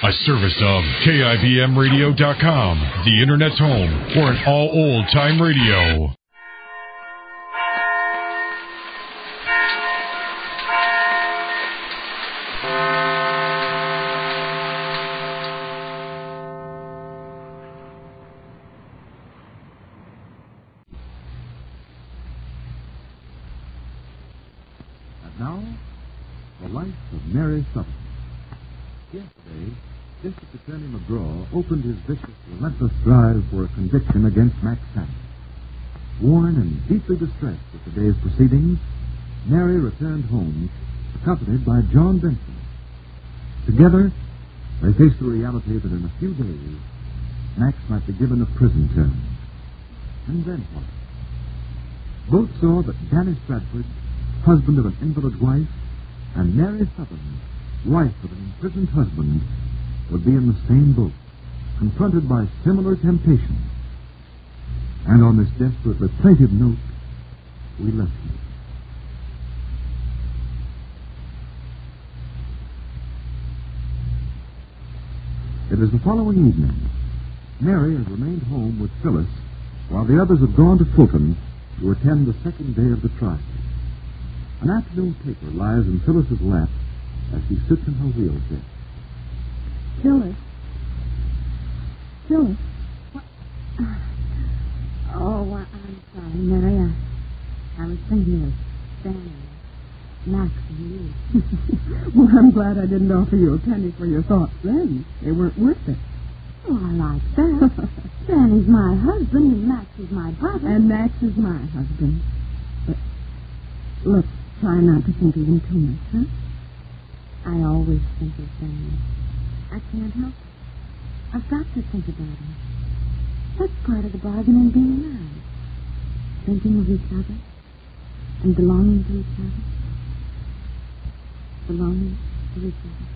A service of KIBMradio.com, the Internet's home for an all old-time radio. And now, the life of Mary Sothern. Yesterday, District Attorney McGraw opened his vicious, relentless drive for a conviction against Max Sands. Worn and deeply distressed at the day's proceedings, Mary returned home, accompanied by John Benson. Together, they faced the reality that in a few days, Max might be given a prison term. And then what? Both saw that Danny Stratford, husband of an invalid wife, and Mary Sothern, wife of an imprisoned husband, would be in the same boat, confronted by similar temptations. And on this desperately plaintive note, we left you. It is the following evening. Mary has remained home with Phyllis while the others have gone to Fulton to attend the second day of the trial. An afternoon paper lies in Phyllis's lap as she sits in her wheelchair. Phyllis? What? Oh, I'm sorry, Mary. I was thinking of Danny, Max, and you. Well, I'm glad I didn't offer you a penny for your thoughts then. They weren't worth it. Oh, I like that. Danny's my husband, and Max is my brother. And Max is my husband. But, look, try not to think of him too much, huh? I always think of Danny. I can't help it. I've got to think about him. That's part of the bargain in being married. Thinking of each other and belonging to each other. Belonging to each other.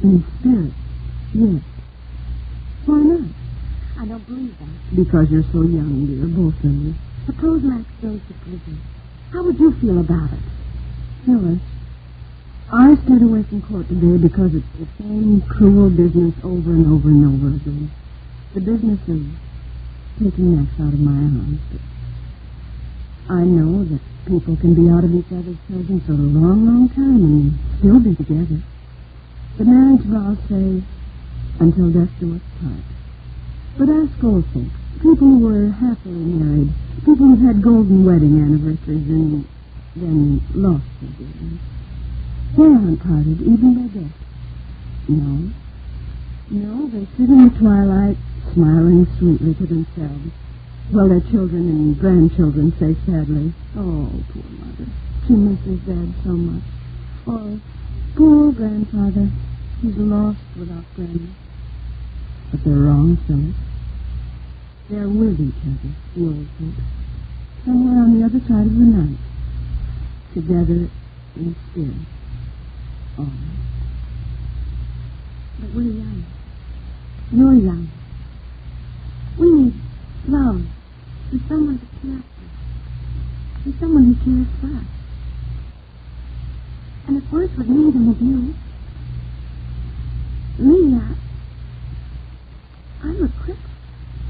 In spirit, yes. Why not? I don't believe that. Because you're so young, dear, both of you. Suppose Max goes to prison. How would you feel about it? Phyllis, I stayed away from court today because it's the same cruel business over and over and over again. The business of taking Max out of my arms. But I know that people can be out of each other's presence for a long, long time and still be together. The marriage vows say, until death do us part. But ask old folks, people who were happily married, people who've had golden wedding anniversaries and then lost their dearness. They aren't parted, even by death. No, they sit in the twilight, smiling sweetly to themselves, while their children and grandchildren say sadly, "Oh, poor mother, she misses Dad so much." Or, "Poor grandfather, he's lost without Granny." But they're wrong, Phyllis. They're with each other, the old folks, somewhere on the other side of the night, together in spirit. Oh. But we're young. You're young. We need love and someone to care for. And someone who cares for us. And it's worse with me than with you. Me, I'm a cripple.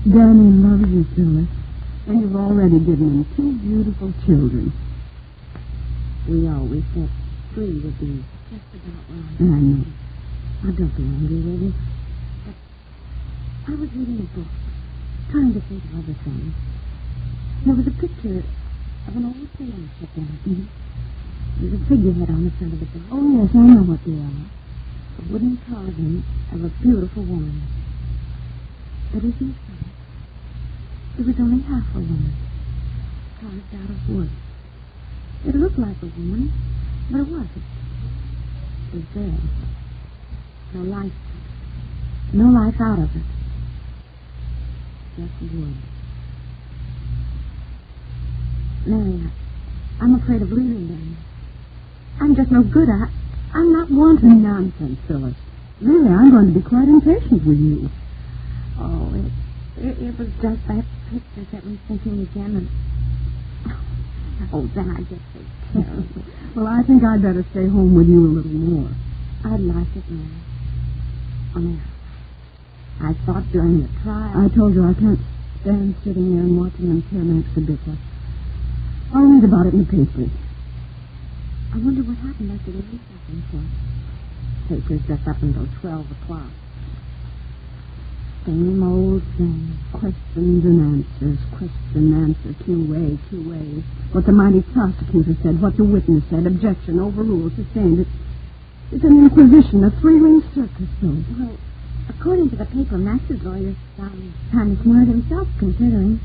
Danny loves you, Phyllis. And you've already given him 2 beautiful children. We always said 3 would be just about right. I know. Now, don't be angry with me. But I was reading a book, trying to think of other things. There was a picture of an old sailing ship in it. Mm-hmm. There's a figurehead on the front of the book. Oh, yes, I know what they are. A wooden carving of a beautiful woman. But isn't so? It was only half a woman, carved out of wood. It looked like a woman, but it wasn't. It was there. No life. No life out of it. Just wood. Mary, I'm afraid of leaving them. I'm just no good at. I'm not wanting. Nonsense, Phyllis. Really, I'm going to be quite impatient with you. Oh, it was just that picture that was thinking again, and then I get so terrible. Well, I think I'd better stay home with you a little more. I'd like it, Mary. Only I thought during the trial... I told you I can't stand sitting there and watching them tear Max to bits. I'll read about it in the papers. I wonder what happened after the recess in court. Papers just up until 12 o'clock. Same old thing. Questions and answers. Question, answer. QA. What the mighty prosecutor said. What the witness said. Objection. Overruled. Sustained. It's an inquisition. A three-ring circus, though. Well, according to the paper, Max's lawyer sounds kind of smart himself, considering.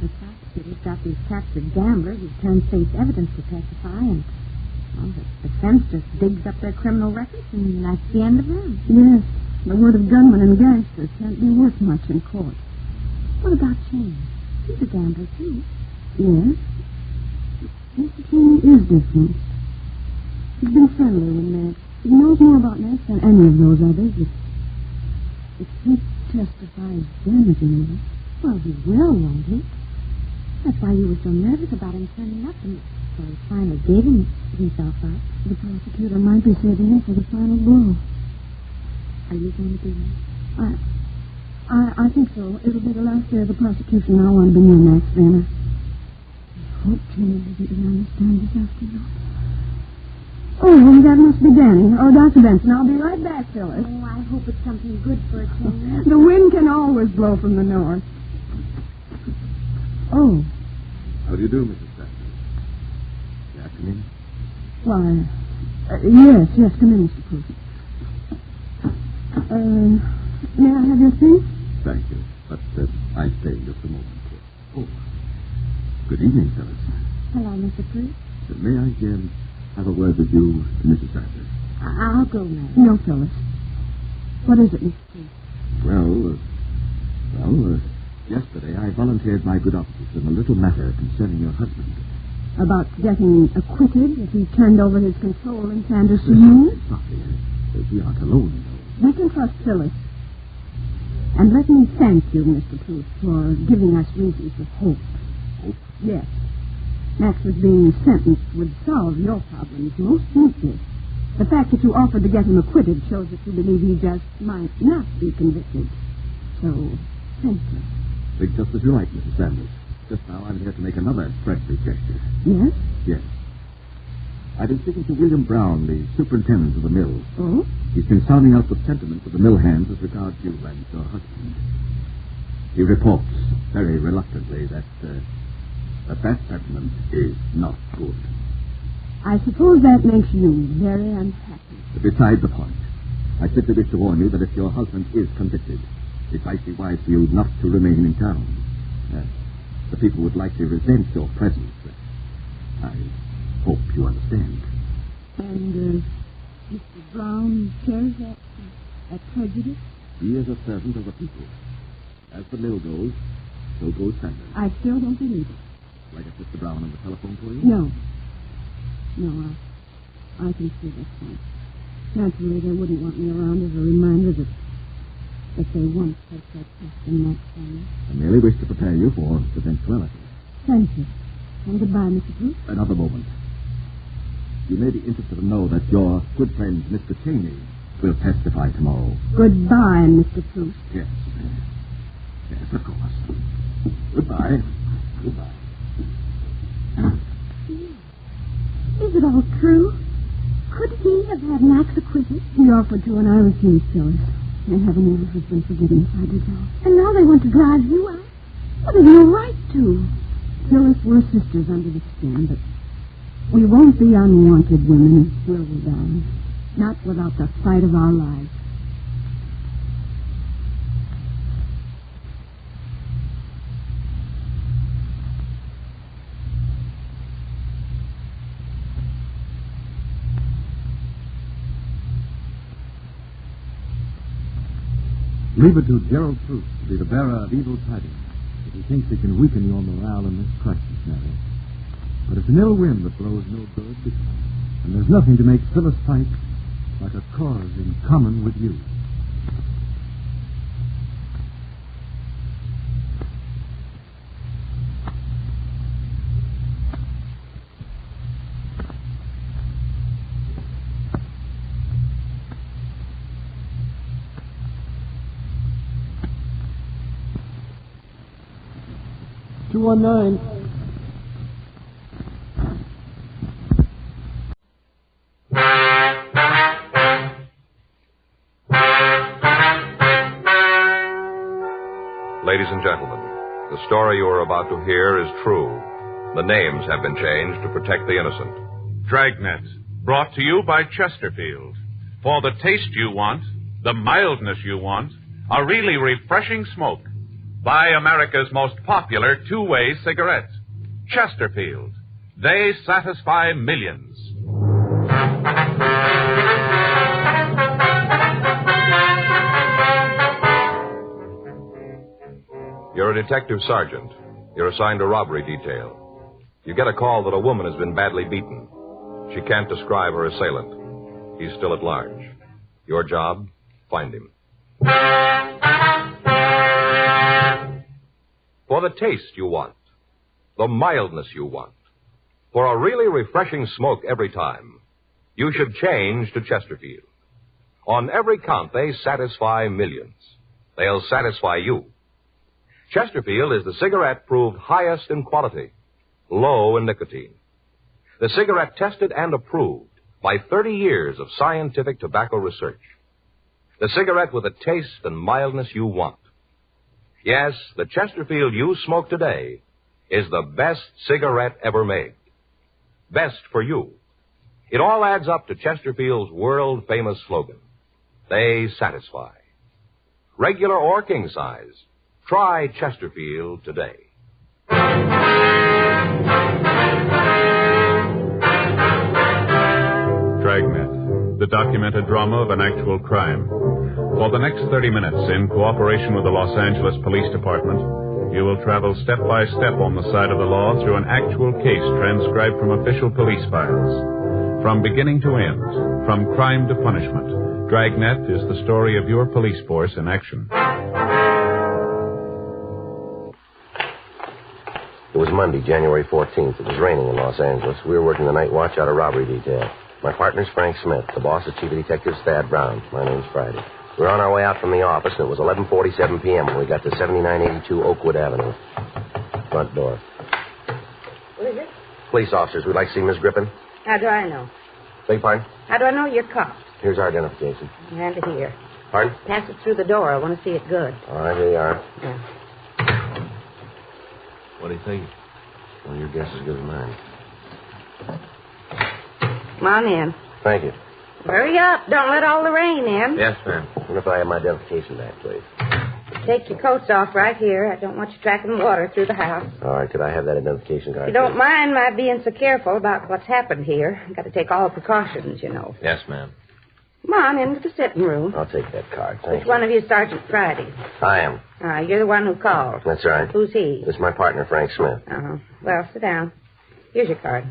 The prosecutor's got these captured gamblers who turned state's evidence to testify, and well, the defense just digs up their criminal records, and that's the end of them. Yes. The word of gunman and gangster can't be worth much in court. What about Cheney? He's a gambler, too. Yes. Mr. Cheney is different. He's been friendly with Max. He knows more about Max than any of those others. If he testifies damagingly... Well, he will, won't he? That's why you were so nervous about him turning up, and so he finally gave himself up. The prosecutor might be saving him for the final blow. Are you going to do that? I think so. It'll be the last day of the prosecution. I want to be near Max then. I hope Cheney doesn't understand this afternoon. Oh, that must be Danny. Or Dr. Benson. I'll be right back, Phyllis. Oh, I hope it's something good for Cheney. The wind can always blow from the north. Oh. How do you do, Mrs. Sanders? May I come in? Why, yes, come in, Mr. Proof. May I have your things? Thank you, but I stay just a moment. Oh, good evening, Phyllis. Hello, Mr. Proof. May I have a word with you, Mrs. Sanders? I'll go now. No, Phyllis. What is it, Mr. Proof? Well, yesterday I volunteered my good offices in a little matter concerning your husband. About getting acquitted if he turned over his control in Sanderson? Softly. We aren't alone, though. I can trust Phyllis. And let me thank you, Mr. Proof, for giving us reasons of hope. Hope? Yes. Max's being sentenced would solve your problems most neatly. The fact that you offered to get him acquitted shows that you believe he just might not be convicted. So, thank you. Think just as you like, Mrs. Sanders. Just now I'm here to make another friendly gesture. Yes? Yes. I've been speaking to William Brown, the superintendent of the mill. Oh? He's been sounding out the sentiments of the mill hands as regards you and your husband. He reports very reluctantly that sentiment is not good. I suppose that makes you very unhappy. Beside the point, I simply wish to warn you that if your husband is convicted, it might be wise for you not to remain in town. The people would likely resent your presence. I hope you understand. And Mr. Brown shares that prejudice? He is a servant of the people. As the mill goes, so goes Sanders. I still don't believe it. Like if Mr. Brown on the telephone for you? No, I can see that point. Naturally, they wouldn't want me around as a reminder that they once had that trust in that family. I merely wish to prepare you for the eventuality. Thank you. And goodbye, Mr. Proof. Another moment. You may be interested to know that your good friend, Mr. Cheney, will testify tomorrow. Goodbye, Mr. Proof. Yes. Yes, of course. Goodbye. Goodbye. Is it all true? Could he have had Max acquitted? He offered to, and I refused, Phyllis. May heaven and earth has been forgiven if I did so. And now they want to drive you out? Well, there's no right to. Phyllis, we're sisters under the skin, but we won't be unwanted women, will we, darling? Not without the fight of our lives. Leave it to Gerald Fruit to be the bearer of evil tidings if he thinks he can weaken your morale in this crisis, Mary. But it's an ill wind that blows no good, and there's nothing to make Phyllis fight like a cause in common with you. 219. Ladies and gentlemen, the story you are about to hear is true. The names have been changed to protect the innocent. Dragnet, brought to you by Chesterfield. For the taste you want, the mildness you want, a really refreshing smoke. Buy America's most popular two-way cigarette, Chesterfield. They satisfy millions. You're a detective sergeant. You're assigned a robbery detail. You get a call that a woman has been badly beaten. She can't describe her assailant. He's still at large. Your job, find him. For the taste you want, the mildness you want, for a really refreshing smoke every time, you should change to Chesterfield. On every count, they satisfy millions. They'll satisfy you. Chesterfield is the cigarette proved highest in quality, low in nicotine. The cigarette tested and approved by 30 years of scientific tobacco research. The cigarette with the taste and mildness you want. Yes, the Chesterfield you smoke today is the best cigarette ever made. Best for you. It all adds up to Chesterfield's world-famous slogan. They satisfy. Regular or king size. Try Chesterfield today. Dragnet, the documented drama of an actual crime. For the next 30 minutes, in cooperation with the Los Angeles Police Department, you will travel step by step on the side of the law through an actual case transcribed from official police files. From beginning to end, from crime to punishment, Dragnet is the story of your police force in action. It was Monday, January 14th. It was raining in Los Angeles. We were working the night watch out of robbery detail. My partner's Frank Smith. The boss is Chief Detective Thad Brown. My name's Friday. We were on our way out from the office, and it was 11:47 p.m. when we got to 7982 Oakwood Avenue. Front door. What is it? Police officers. We'd like to see Miss Griffin. How do I know? Beg pardon? How do I know you're cops? Here's our identification. Hand it here. Pardon? Pass it through the door. I want to see it good. All right, here you are. Yeah. What do you think? Well, your guess is as good as mine. Come on in. Thank you. Hurry up. Don't let all the rain in. Yes, ma'am. And if I have my identification back, please. Take your coats off right here. I don't want you tracking water through the house. All right, could I have that identification card? You don't please? mind my being so careful about what's happened here. Got to take all precautions, you know. Yes, ma'am. Come on into the sitting room. I'll take that card. Thank Which you. one of you is Sergeant Friday? I am. You're the one who called. That's right. Who's he? This is my partner, Frank Smith. Uh-huh. Well, sit down. Here's your card.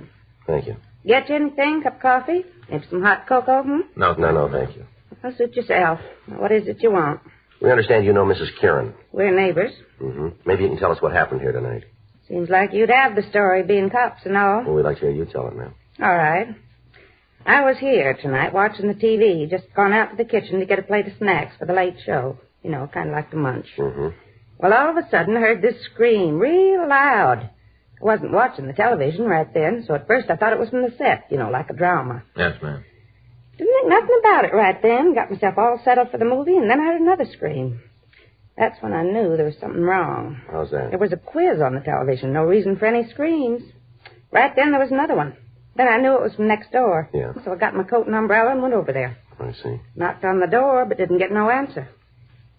Thank you. Get you anything? Cup of coffee? Maybe some hot cocoa? No, thank you. Well, suit yourself. What is it you want? We understand you know Mrs. Kieran. We're neighbors. Mm-hmm. Maybe you can tell us what happened here tonight. Seems like you'd have the story, being cops and all. Well, we'd like to hear you tell it, ma'am. All right. I was here tonight watching the TV, just gone out to the kitchen to get a plate of snacks for the late show. You know, kind of like to munch. Mm-hmm. Well, all of a sudden I heard this scream real loud. I wasn't watching the television right then, so at first I thought it was from the set, you know, like a drama. Yes, ma'am. Didn't think nothing about it right then. Got myself all settled for the movie, and then I heard another scream. That's when I knew there was something wrong. How's that? There was a quiz on the television. No reason for any screams. Right then there was another one. Then I knew it was from next door. Yeah. So I got my coat and umbrella and went over there. I see. Knocked on the door, but didn't get no answer.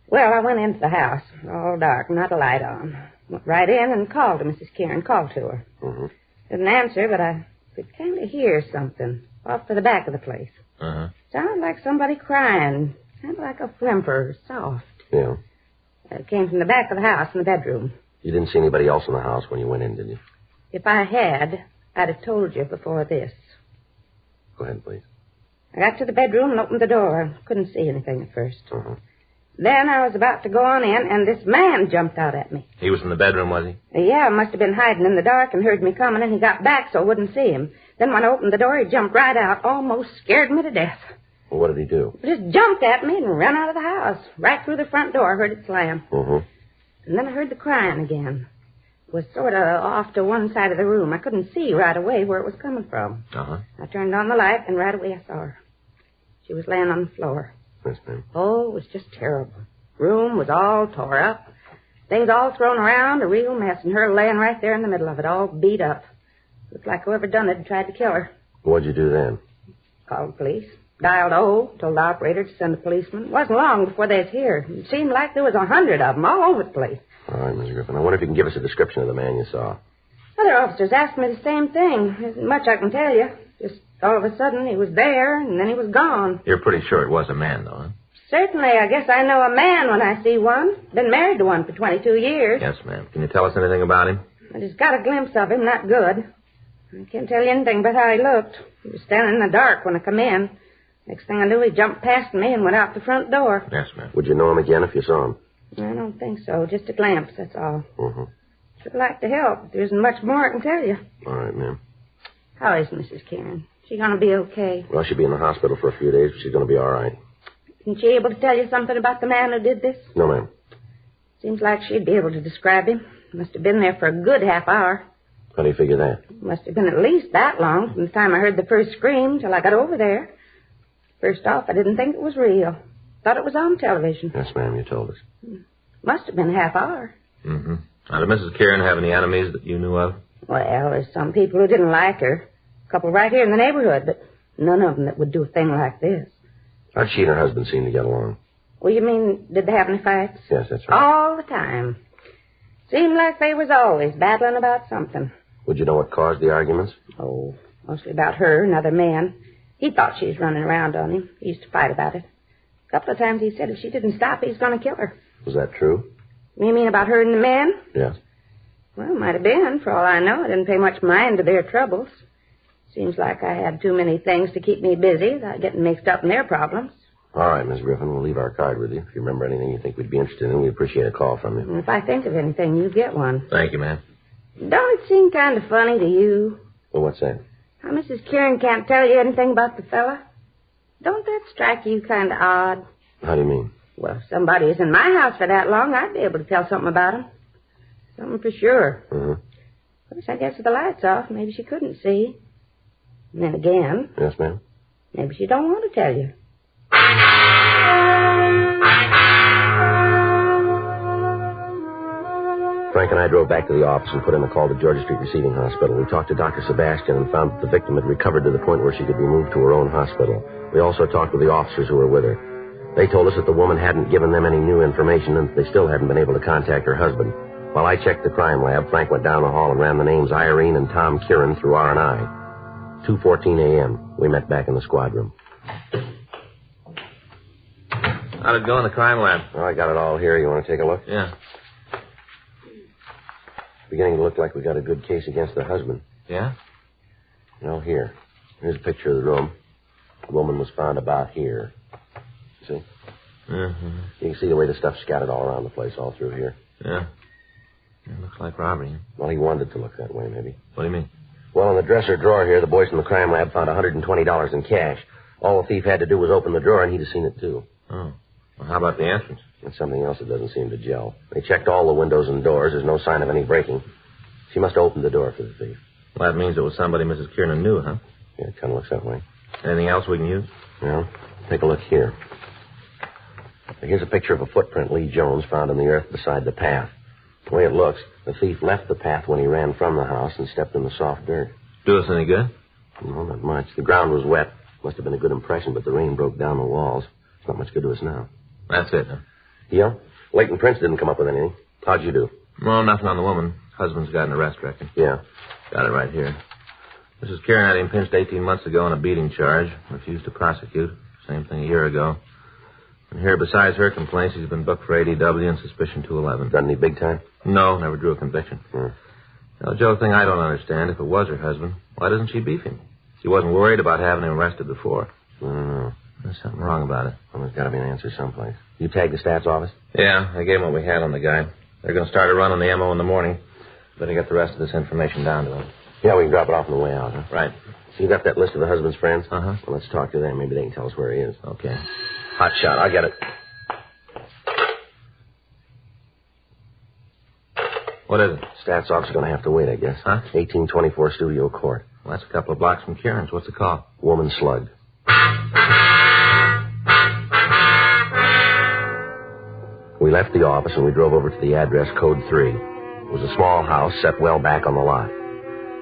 Well, I went into the house, all dark, not a light on. Went right in and called to Mrs. Kieran, called to her. Mm-hmm. Didn't answer, but I could kind of hear something off to the back of the place. Uh-huh. Sounded like somebody crying. Sounded like a whimper, soft. Yeah. It came from the back of the house in the bedroom. You didn't see anybody else in the house when you went in, did you? If I had, I'd have told you before this. Go ahead, please. I got to the bedroom and opened the door. I couldn't see anything at first. Uh-huh. Then I was about to go on in, and this man jumped out at me. He was in the bedroom, was he? Yeah, must have been hiding in the dark and heard me coming, and he got back so I wouldn't see him. Then when I opened the door, he jumped right out, almost scared me to death. Well, what did he do? He just jumped at me and ran out of the house. Right through the front door, I heard it slam. Mm-hmm. And then I heard the crying again. was sort of off to one side of the room. I couldn't see right away where it was coming from. Uh-huh. I turned on the light, and right away I saw her. She was laying on the floor. Yes, ma'am. Oh, it was just terrible. Room was all tore up. Things all thrown around, a real mess, and her laying right there in the middle of it, all beat up. Looked like whoever done it had tried to kill her. What'd you do then? Called the police. Dialed told the operator to send a policeman. It wasn't long before they was here. It seemed like there was 100 of them all over the place. All right, Mrs. Griffin. I wonder if you can give us a description of the man you saw. Other officers asked me the same thing. There isn't much I can tell you. Just all of a sudden he was there, and then he was gone. You're pretty sure it was a man, though, huh? Certainly, I guess I know a man when I see one. Been married to one for 22 years. Yes, ma'am. Can you tell us anything about him? I just got a glimpse of him, not good. I can't tell you anything about how he looked. He was standing in the dark when I come in. Next thing I knew, he jumped past me and went out the front door. Yes, ma'am. Would you know him again if you saw him? I don't think so. Just a glimpse, that's all. Mm-hmm. Should like to help, but there isn't much more I can tell you. All right, ma'am. How is Mrs. Kieran? She going to be okay? Well, she'll be in the hospital for a few days, but she's going to be all right. Isn't she able to tell you something about the man who did this? No, ma'am. Seems like she'd be able to describe him. Must have been there for a good half hour. How do you figure that? Must have been at least that long from the time I heard the first scream till I got over there. First off, I didn't think it was real. Thought it was on television. Yes, ma'am, you told us. Must have been a half hour. Mm-hmm. Now, did Mrs. Kieran have any enemies that you knew of? Well, there's some people who didn't like her. A couple right here in the neighborhood, but none of them that would do a thing like this. How'd she and her husband seem to get along? Well, you mean, did they have any fights? Yes, that's right. All the time. Seemed like they was always battling about something. Would you know what caused the arguments? Oh, mostly about her, another man. He thought she was running around on him. He used to fight about it. A couple of times he said if she didn't stop, he was going to kill her. Was that true? You mean about her and the men? Yes. Well, might have been. For all I know, I didn't pay much mind to their troubles. Seems like I had too many things to keep me busy without getting mixed up in their problems. All right, Miss Griffin, we'll leave our card with you. If you remember anything you think we'd be interested in, we'd appreciate a call from you. And if I think of anything, you get one. Thank you, ma'am. Don't it seem kind of funny to you? Well, what's that? How Mrs. Kieran can't tell you anything about the fella? Don't that strike you kind of odd? How do you mean? Well, if somebody is in my house for that long, I'd be able to tell something about him. Something for sure. Mm-hmm. Of course, I guess with the lights off, maybe she couldn't see. And then again, Yes, ma'am? maybe she don't want to tell you. Frank and I drove back to the office and put in a call to Georgia Street Receiving Hospital. We talked to Dr. Sebastian and found that the victim had recovered to the point where she could be moved to her own hospital. We also talked with the officers who were with her. They told us that the woman hadn't given them any new information and they still hadn't been able to contact her husband. While I checked the crime lab, Frank went down the hall and ran the names Irene and Tom Kieran through R&I. 2:14 a.m. We met back in the squad room. How'd it go in the crime lab? Well, I got it all here. You want to take a look? Yeah. Beginning to look like we got a good case against the husband. Yeah? Here. Here's a picture of the room. The woman was found about here. See? Mm-hmm. You can see the way the stuff's scattered all around the place, all through here. Yeah. It looks like robbery. Well, he wanted it to look that way, maybe. What do you mean? Well, in the dresser drawer here, the boys from the crime lab found $120 in cash. All the thief had to do was open the drawer, and he'd have seen it, too. Oh. Well, how about the entrance? That's something else that doesn't seem to gel. They checked all the windows and doors. There's no sign of any breaking. She must have opened the door for the thief. Well, that means it was somebody Mrs. Kieran knew, huh? Yeah, it kind of looks that way. Anything else we can use? Well, take a look here. Here's a picture of a footprint Lee Jones found in the earth beside the path. The way it looks, the thief left the path when he ran from the house and stepped in the soft dirt. Do us any good? No, not much. The ground was wet. Must have been a good impression, but the rain broke down the walls. It's not much good to us now. That's it, huh? Yeah? Leighton Prince didn't come up with anything. How'd you do? Well, nothing on the woman. Husband's got an arrest record. Yeah. Got it right here. Mrs. Kieran had him pinched 18 months ago on a beating charge. Refused to prosecute. Same thing a year ago. And here, besides her complaints, he's been booked for ADW and suspicion 211. Got any big time? No, never drew a conviction. Now, Joe, the thing I don't understand, if it was her husband, why doesn't she beef him? She wasn't worried about having him arrested before. I don't know. There's something wrong about it. Well, there's got to be an answer someplace. You tagged the stats office? Yeah, I gave him what we had on the guy. They're going to start a run on the MO in the morning. Better get the rest of this information down to him. Yeah, we can drop it off on the way out, huh? Right. So you got that list of the husband's friends? Uh-huh. Well, let's talk to them. Maybe they can tell us where he is. Okay. Hot shot. I'll get it. What is it? Stats officer going to have to wait, I guess. Huh? 1824 Studio Court. Well, that's a couple of blocks from Kieran's. What's the call? Woman slug. We left the office and we drove over to the address code 3. It was a small house set well back on the lot.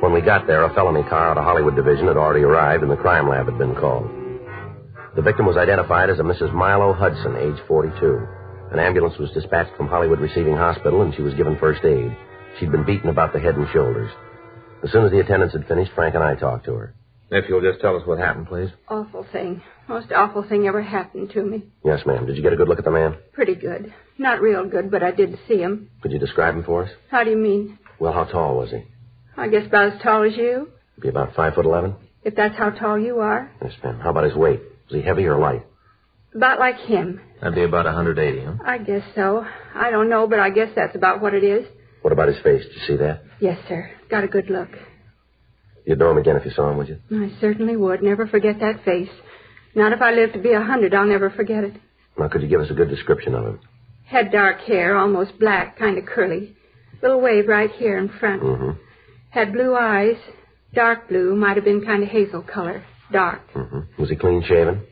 When we got there, a felony car out of Hollywood Division had already arrived and the crime lab had been called. The victim was identified as a Mrs. Milo Hudson, age 42. An ambulance was dispatched from Hollywood Receiving Hospital and she was given first aid. She'd been beaten about the head and shoulders. As soon as the attendants had finished, Frank and I talked to her. If you'll just tell us what happened, please. Awful thing. Most awful thing ever happened to me. Yes, ma'am. Did you get a good look at the man? Pretty good. Not real good, but I did see him. Could you describe him for us? How do you mean? Well, how tall was he? I guess about as tall as you. Be about 5'11". If that's how tall you are. Yes, ma'am. How about his weight? Was he heavy or light? About like him. That'd be about 180, huh? I guess so. I don't know, but I guess that's about what it is. What about his face? Did you see that? Yes, sir. Got a good look. You'd know him again if you saw him, would you? I certainly would. Never forget that face. Not if I live to be 100, I'll never forget it. Now, could you give us a good description of him? Had dark hair, almost black, kind of curly. Little wave right here in front. Mm-hmm. Had blue eyes, dark blue, might have been kind of hazel color, dark. Mm-hmm. Was he clean shaven?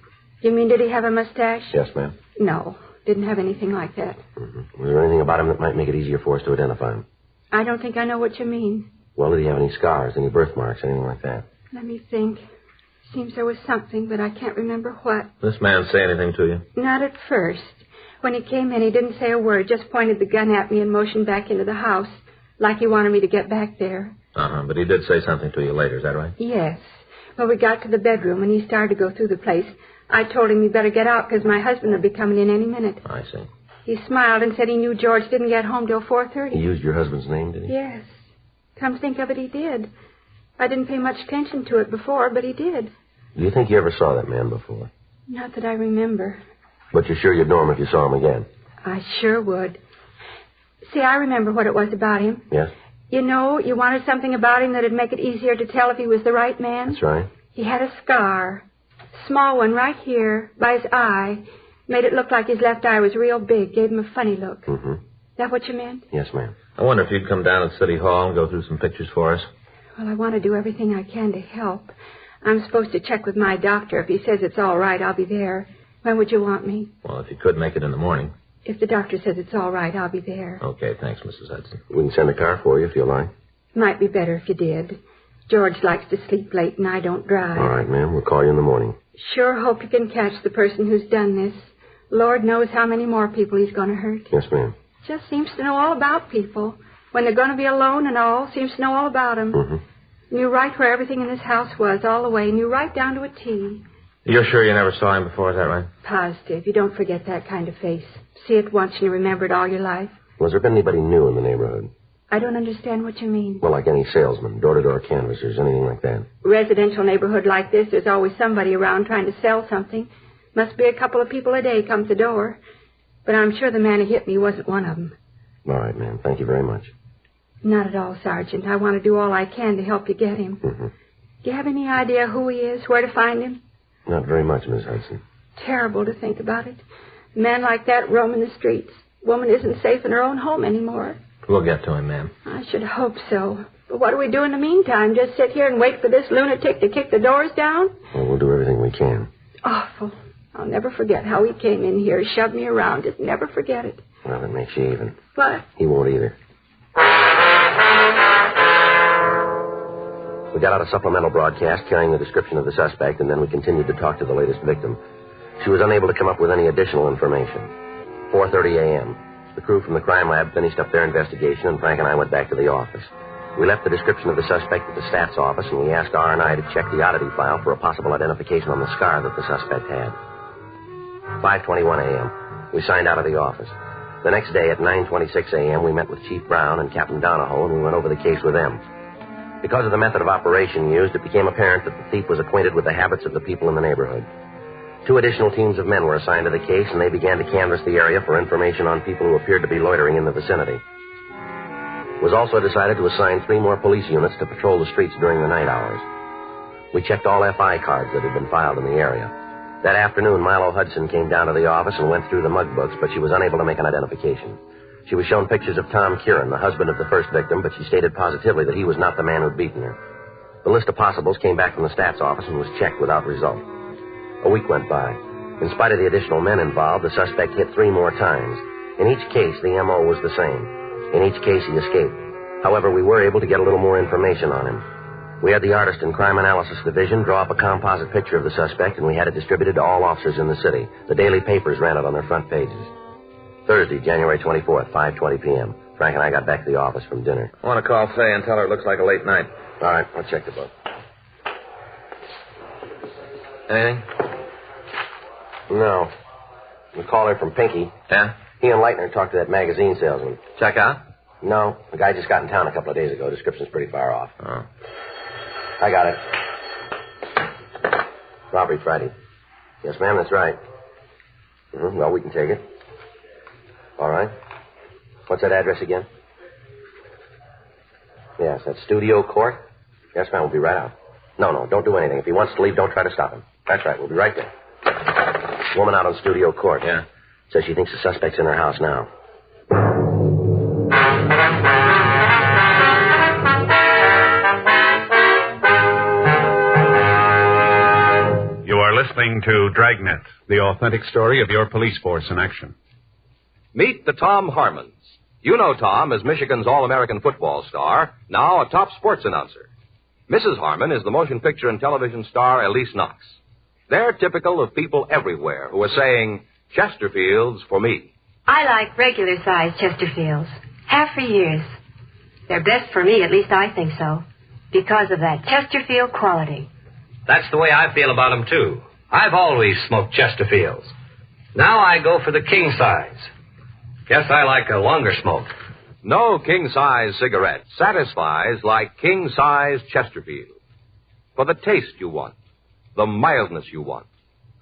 You mean did he have a mustache? Yes, ma'am. No, didn't have anything like that. Mm-hmm. Was there anything about him that might make it easier for us to identify him? I don't think I know what you mean. Well, did he have any scars, any birthmarks, anything like that? Let me think. Seems there was something, but I can't remember what. This man say anything to you? Not at first. When he came in, he didn't say a word, just pointed the gun at me and motioned back into the house, like he wanted me to get back there. Uh-huh, but he did say something to you later, is that right? Yes. When we got to the bedroom and he started to go through the place, I told him he better get out because my husband would be coming in any minute. I see. He smiled and said he knew George didn't get home till 4:30. He used your husband's name, did he? Yes. Come to think of it, he did. I didn't pay much attention to it before, but he did. Do you think you ever saw that man before? Not that I remember. But you're sure you'd know him if you saw him again? I sure would. See, I remember what it was about him. Yes? You know, you wanted something about him that'd make it easier to tell if he was the right man. That's right. He had a scar. Small one right here, by his eye. Made it look like his left eye was real big. Gave him a funny look. Mm-hmm. That what you meant? Yes, ma'am. I wonder if you'd come down to City Hall and go through some pictures for us. Well, I want to do everything I can to help. I'm supposed to check with my doctor. If he says it's all right, I'll be there. When would you want me? Well, if you could make it in the morning. If the doctor says it's all right, I'll be there. Okay, thanks, Mrs. Hudson. We can send a car for you if you like. Might be better if you did. George likes to sleep late and I don't drive. All right, ma'am. We'll call you in the morning. Sure hope you can catch the person who's done this. Lord knows how many more people he's going to hurt. Yes, ma'am. Just seems to know all about people. When they're going to be alone and all, seems to know all about them. Mm-hmm. Knew right where everything in this house was, all the way. Knew right down to a T. You're sure you never saw him before, is that right? Positive. You don't forget that kind of face. See it once and you remember it all your life. Was there been anybody new in the neighborhood? I don't understand what you mean. Well, like any salesman, door-to-door canvassers, anything like that. Residential neighborhood like this, there's always somebody around trying to sell something. Must be a couple of people a day come to the door. But I'm sure the man who hit me wasn't one of them. All right, ma'am. Thank you very much. Not at all, Sergeant. I want to do all I can to help you get him. Mm-hmm. Do you have any idea who he is, where to find him? Not very much, Miss Hudson. Terrible to think about it. A man like that roaming the streets. Woman isn't safe in her own home anymore. We'll get to him, ma'am. I should hope so. But what do we do in the meantime? Just sit here and wait for this lunatic to kick the doors down? Well, we'll do everything we can. Awful. I'll never forget how he came in here, shoved me around. Just never forget it. Well, that makes you even. What? He won't either. We got out a supplemental broadcast carrying the description of the suspect, and then we continued to talk to the latest victim. She was unable to come up with any additional information. 4:30 a.m. The crew from the crime lab finished up their investigation, and Frank and I went back to the office. We left the description of the suspect at the stats office, and we asked R&I to check the oddity file for a possible identification on the scar that the suspect had. 5:21 a.m. We signed out of the office. The next day at 9:26 a.m., we met with Chief Brown and Captain Donahoe, and we went over the case with them. Because of the method of operation used, it became apparent that the thief was acquainted with the habits of the people in the neighborhood. 2 additional teams of men were assigned to the case, and they began to canvass the area for information on people who appeared to be loitering in the vicinity. It was also decided to assign 3 more police units to patrol the streets during the night hours. We checked all FI cards that had been filed in the area. That afternoon, Milo Hudson came down to the office and went through the mug books, but she was unable to make an identification. She was shown pictures of Tom Kieran, the husband of the first victim, but she stated positively that he was not the man who'd beaten her. The list of possibles came back from the stats office and was checked without result. A week went by. In spite of the additional men involved, the suspect hit 3 more times. In each case, the M.O. was the same. In each case, he escaped. However, we were able to get a little more information on him. We had the artist in Crime Analysis Division draw up a composite picture of the suspect, and we had it distributed to all officers in the city. The daily papers ran it on their front pages. Thursday, January 24th, 5:20 p.m. Frank and I got back to the office from dinner. I want to call Faye and tell her it looks like a late night. All right, I'll check the book. Anything? No. We called her from Pinky. Yeah? He and Leitner talked to that magazine salesman. Check out? No. The guy just got in town a couple of days ago. Description's pretty far off. Oh. I got it. Robbery Friday. Yes, ma'am, that's right. Well, we can take it. All right. What's that address again? Yes, that's Studio Court. Yes, ma'am, we'll be right out. No, don't do anything. If he wants to leave, don't try to stop him. That's right, we'll be right there. Woman out on Studio Court. Yeah. Says she thinks the suspect's in her house now. You are listening to Dragnet, the authentic story of your police force in action. Meet the Tom Harmons. You know Tom as Michigan's All-American football star, now a top sports announcer. Mrs. Harmon is the motion picture and television star Elise Knox. They're typical of people everywhere who are saying, Chesterfields for me. I like regular-sized Chesterfields. Have for years. They're best for me, at least I think so, because of that Chesterfield quality. That's the way I feel about them, too. I've always smoked Chesterfields. Now I go for the king size. Guess I like a longer smoke. No king-size cigarette satisfies like king-size Chesterfield. For the taste you want, the mildness you want,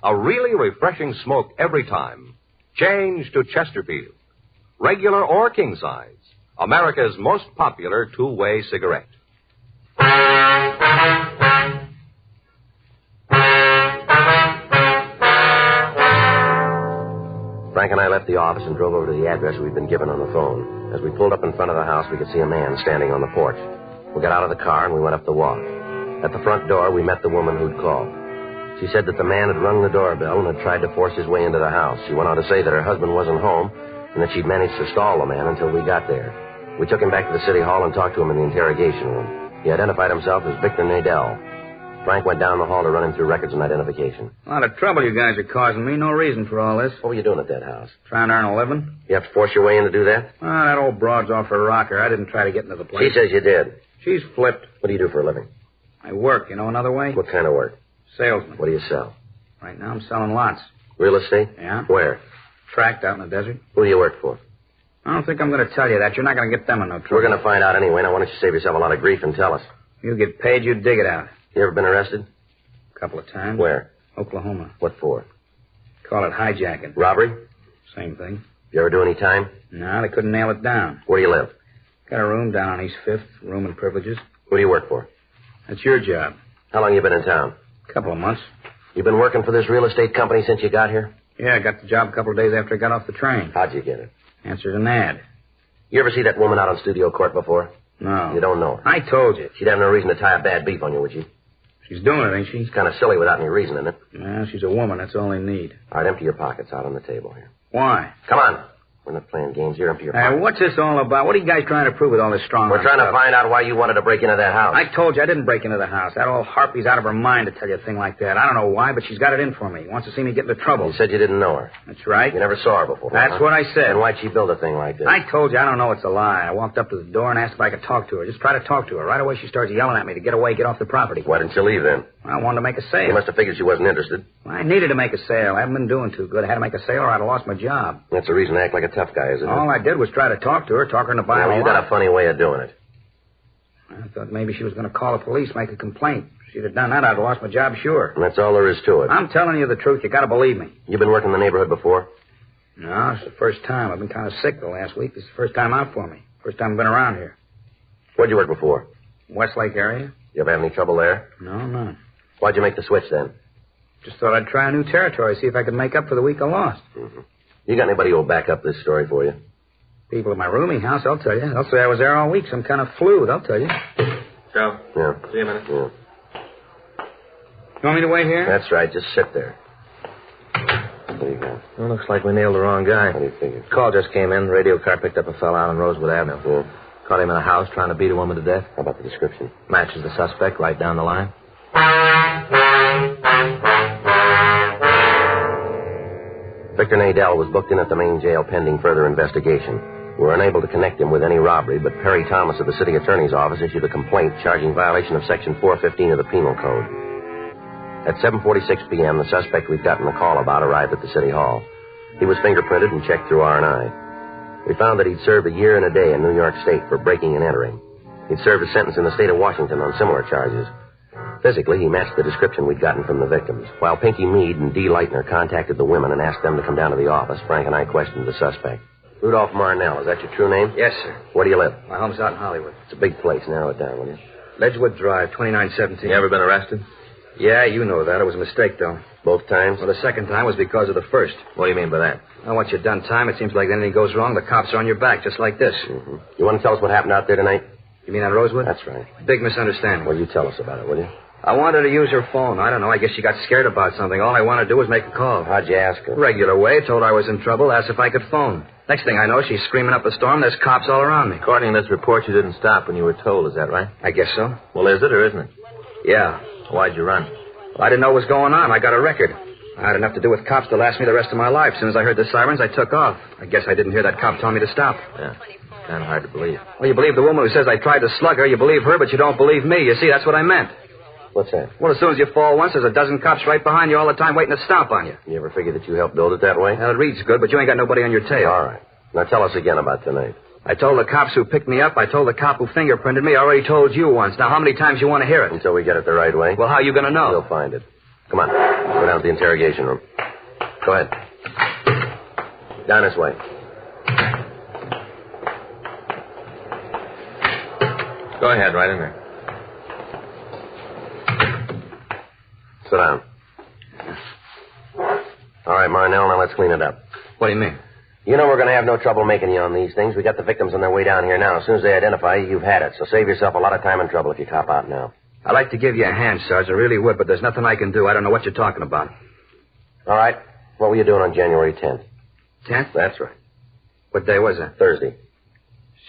a really refreshing smoke every time, change to Chesterfield. Regular or king-size, America's most popular two-way cigarette. Frank and I left the office and drove over to the address we'd been given on the phone. As we pulled up in front of the house, we could see a man standing on the porch. We got out of the car and we went up the walk. At the front door, we met the woman who'd called. She said that the man had rung the doorbell and had tried to force his way into the house. She went on to say that her husband wasn't home and that she'd managed to stall the man until we got there. We took him back to the city hall and talked to him in the interrogation room. He identified himself as Victor Nadell. Frank went down the hall to run him through records and identification. A lot of trouble you guys are causing me. No reason for all this. What were you doing at that house? Trying to earn a living. You have to force your way in to do that? Oh, that old broad's off her rocker. I didn't try to get into the place. She says you did. She's flipped. What do you do for a living? I work. You know another way? What kind of work? Salesman. What do you sell? Right now I'm selling lots. Real estate? Yeah. Where? Tract out in the desert. Who do you work for? I don't think I'm going to tell you that. You're not going to get them in no trouble. We're going to find out anyway. Now, why don't you save yourself a lot of grief and tell us? You get paid, you dig it out. You ever been arrested? A couple of times. Where? Oklahoma. What for? Call it hijacking. Robbery? Same thing. You ever do any time? No, they couldn't nail it down. Where do you live? Got a room down on East 5th, room and privileges. Who do you work for? That's your job. How long you been in town? A couple of months. You been working for this real estate company since you got here? Yeah, I got the job a couple of days after I got off the train. How'd you get it? Answered an ad. You ever see that woman out on Studio Court before? No. You don't know her? I told you. She'd have no reason to tie a bad beef on you, would she? She's doing it, ain't she? It's kind of silly without any reason in it. Yeah, she's a woman. That's all they need. All right, empty your pockets out on the table here. Why? Come on. We're not playing games here. Empty your pockets. What's this all about? What are you guys trying to prove with all this strong We're trying to find out why you wanted to break into that house. I told you I didn't break into the house. That old harpy's out of her mind to tell you a thing like that. I don't know why, but she's got it in for me. Wants to see me get into trouble. You said you didn't know her. That's right. You never saw her before. That's what I said. And why'd she build a thing like this? I told you I don't know it's a lie. I walked up to the door and asked if I could talk to her. Just try to talk to her. Right away she starts yelling at me to get away, get off the property. Why didn't you leave then? I wanted to make a sale. You must have figured she wasn't interested. I needed to make a sale. I haven't been doing too good. I had to make a sale or I'd have lost my job. That's the reason to act like a tough guy, isn't it? All I did was try to talk to her, talk her into buying you got a funny way of doing it. I thought maybe she was going to call the police, make a complaint. If she'd have done that, I'd have lost my job, sure. And that's all there is to it. I'm telling you the truth. You got to believe me. You been working in the neighborhood before? No, it's the first time. I've been kind of sick the last week. This is the first time out for me. First time I've been around here. Where'd you work before? Westlake area. You ever have any trouble there? No, none. Why'd you make the switch then? Just thought I'd try a new territory, see if I could make up for the week I lost. Mm-hmm. You got anybody who'll back up this story for you? People at my rooming house, I'll tell you. They'll say I was there all week. Some kind of flu, they'll tell you. Joe? Yeah. See you a minute. Yeah. You want me to wait here? That's right. Just sit there. What do you got? Well, looks like we nailed the wrong guy. What do you figure? Call just came in. Radio car picked up a fellow out on Rosewood Avenue. Yeah. Caught him in a house trying to beat a woman to death. How about the description? Matches the suspect right down the line. Victor Nadell was booked in at the main jail pending further investigation. We were unable to connect him with any robbery, but Perry Thomas of the city attorney's office issued a complaint charging violation of Section 415 of the Penal Code. At 7:46 p.m., the suspect we'd gotten a call about arrived at the city hall. He was fingerprinted and checked through R&I. We found that he'd served a year and a day in New York State for breaking and entering. He'd served a sentence in the state of Washington on similar charges. Physically, he matched the description we'd gotten from the victims. While Pinky Meade and Dee Leitner contacted the women and asked them to come down to the office, Frank and I questioned the suspect. Rudolph Marnell, is that your true name? Yes, sir. Where do you live? My home's out in Hollywood. It's a big place. Narrow it down, will you? Ledgewood Drive, 2917. You ever been arrested? Yeah, you know that. It was a mistake, though. Both times? Well, the second time was because of the first. What do you mean by that? Now, once you've done time, it seems like anything goes wrong, the cops are on your back, just like this. Mm-hmm. You want to tell us what happened out there tonight? You mean on Rosewood? That's right. Big misunderstanding. Well, you tell us about it, will you? I wanted to use her phone. I don't know. I guess she got scared about something. All I wanted to do was make a call. How'd you ask her? Regular way. Told her I was in trouble. Asked if I could phone. Next thing I know, she's screaming up a storm. There's cops all around me. According to this report, you didn't stop when you were told. Is that right? I guess so. Well, is it or isn't it? Yeah. Why'd you run? Well, I didn't know what was going on. I got a record. I had enough to do with cops to last me the rest of my life. As soon as I heard the sirens, I took off. I guess I didn't hear that cop tell me to stop. Yeah. Kind of hard to believe. Well, you believe the woman who says I tried to slug her. You believe her, but you don't believe me. You see, that's what I meant. What's that? Well, as soon as you fall once, there's a dozen cops right behind you all the time waiting to stomp on you. You ever figure that you helped build it that way? Well, it reads good, but you ain't got nobody on your tail. All right. Now tell us again about tonight. I told the cops who picked me up. I told the cop who fingerprinted me. I already told you once. Now, how many times you want to hear it? Until we get it the right way. Well, how are you going to know? We'll find it. Come on. Go down to the interrogation room. Go ahead. Down this way. Go ahead, right in there. Sit down. All right, Marnell, now let's clean it up. What do you mean? You know we're going to have no trouble making you on these things. We got the victims on their way down here now. As soon as they identify you, you've had it. So save yourself a lot of time and trouble if you cop out now. I'd like to give you a hand, Sarge. I really would, but there's nothing I can do. I don't know what you're talking about. All right. What were you doing on January 10th? 10th? That's right. What day was that? Thursday.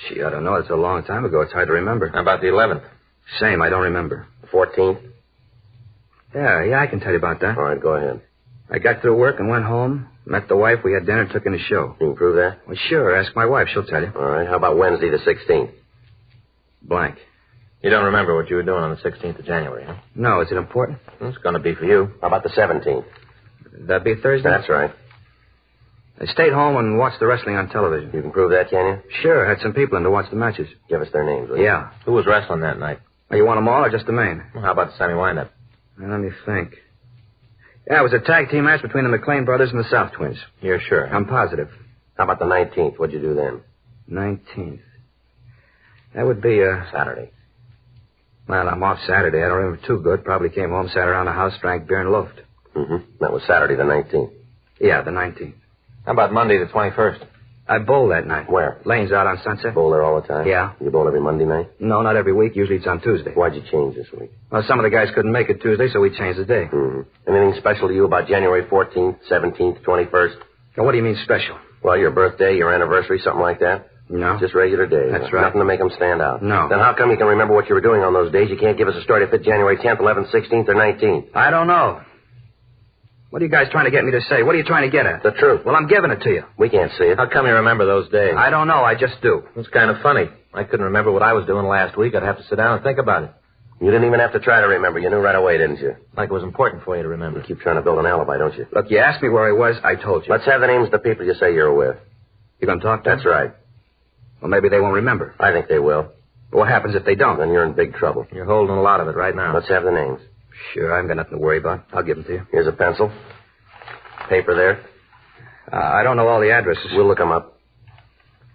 Gee, I don't know. It's a long time ago. It's hard to remember. How about the 11th? Same. I don't remember. The 14th? Yeah, I can tell you about that. All right, go ahead. I got through work and went home, met the wife, we had dinner, took in a show. You can prove that? Well, sure. Ask my wife. She'll tell you. All right. How about Wednesday the 16th? Blank. You don't remember what you were doing on the 16th of January, huh? No, is it important? It's going to be for you. How about the 17th? That'd be Thursday? That's right. I stayed home and watched the wrestling on television. You can prove that, can you? Sure. Had some people in to watch the matches. Give us their names, will you? Yeah. Who was wrestling that night? Oh, you want them all or just the main? Well, how about the semi-windup? Well, let me think. Yeah, it was a tag team match between the McLean brothers and the South Twins. You're sure? I'm positive. How about the 19th? What'd you do then? 19th. That would be, Saturday. Well, I'm off Saturday. I don't remember too good. Probably came home, sat around the house, drank beer, and loafed. Mm-hmm. That was Saturday the 19th. Yeah, the 19th. How about Monday the 21st? I bowl that night. Where? Lane's out on Sunset. Bowl there all the time? Yeah. You bowl every Monday night? No, not every week. Usually it's on Tuesday. Why'd you change this week? Well, some of the guys couldn't make it Tuesday, so we changed the day. Mm-hmm. Anything special to you about January 14th, 17th, 21st? Now, what do you mean special? Well, your birthday, your anniversary, something like that? No. Just regular days. That's right. Nothing to make them stand out. No. Then how come you can remember what you were doing on those days? You can't give us a story to fit January 10th, 11th, 16th, or 19th. I don't know. What are you guys trying to get me to say? What are you trying to get at? The truth. Well, I'm giving it to you. We can't see it. How come you remember those days? I don't know. I just do. It's kind of funny. I couldn't remember what I was doing last week. I'd have to sit down and think about it. You didn't even have to try to remember. You knew right away, didn't you? Like it was important for you to remember. You keep trying to build an alibi, don't you? Look, you asked me where I was. I told you. Let's have the names of the people you say you're with. You going to talk to them? That's right. Well, maybe they won't remember. I think they will. What happens if they don't? Then you're in big trouble. You're holding a lot of it right now. Let's have the names. Sure, I haven't got nothing to worry about. I'll give them to you. Here's a pencil. Paper there. I don't know all the addresses. We'll look them up.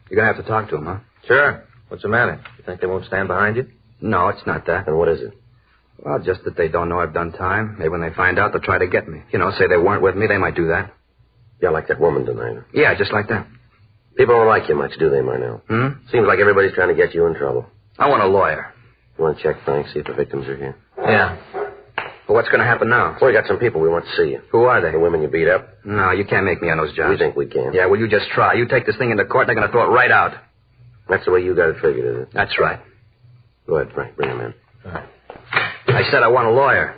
You're going to have to talk to them, huh? Sure. What's the matter? You think they won't stand behind you? No, it's not that. And what is it? Well, just that they don't know I've done time. Maybe when they find out, they'll try to get me. You know, say they weren't with me. They might do that. Yeah, like that woman tonight. Yeah, just like that. People don't like you much, do they, Marnell? Seems like everybody's trying to get you in trouble. I want a lawyer. You want to check, Frank, see if the victims are here? Yeah. Well, what's going to happen now? Well, we got some people we want to see you. Who are they? The women you beat up. No, you can't make me on those jobs. We think we can. Yeah, well, you just try. You take this thing into court, and they're going to throw it right out. That's the way you got it figured, is it? That's right. Go ahead, Frank. Bring him in. I said I want a lawyer.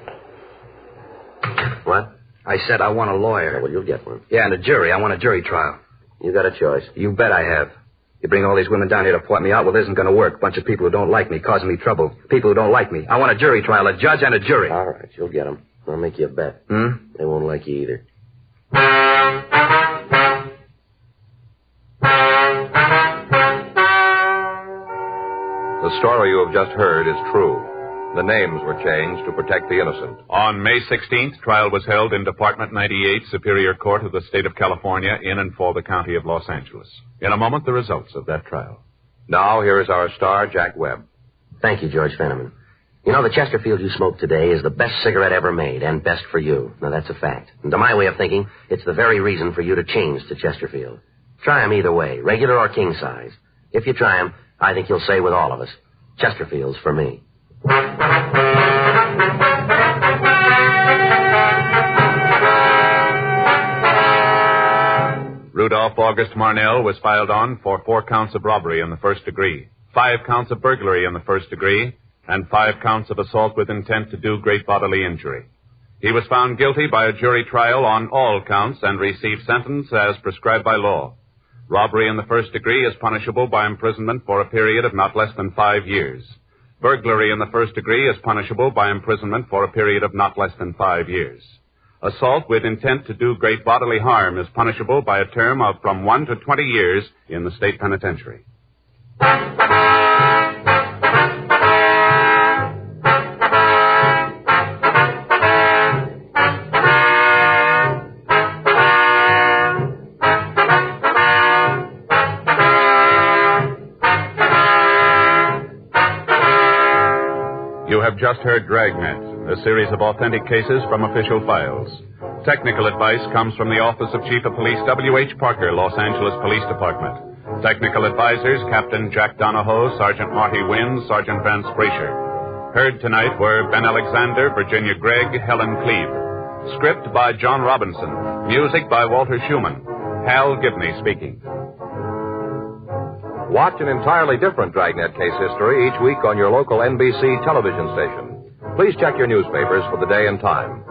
What? I said I want a lawyer. Oh, well, you'll get one. Yeah, and a jury. I want a jury trial. You got a choice. You bet I have. You bring all these women down here to point me out, well, it isn't going to work. Bunch of people who don't like me, causing me trouble. People who don't like me. I want a jury trial, a judge and a jury. All right, you'll get them. I'll make you a bet. They won't like you either. The story you have just heard is true. The names were changed to protect the innocent. On May 16th, trial was held in Department 98, Superior Court of the State of California, in and for the County of Los Angeles. In a moment, the results of that trial. Now, here is our star, Jack Webb. Thank you, George Fenneman. You know, the Chesterfield you smoked today is the best cigarette ever made, and best for you. Now, that's a fact. And to my way of thinking, it's the very reason for you to change to Chesterfield. Try 'em either way, regular or king size. If you try 'em, I think you'll say with all of us, Chesterfield's for me. Rudolph August Marnell was filed on for 4 counts of robbery in the first degree, 5 counts of burglary in the first degree, and 5 counts of assault with intent to do great bodily injury. He was found guilty by a jury trial on all counts and received sentence as prescribed by law. Robbery in the first degree is punishable by imprisonment for a period of not less than 5 years. Burglary in the first degree is punishable by imprisonment for a period of not less than 5 years. Assault with intent to do great bodily harm is punishable by a term of from 1 to 20 years in the state penitentiary. You have just heard Dragnet, a series of authentic cases from official files. Technical advice comes from the Office of Chief of Police W.H. Parker, Los Angeles Police Department. Technical advisors, Captain Jack Donahoe, Sergeant Marty Wynn, Sergeant Vance Frazier. Heard tonight were Ben Alexander, Virginia Gregg, Helen Cleve. Script by John Robinson. Music by Walter Schumann. Hal Gibney speaking. Watch an entirely different Dragnet case history each week on your local NBC television station. Please check your newspapers for the day and time.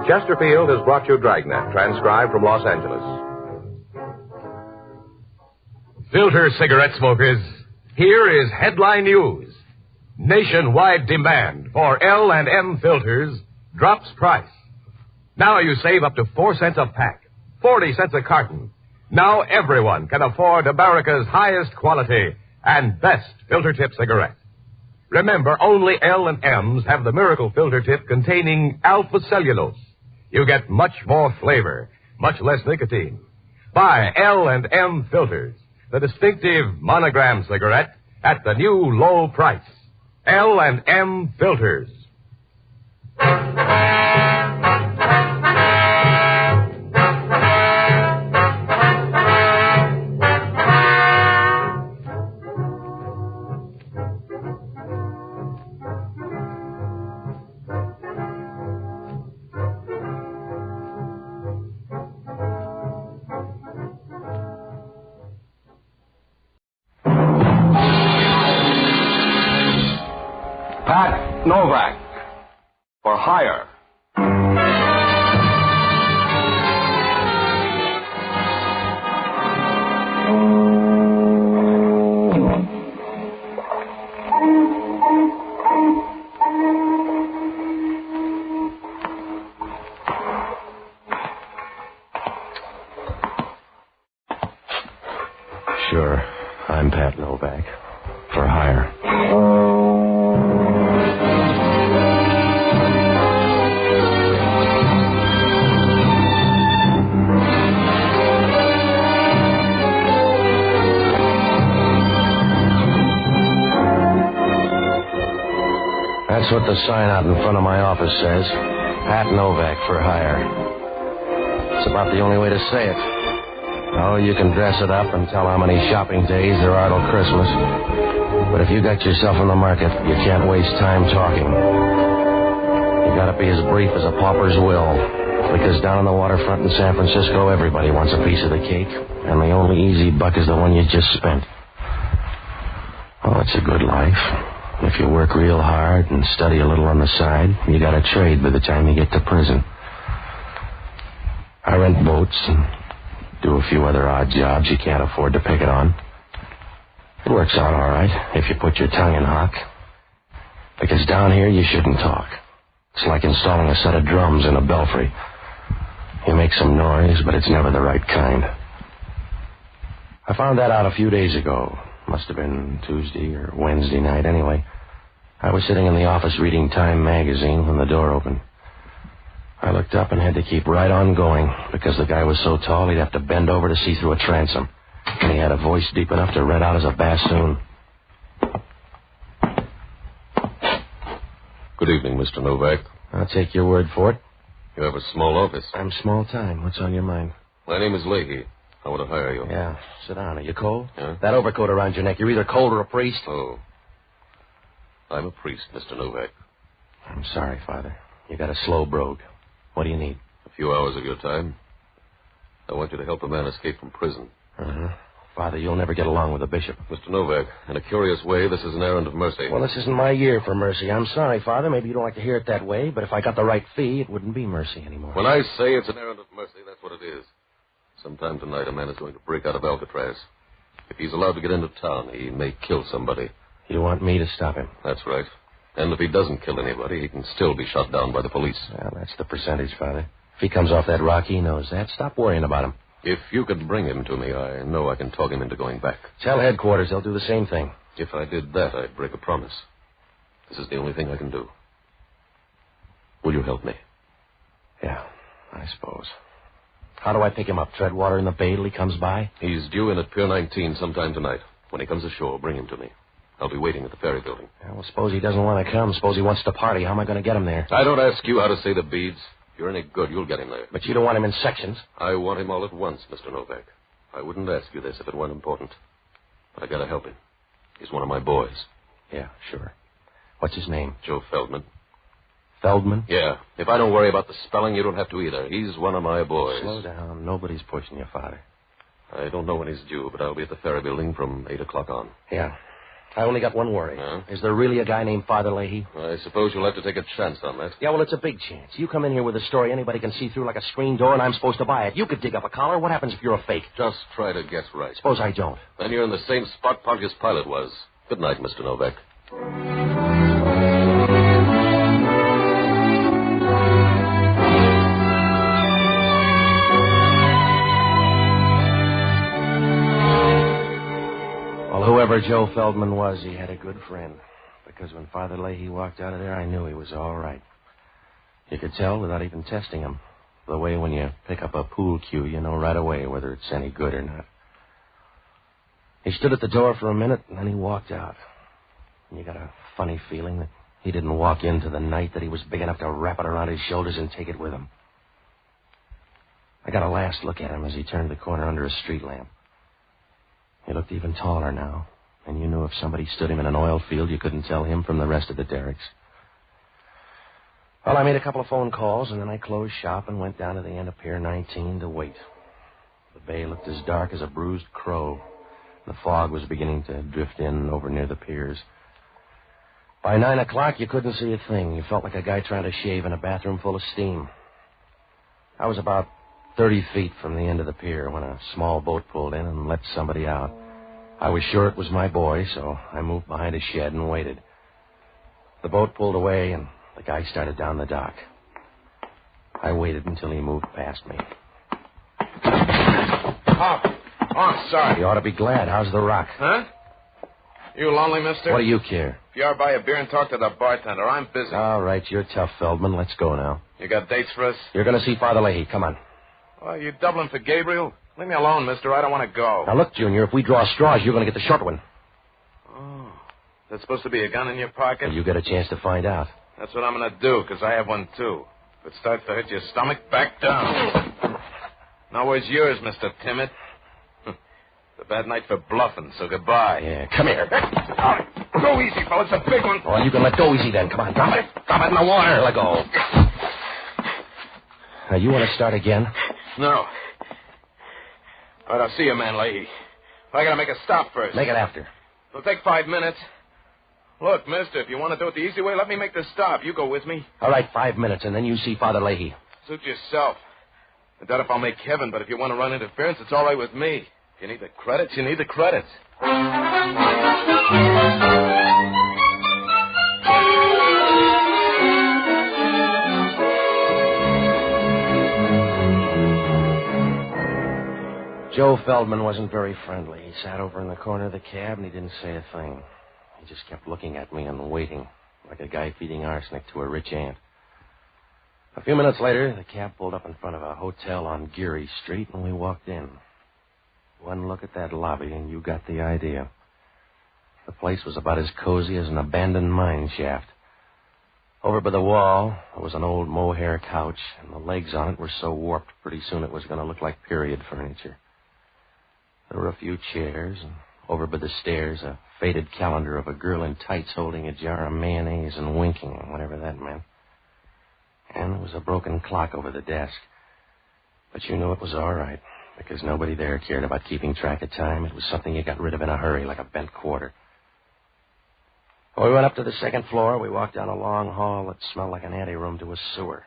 Chesterfield has brought you Dragnet, transcribed from Los Angeles. Filter cigarette smokers, here is headline news. Nationwide demand for L&M filters drops price. Now you save up to 4 cents a pack, 40 cents a carton. Now everyone can afford America's highest quality and best filter tip cigarette. Remember, only L&M's have the miracle filter tip containing alpha cellulose. You get much more flavor, much less nicotine. Buy L&M filters, the distinctive monogram cigarette at the new low price. L&M filters. Novak For Hire. Sure, I'm Pat Novak. For hire. That's what the sign out in front of my office says. Pat Novak for hire. It's about the only way to say it. Oh, you can dress it up and tell how many shopping days there are till Christmas. But if you got yourself in the market, you can't waste time talking. You gotta be as brief as a pauper's will. Because down on the waterfront in San Francisco, everybody wants a piece of the cake. And the only easy buck is the one you just spent. Oh, it's a good life. If you work real hard and study a little on the side, you got a trade by the time you get to prison. I rent boats and do a few other odd jobs you can't afford to pick it on. It works out all right if you put your tongue in hock. Because down here, you shouldn't talk. It's like installing a set of drums in a belfry. You make some noise, but it's never the right kind. I found that out a few days ago. Must have been Tuesday or Wednesday night anyway. I was sitting in the office reading Time magazine when the door opened. I looked up and had to keep right on going because the guy was so tall he'd have to bend over to see through a transom. And he had a voice deep enough to red out as a bassoon. Good evening, Mr. Novak. I'll take your word for it. You have a small office. I'm small time. What's on your mind? My name is Lahey. I want to hire you. Yeah, sit down. Are you cold? Yeah? That overcoat around your neck, you're either cold or a priest. Oh. I'm a priest, Mr. Novak. I'm sorry, Father. You got a slow brogue. What do you need? A few hours of your time. I want you to help a man escape from prison. Uh-huh. Father, you'll never get along with the bishop. Mr. Novak, in a curious way, this is an errand of mercy. Well, this isn't my year for mercy. I'm sorry, Father. Maybe you don't like to hear it that way, but if I got the right fee, it wouldn't be mercy anymore. When I say it's an errand of mercy, that's what it is. Sometime tonight, a man is going to break out of Alcatraz. If he's allowed to get into town, he may kill somebody. You want me to stop him? That's right. And if he doesn't kill anybody, he can still be shot down by the police. Well, that's the percentage, Father. If he comes off that rock, he knows that. Stop worrying about him. If you could bring him to me, I know I can talk him into going back. Tell headquarters they'll do the same thing. If I did that, I'd break a promise. This is the only thing I can do. Will you help me? Yeah, I suppose. How do I pick him up? Tread water in the bay till he comes by? He's due in at Pier 19 sometime tonight. When he comes ashore, bring him to me. I'll be waiting at the ferry building. Yeah, well, suppose he doesn't want to come. Suppose he wants to party. How am I going to get him there? I don't ask you how to say the beads. If you're any good, you'll get him there. But you don't want him in sections. I want him all at once, Mr. Novak. I wouldn't ask you this if it weren't important. But I gotta help him. He's one of my boys. Yeah, sure. What's his name? Joe Feldman. Feldman? Yeah. If I don't worry about the spelling, you don't have to either. He's one of my boys. Slow down. Nobody's pushing you, Father. I don't know when he's due, but I'll be at the ferry building from 8 o'clock on. Yeah. I only got one worry. Huh? Is there really a guy named Father Lahey? I suppose you'll have to take a chance on that. Yeah, well, it's a big chance. You come in here with a story anybody can see through like a screen door, and I'm supposed to buy it. You could dig up a collar. What happens if you're a fake? Just try to guess right. Suppose I don't. Then you're in the same spot Pontius Pilate was. Good night, Mr. Novak. Whoever Joe Feldman was, he had a good friend. Because when Father Lahey walked out of there, I knew he was all right. You could tell without even testing him. The way when you pick up a pool cue, you know right away whether it's any good or not. He stood at the door for a minute, and then he walked out. And you got a funny feeling that he didn't walk into the night, that he was big enough to wrap it around his shoulders and take it with him. I got a last look at him as he turned the corner under a street lamp. He looked even taller now, and you knew if somebody stood him in an oil field, you couldn't tell him from the rest of the derricks. Well, I made a couple of phone calls, and then I closed shop and went down to the end of Pier 19 to wait. The bay looked as dark as a bruised crow. The fog was beginning to drift in over near the piers. By 9 o'clock, you couldn't see a thing. You felt like a guy trying to shave in a bathroom full of steam. I was about 30 feet from the end of the pier when a small boat pulled in and let somebody out. I was sure it was my boy, so I moved behind a shed and waited. The boat pulled away, and the guy started down the dock. I waited until he moved past me. Oh, sorry. You ought to be glad. How's the rock? Huh? You lonely, mister? What do you care? If you are, buy a beer and talk to the bartender. I'm busy. All right, you're tough, Feldman. Let's go now. You got dates for us? You're going to see Father Lahey. Come on. Oh, you doubling for Gabriel? Leave me alone, mister. I don't want to go. Now, look, Junior, if we draw straws, you're going to get the short one. Oh. That's supposed to be a gun in your pocket? Well, you get a chance to find out. That's what I'm going to do, because I have one, too. If it starts to hurt your stomach, back down. Now, where's yours, Mr. Timid? It's a bad night for bluffing, so goodbye. Yeah, come here. Go easy, fella. It's a big one. Well, you can let go easy then. Come on, drop it. Drop it in the water. Let go. Now, you want to start again? No. All right, I'll see you, man, Lahey. I gotta make a stop first. Make it after. It'll take 5 minutes. Look, mister, if you want to do it the easy way, let me make the stop. You go with me. All right, 5 minutes, and then you see Father Lahey. Suit yourself. I doubt if I'll make heaven, but if you want to run interference, it's all right with me. If you need the credits, you need the credits. Joe Feldman wasn't very friendly. He sat over in the corner of the cab, and he didn't say a thing. He just kept looking at me and waiting, like a guy feeding arsenic to a rich ant. A few minutes later, the cab pulled up in front of a hotel on Geary Street, and we walked in. One look at that lobby, and you got the idea. The place was about as cozy as an abandoned mine shaft. Over by the wall, there was an old mohair couch, and the legs on it were so warped pretty soon it was going to look like period furniture. There were a few chairs, and over by the stairs, a faded calendar of a girl in tights holding a jar of mayonnaise and winking, whatever that meant. And there was a broken clock over the desk. But you knew it was all right, because nobody there cared about keeping track of time. It was something you got rid of in a hurry, like a bent quarter. When we went up to the second floor, we walked down a long hall that smelled like an anteroom to a sewer.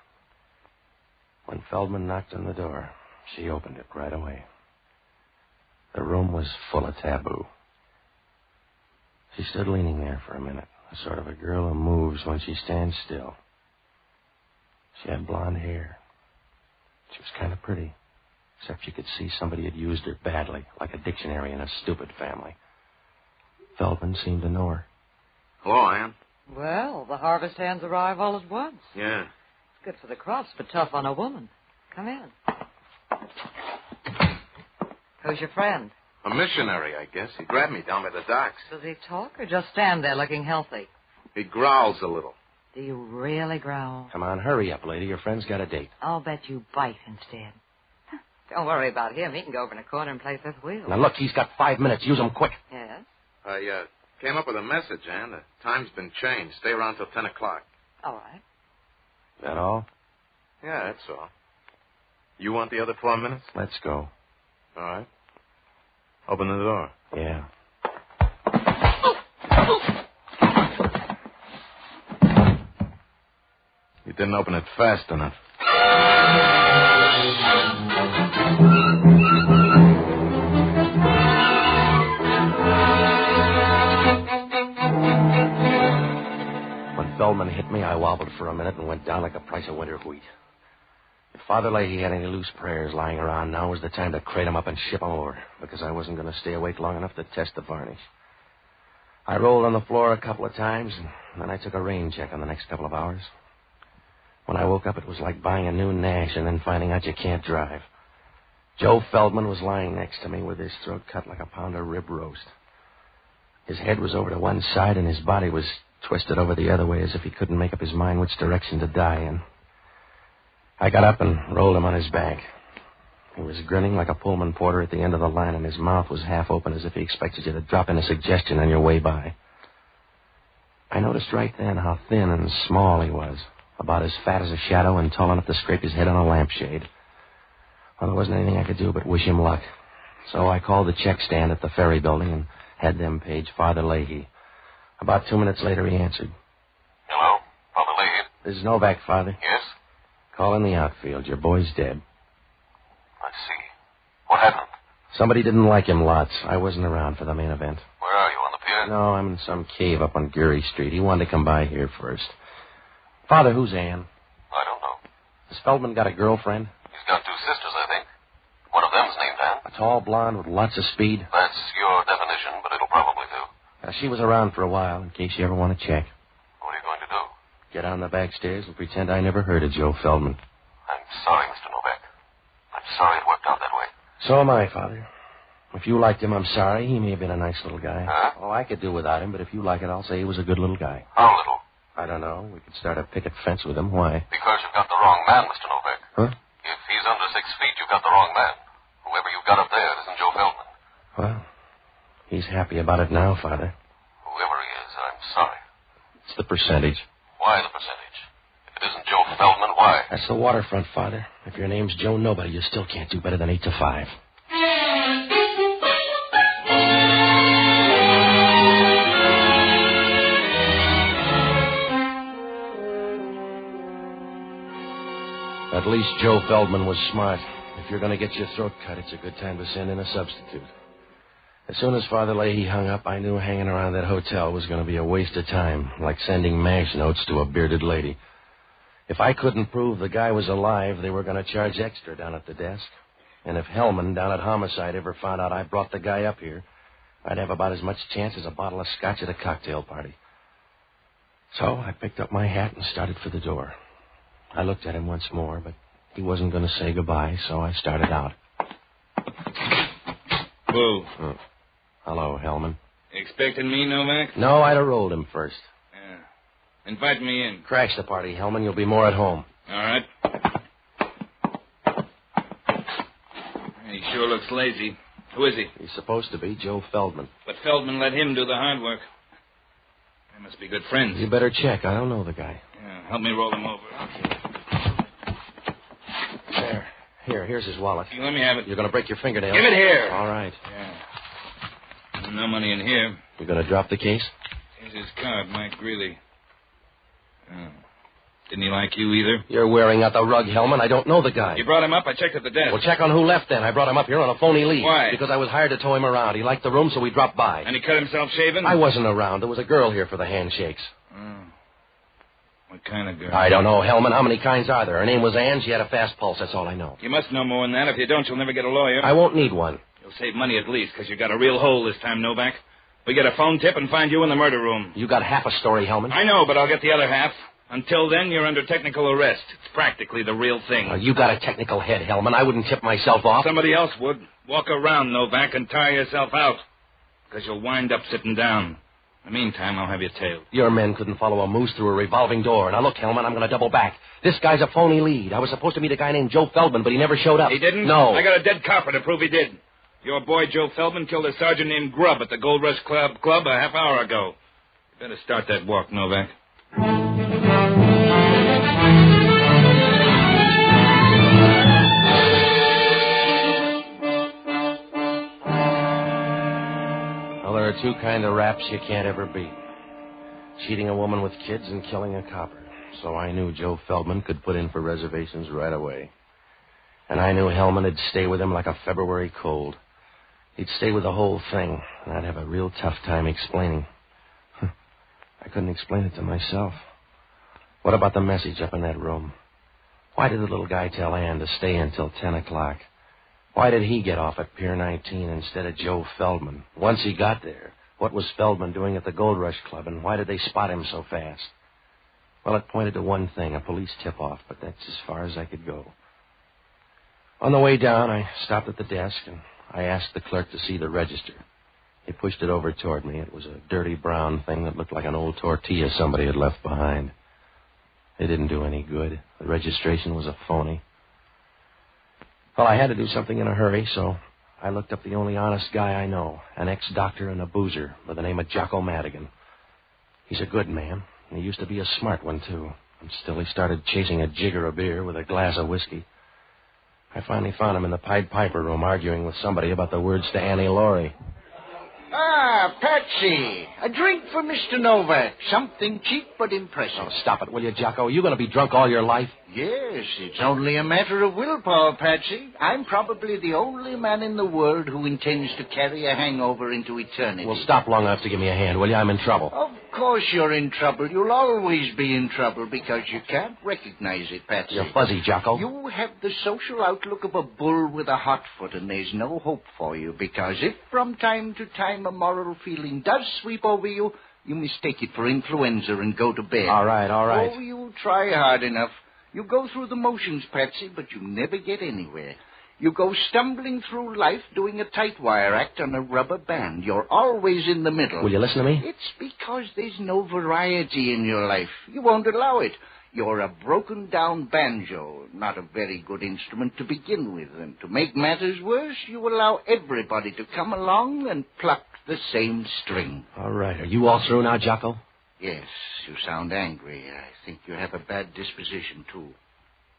When Feldman knocked on the door, she opened it right away. The room was full of taboo. She stood leaning there for a minute, the sort of a girl who moves when she stands still. She had blonde hair. She was kind of pretty, except you could see somebody had used her badly, like a dictionary in a stupid family. Feldman seemed to know her. Hello, Ann. Well, the harvest hands arrive all at once. Yeah. It's good for the crops, but tough on a woman. Come in. Who's your friend? A missionary, I guess. He grabbed me down by the docks. Does he talk or just stand there looking healthy? He growls a little. Do you really growl? Come on, hurry up, lady. Your friend's got a date. I'll bet you bite instead. Don't worry about him. He can go over in a corner and play fifth wheel. Now, look, he's got 5 minutes. Use them quick. Yes? I came up with a message, Ann. The time's been changed. Stay around till 10 o'clock. All right. That all? Yeah, that's all. You want the other 4 minutes? Let's go. All right. Open the door. Yeah. You didn't open it fast enough. When Feldman hit me, I wobbled for a minute and went down like the price of winter wheat. If Father Lahey had any loose prayers lying around, now was the time to crate them up and ship them over, because I wasn't going to stay awake long enough to test the varnish. I rolled on the floor a couple of times, and then I took a rain check on the next couple of hours. When I woke up, it was like buying a new Nash and then finding out you can't drive. Joe Feldman was lying next to me with his throat cut like a pound of rib roast. His head was over to one side, and his body was twisted over the other way as if he couldn't make up his mind which direction to die in. I got up and rolled him on his back. He was grinning like a Pullman porter at the end of the line, and his mouth was half open as if he expected you to drop in a suggestion on your way by. I noticed right then how thin and small he was, about as fat as a shadow and tall enough to scrape his head on a lampshade. Well, there wasn't anything I could do but wish him luck. So I called the check stand at the ferry building and had them page Father Lahey. About 2 minutes later, he answered. Hello, Father Lahey? This is Novak, Father. Yes? Call in the outfield. Your boy's dead. I see. What happened? Somebody didn't like him lots. I wasn't around for the main event. Where are you, on the pier? No, I'm in some cave up on Geary Street. He wanted to come by here first. Father, who's Ann? I don't know. Has Feldman got a girlfriend? He's got 2 sisters, I think. One of them's named Ann. A tall blonde with lots of speed? That's your definition, but it'll probably do. She was around for a while, in case you ever want to check. What are you going to do? Get on the back stairs and pretend I never heard of Joe Feldman. I'm sorry, Mr. Novak. I'm sorry it worked out that way. So am I, Father. If you liked him, I'm sorry. He may have been a nice little guy. Huh? Oh, I could do without him, but if you like it, I'll say he was a good little guy. How little? I don't know. We could start a picket fence with him. Why? Because you've got the wrong man, Mr. Novak. Huh? If he's under 6 feet, you've got the wrong man. Whoever you've got up there isn't Joe Feldman. Well, he's happy about it now, Father. Whoever he is, I'm sorry. It's the percentage. Why the percentage? If it isn't Joe Feldman, why? That's the waterfront, Father. If your name's Joe Nobody, you still can't do better than 8 to 5. At least Joe Feldman was smart. If you're going to get your throat cut, it's a good time to send in a substitute. As soon as Father Lahey hung up, I knew hanging around that hotel was going to be a waste of time, like sending mash notes to a bearded lady. If I couldn't prove the guy was alive, they were going to charge extra down at the desk. And if Hellman down at Homicide ever found out I brought the guy up here, I'd have about as much chance as a bottle of scotch at a cocktail party. So I picked up my hat and started for the door. I looked at him once more, but he wasn't going to say goodbye, so I started out. Whoa. Oh. Hello, Hellman. Expecting me, Novak? No, I'd have rolled him first. Yeah. Invite me in. Crash the party, Hellman. You'll be more at home. All right. He sure looks lazy. Who is he? He's supposed to be Joe Feldman. But Feldman let him do the hard work. They must be good friends. You better check. I don't know the guy. Yeah, help me roll him over. Okay. There. Here's his wallet. Let me have it. You're going to break your fingernails. Give it here. All right. Yeah. No money in here. You're going to drop the case? Here's his card, Mike Greeley. Oh. Didn't he like you either? You're wearing out the rug, Hellman. I don't know the guy. You brought him up? I checked at the desk. Well, check on who left then. I brought him up here on a phony lead. Why? Because I was hired to tow him around. He liked the room, so we dropped by. And he cut himself shaving? I wasn't around. There was a girl here for the handshakes. Oh. What kind of girl? I don't know, Hellman. How many kinds are there? Her name was Ann. She had a fast pulse. That's all I know. You must know more than that. If you don't, you'll never get a lawyer. I won't need one. You'll save money at least, because you got a real hole this time, Novak. We get a phone tip and find you in the murder room. You got half a story, Hellman. I know, but I'll get the other half. Until then, you're under technical arrest. It's practically the real thing. You got a technical head, Hellman. I wouldn't tip myself off. Somebody else would. Walk around, Novak, and tire yourself out. Because you'll wind up sitting down. In the meantime, I'll have you tailed. Your men couldn't follow a moose through a revolving door. Now, look, Hellman, I'm going to double back. This guy's a phony lead. I was supposed to meet a guy named Joe Feldman, but he never showed up. He didn't? No. I got a dead copper to prove he did. Your boy, Joe Feldman, killed a sergeant named Grubb at the Gold Rush Club a half hour ago. You better start that walk, Novak. Well, there are two kind of raps you can't ever beat. Cheating a woman with kids and killing a copper. So I knew Joe Feldman could put in for reservations right away. And I knew Hellman would stay with him like a February cold. He'd stay with the whole thing, and I'd have a real tough time explaining. I couldn't explain it to myself. What about the message up in that room? Why did the little guy tell Ann to stay until 10 o'clock? Why did he get off at Pier 19 instead of Joe Feldman? Once he got there, what was Feldman doing at the Gold Rush Club, and why did they spot him so fast? Well, it pointed to one thing, a police tip-off, but that's as far as I could go. On the way down, I stopped at the desk, and I asked the clerk to see the register. He pushed it over toward me. It was a dirty brown thing that looked like an old tortilla somebody had left behind. It didn't do any good. The registration was a phony. Well, I had to do something in a hurry, so I looked up the only honest guy I know, an ex-doctor and a boozer by the name of Jocko Madigan. He's a good man, and he used to be a smart one, too. And still he started chasing a jigger of beer with a glass of whiskey. I finally found him in the Pied Piper room arguing with somebody about the words to Annie Laurie. Ah, Patsy. A drink for Mr. Novak. Something cheap but impressive. Oh, stop it, will you, Jocko? Are you going to be drunk all your life? Yes, it's only a matter of willpower, Patsy. I'm probably the only man in the world who intends to carry a hangover into eternity. Well, stop long enough to give me a hand, will you? I'm in trouble. Of course you're in trouble. You'll always be in trouble because you can't recognize it, Patsy. You're fuzzy, Jocko. You have the social outlook of a bull with a hot foot, and there's no hope for you because if from time to time a moral feeling does sweep over you, you mistake it for influenza and go to bed. All right. Oh, you try hard enough. You go through the motions, Patsy, but you never get anywhere. You go stumbling through life doing a tight wire act on a rubber band. You're always in the middle. Will you listen to me? It's because there's no variety in your life. You won't allow it. You're a broken-down banjo, not a very good instrument to begin with. And to make matters worse, you allow everybody to come along and pluck the same string. All right. Are you all through now, Jocko? Yes, you sound angry. I think you have a bad disposition, too.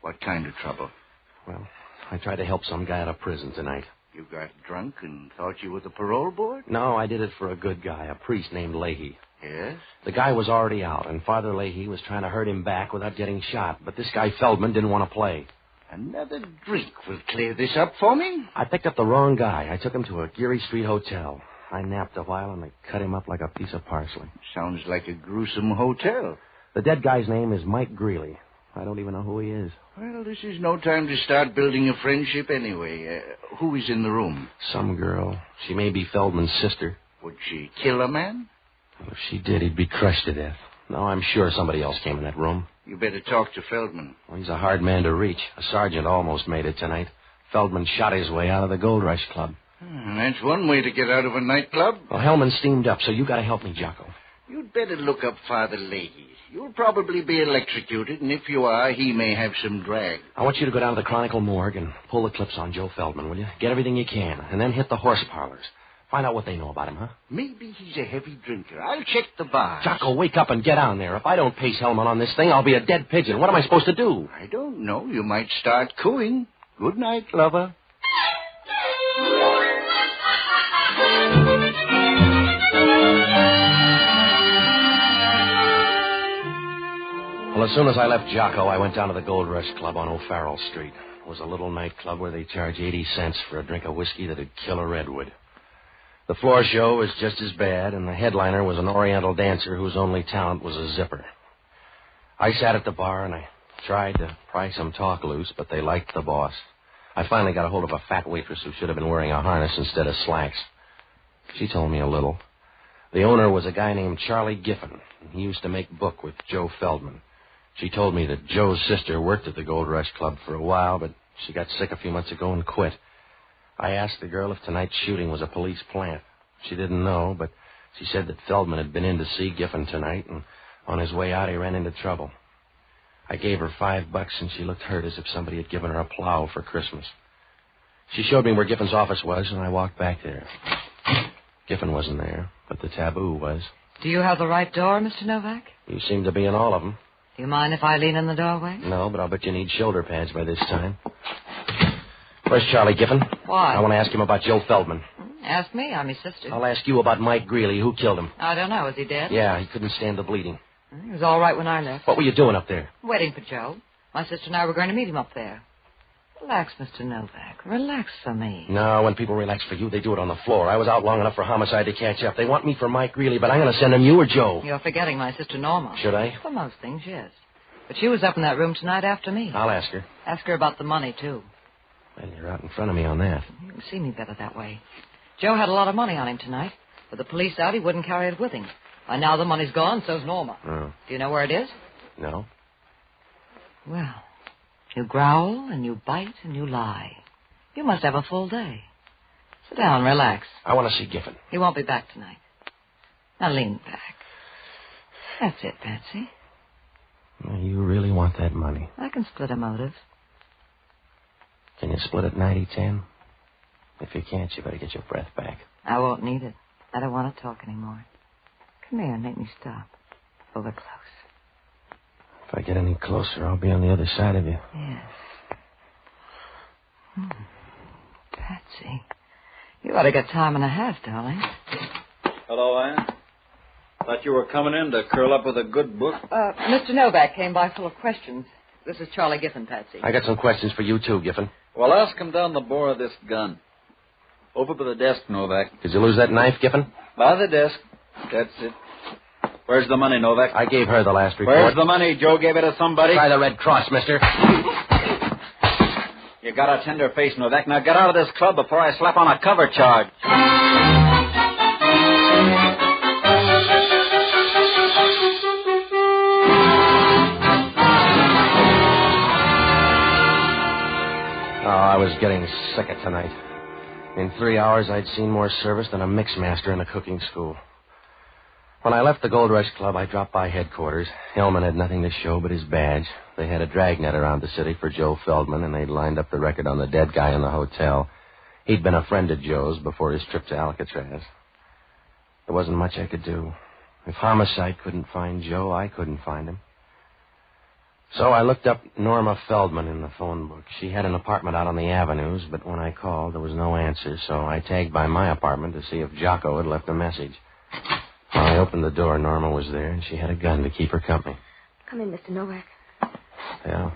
What kind of trouble? Well, I tried to help some guy out of prison tonight. You got drunk and thought you were the parole board? No, I did it for a good guy, a priest named Lahey. Yes? The guy was already out, and Father Lahey was trying to hurt him back without getting shot, but this guy Feldman didn't want to play. Another drink will clear this up for me? I picked up the wrong guy. I took him to a Geary Street hotel. I napped a while, and they cut him up like a piece of parsley. Sounds like a gruesome hotel. The dead guy's name is Mike Greeley. I don't even know who he is. Well, this is no time to start building a friendship anyway. Who is in the room? Some girl. She may be Feldman's sister. Would she kill a man? If she did, he'd be crushed to death. No, I'm sure somebody else came in that room. You better talk to Feldman. Well, he's a hard man to reach. A sergeant almost made it tonight. Feldman shot his way out of the Gold Rush Club. That's one way to get out of a nightclub. Well, Hellman steamed up, so you got to help me, Jocko. You'd better look up Father Lahey. You'll probably be electrocuted, and if you are, he may have some drag. I want you to go down to the Chronicle morgue and pull the clips on Joe Feldman, will you? Get everything you can, and then hit the horse parlors. Find out what they know about him, huh? Maybe he's a heavy drinker. I'll check the bars. Jocko, wake up and get on there. If I don't pace Hellman on this thing, I'll be a dead pigeon. What am I supposed to do? I don't know. You might start cooing. Good night, lover. Well, as soon as I left Jocko, I went down to the Gold Rush Club on O'Farrell Street. It was a little nightclub where they charge 80 cents for a drink of whiskey that'd kill a redwood. The floor show was just as bad, and the headliner was an Oriental dancer whose only talent was a zipper. I sat at the bar, and I tried to pry some talk loose, but they liked the boss. I finally got a hold of a fat waitress who should have been wearing a harness instead of slacks. She told me a little. The owner was a guy named Charlie Giffen. He used to make book with Joe Feldman. She told me that Joe's sister worked at the Gold Rush Club for a while, but she got sick a few months ago and quit. I asked the girl if tonight's shooting was a police plant. She didn't know, but she said that Feldman had been in to see Giffen tonight, and on his way out he ran into trouble. I gave her $5, and she looked hurt as if somebody had given her a plow for Christmas. She showed me where Giffen's office was, and I walked back there. Giffen wasn't there, but the taboo was. Do you have the right door, Mr. Novak? You seem to be in all of them. Do you mind if I lean in the doorway? No, but I'll bet you need shoulder pads by this time. Where's Charlie Giffen? Why? I want to ask him about Joe Feldman. Ask me. I'm his sister. I'll ask you about Mike Greeley. Who killed him? I don't know. Is he dead? Yeah, he couldn't stand the bleeding. He was all right when I left. What were you doing up there? Waiting for Joe. My sister and I were going to meet him up there. Relax, Mr. Novak. Relax for me. No, when people relax for you, they do it on the floor. I was out long enough for homicide to catch up. They want me for Mike Greeley, but I'm going to send them you or Joe. You're forgetting my sister Norma. Should I? For most things, yes. But she was up in that room tonight after me. I'll ask her. Ask her about the money, too. Well, you're out in front of me on that. You can see me better that way. Joe had a lot of money on him tonight. With the police out, he wouldn't carry it with him. By now the money's gone, so's Norma. Oh. Do you know where it is? No. Well, you growl and you bite and you lie. You must have a full day. Sit down, relax. I want to see Giffen. He won't be back tonight. Now lean back. That's it, Patsy. Well, you really want that money. I can split a motive. Can you split it 90-10? If you can't, you better get your breath back. I won't need it. I don't want to talk anymore. Come here and make me stop. Over close. If I get any closer, I'll be on the other side of you. Yes. Patsy, you ought to get time and a half, darling. Hello, Anne. Thought you were coming in to curl up with a good book. Mr. Novak came by full of questions. This is Charlie Giffen, Patsy. I got some questions for you, too, Giffen. Well, ask him down the bore of this gun. Over by the desk, Novak. Did you lose that knife, Giffen? By the desk. That's it. Where's the money, Novak? I gave her the last report. Where's the money? Joe gave it to somebody? Try the Red Cross, mister. You got a tender face, Novak. Now get out of this club before I slap on a cover charge. Oh, I was getting sick of tonight. In 3 hours, I'd seen more service than a mixmaster in a cooking school. When I left the Gold Rush Club, I dropped by headquarters. Hellman had nothing to show but his badge. They had a dragnet around the city for Joe Feldman, and they'd lined up the record on the dead guy in the hotel. He'd been a friend of Joe's before his trip to Alcatraz. There wasn't much I could do. If Homicide couldn't find Joe, I couldn't find him. So I looked up Norma Feldman in the phone book. She had an apartment out on the avenues, but when I called, there was no answer, so I tagged by my apartment to see if Jocko had left a message. When I opened the door, Norma was there, and she had a gun to keep her company. Come in, Mr. Novak. Yeah.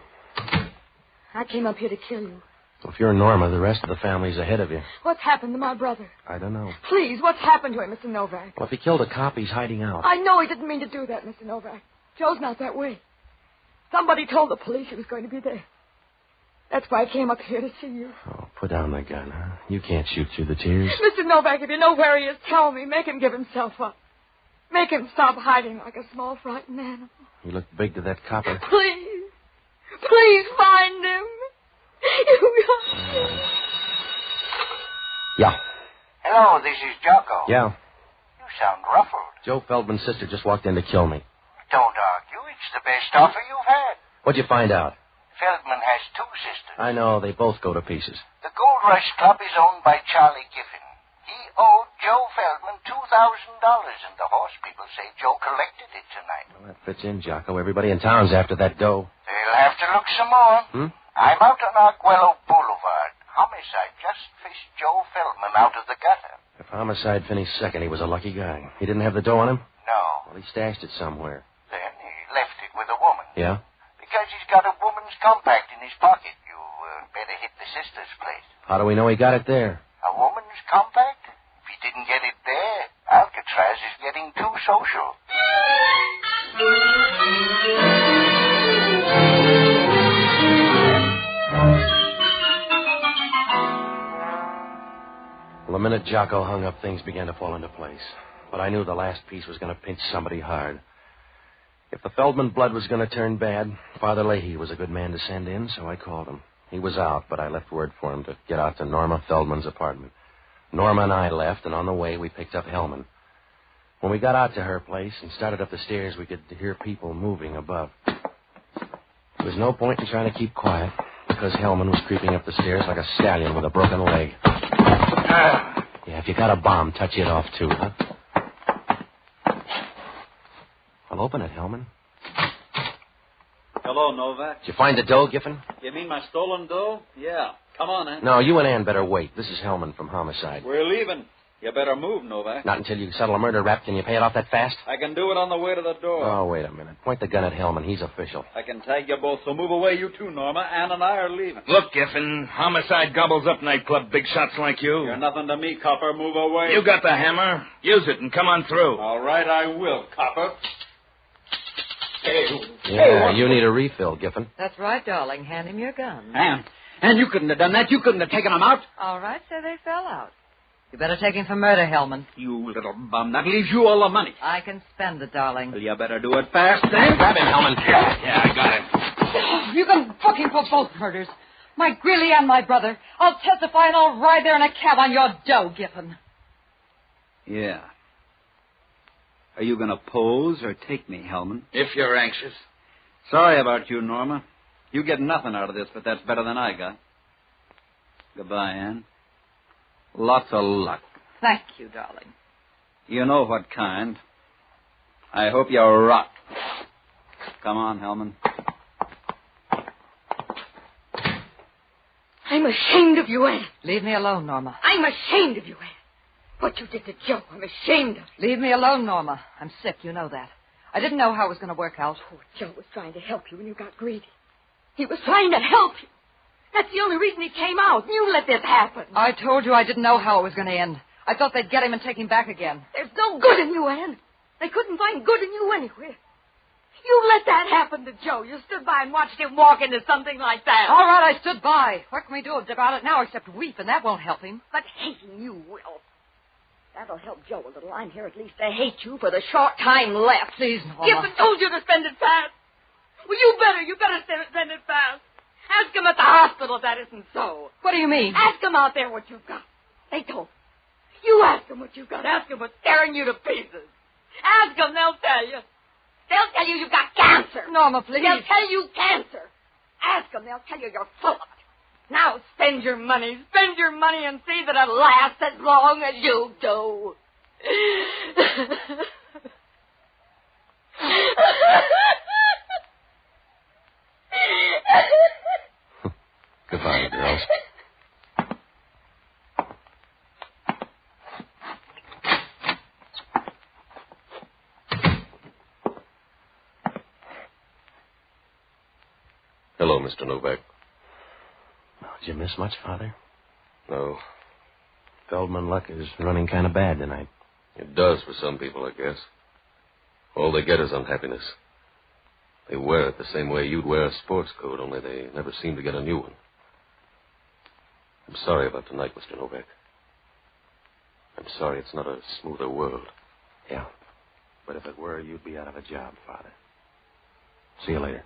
I came up here to kill you. Well, if you're Norma, the rest of the family's ahead of you. What's happened to my brother? I don't know. Please, what's happened to him, Mr. Novak? Well, if he killed a cop, he's hiding out. I know he didn't mean to do that, Mr. Novak. Joe's not that way. Somebody told the police he was going to be there. That's why I came up here to see you. Oh, put down the gun, huh? You can't shoot through the tears. Mr. Novak, if you know where he is, tell me. Make him give himself up. Make him stop hiding like a small, frightened animal. He looked big to that copper. Please. Please find him. Yeah. Hello, this is Jocko. Yeah. You sound ruffled. Joe Feldman's sister just walked in to kill me. Don't argue. It's the best offer you've had. What'd you find out? Feldman has two sisters. I know. They both go to pieces. The Gold Rush Club is owned by Charlie Giffen. He owed Joe Feldman $2,000, and the horse people say Joe collected it tonight. Well, that fits in, Jocko. Everybody in town's after that dough. They'll have to look some more. I'm out on Arguello Boulevard. Homicide just fished Joe Feldman out of the gutter. If Homicide finished second, he was a lucky guy. He didn't have the dough on him? No. Well, he stashed it somewhere. Then he left it with a woman. Yeah? Because he's got a woman's compact in his pocket. You better hit the sister's place. How do we know he got it there? A woman's compact? If he didn't get it there, Alcatraz is getting too social. Well, the minute Jocko hung up, things began to fall into place. But I knew the last piece was going to pinch somebody hard. If the Feldman blood was going to turn bad, Father Lahey was a good man to send in, so I called him. He was out, but I left word for him to get out to Norma Feldman's apartment. Norma and I left, and on the way, we picked up Hellman. When we got out to her place and started up the stairs, we could hear people moving above. There was no point in trying to keep quiet, because Hellman was creeping up the stairs like a stallion with a broken leg. Yeah, if you got a bomb, touch it off, too, huh? I'll open it, Hellman. Hello, Novak. Did you find the dough, Giffen? You mean my stolen dough? Yeah. Come on, Ann. No, you and Ann better wait. This is Hellman from Homicide. We're leaving. You better move, Novak. Not until you settle a murder rap. Can you pay it off that fast? I can do it on the way to the door. Oh, wait a minute. Point the gun at Hellman. He's official. I can tag you both, so move away, you too, Norma. Ann and I are leaving. Look, Giffen, Homicide gobbles up nightclub big shots like you. You're nothing to me, Copper. Move away. You got the hammer. Use it and come on through. All right, I will, Copper. Yeah, you need a refill, Giffen. That's right, darling. Hand him your gun. Ann, you couldn't have done that. You couldn't have taken him out. All right, so they fell out. You better take him for murder, Hellman. You little bum. That leaves you all the money. I can spend it, darling. Well, you better do it fast, then. Grab him, Hellman. Yeah, I got it. You can book him for both murders. My Greeley and my brother. I'll testify and I'll ride there in a cab on your dough, Giffen. Yeah. Are you going to pose or take me, Hellman? If you're anxious. Sorry about you, Norma. You get nothing out of this, but that's better than I got. Goodbye, Ann. Lots of luck. Thank you, darling. You know what kind. I hope you rot. Come on, Hellman. I'm ashamed of you, Ann. Leave me alone, Norma. I'm ashamed of you, Ann. What you did to Joe, I'm ashamed of. Leave me alone, Norma. I'm sick, you know that. I didn't know how it was going to work out. Oh, Joe was trying to help you when you got greedy. He was trying to help you. That's the only reason he came out. You let this happen. I told you I didn't know how it was going to end. I thought they'd get him and take him back again. There's no good in you, Ann. They couldn't find good in you anywhere. You let that happen to Joe. You stood by and watched him walk into something like that. All right, I stood by. What can we do about it now except weep, and that won't help him. But hating you will. That'll help Joe a little. I'm here at least to hate you for the short time left. Please, Norma. Giffen told you to spend it fast. Well, you better spend it fast. Ask him at the hospital if that isn't so. What do you mean? Ask him out there what you've got. They told him. You ask him what you've got. Ask him what's tearing you to pieces. Ask them, they'll tell you. They'll tell you you've got cancer. Norma, please. They'll tell you cancer. Ask them, they'll tell you you're full of it. Now spend your money and see that it lasts as long as you do. Goodbye, girls. Hello, Mr. Novak. Did you miss much, Father? No. Feldman luck is running kind of bad tonight. It does for some people, I guess. All they get is unhappiness. They wear it the same way you'd wear a sports coat, only they never seem to get a new one. I'm sorry about tonight, Mr. Novak. I'm sorry it's not a smoother world. Yeah. But if it were, you'd be out of a job, Father. See you later.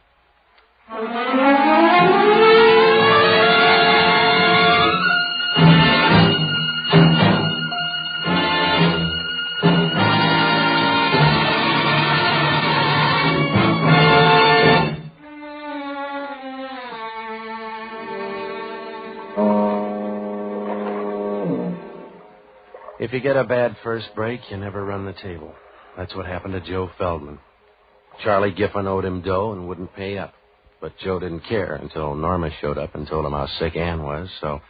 If you get a bad first break, you never run the table. That's what happened to Joe Feldman. Charlie Giffen owed him dough and wouldn't pay up. But Joe didn't care until Norma showed up and told him how sick Ann was, so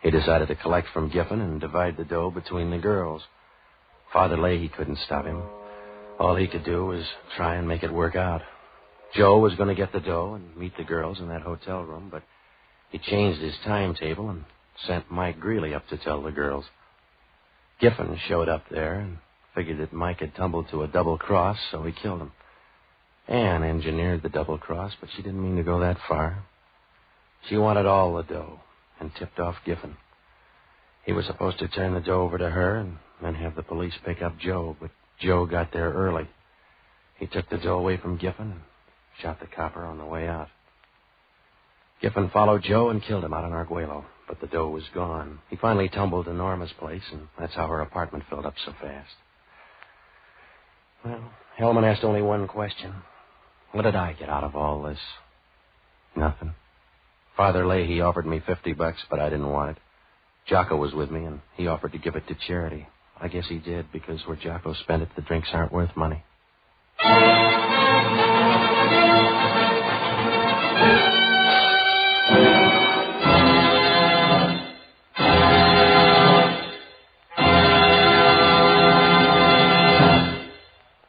he decided to collect from Giffen and divide the dough between the girls. Father Lahey couldn't stop him. All he could do was try and make it work out. Joe was going to get the dough and meet the girls in that hotel room, but he changed his timetable and sent Mike Greeley up to tell the girls. Giffen showed up there and figured that Mike had tumbled to a double cross, so he killed him. Ann engineered the double cross, but she didn't mean to go that far. She wanted all the dough and tipped off Giffen. He was supposed to turn the dough over to her and then have the police pick up Joe, but Joe got there early. He took the dough away from Giffen and shot the copper on the way out. Giffen followed Joe and killed him out in Arguello, but the dough was gone. He finally tumbled to Norma's place, and that's how her apartment filled up so fast. Well, Hellman asked only one question. What did I get out of all this? Nothing. Father Lahey offered me $50, but I didn't want it. Jocko was with me, and he offered to give it to charity. I guess he did, because where Jocko spent it, the drinks aren't worth money.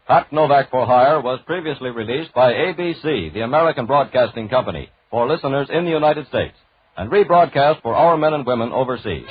Hot Novak For Hire was previously released by ABC, the American Broadcasting Company, for listeners in the United States, and rebroadcast for our men and women overseas.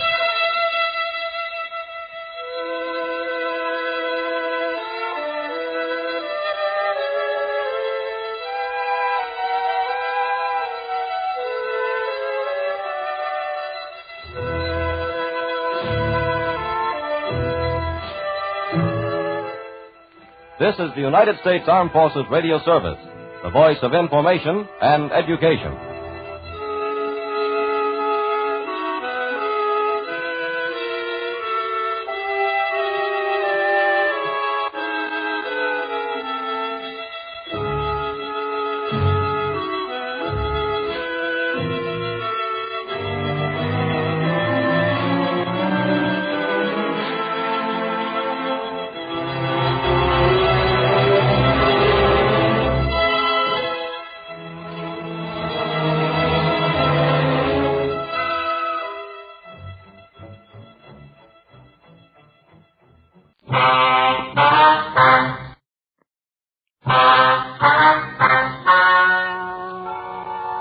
This is the United States Armed Forces Radio Service, the voice of information and education.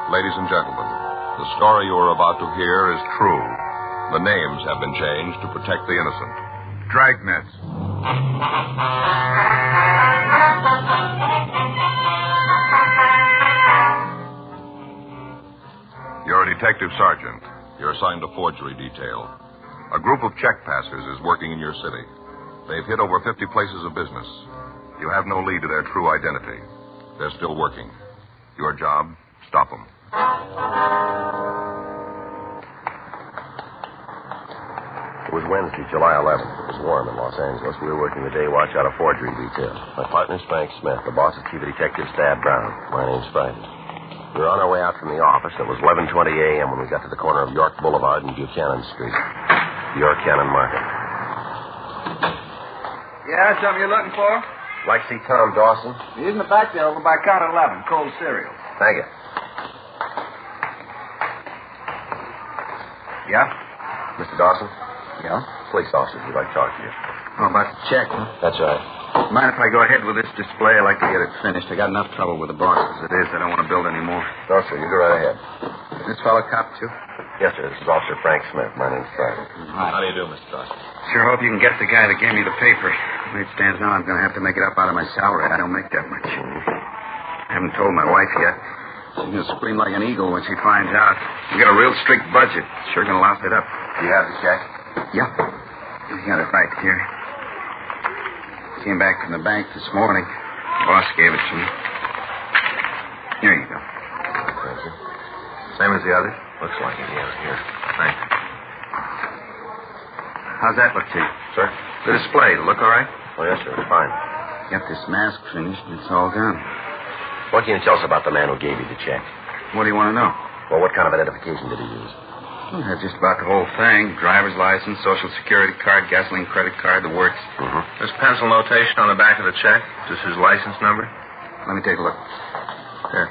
Ladies and gentlemen, the story you are about to hear is true. The names have been changed to protect the innocent. Dragnet. You're a detective sergeant. You're assigned to forgery detail. A group of check passers is working in your city. They've hit over 50 places of business. You have no lead to their true identity. They're still working. Your job, stop them. It was Wednesday, July 11th. It was warm in Los Angeles. We were working the day watch out of forgery detail. My partner's Frank Smith. The boss is Chief Detective Stab Brown. My name's Friday. We were on our way out from the office. It was 11:20 a.m. when we got to the corner of York Boulevard and Buchanan Street. York Cannon Market. Yeah, something you're looking for? Like to see Tom Dawson? He's in the back there over by counter 11, cold cereal. Thank you. Yeah? Mr. Dawson? Yeah? Police officer, we'd like to talk to you. Oh, about the check, huh? That's right. Mind if I go ahead with this display? I'd like to get it finished. I got enough trouble with the boss as it is. I don't want to build any more. No, sir. You go right ahead. Is this fellow cop, too? Yes, sir. This is Officer Frank Smith. My name's Friday. Hi. How do you do, Mr. Dawson? Sure hope you can get the guy that gave me the paper. The way it stands now, I'm going to have to make it up out of my salary. I don't make that much. I haven't told my wife yet. She's going to scream like an eagle when she finds out. We got a real strict budget. Sure going to louse it up. Do you have the check? Yeah. I got it right here. Came back from the bank this morning. The boss gave it to me. Here you go. Thank you. Same as the others? Looks like it, yeah. Here. Thanks. How's that look to you? Sir? The display, look all right? Oh, yes, sir. It's fine. Got this mask finished and it's all done. What can you tell us about the man who gave you the check? What do you want to know? Well, what kind of identification did he use? Well, just about the whole thing. Driver's license, social security card, gasoline credit card, the works. Mm-hmm. There's pencil notation on the back of the check. Just his license number. Let me take a look. Here.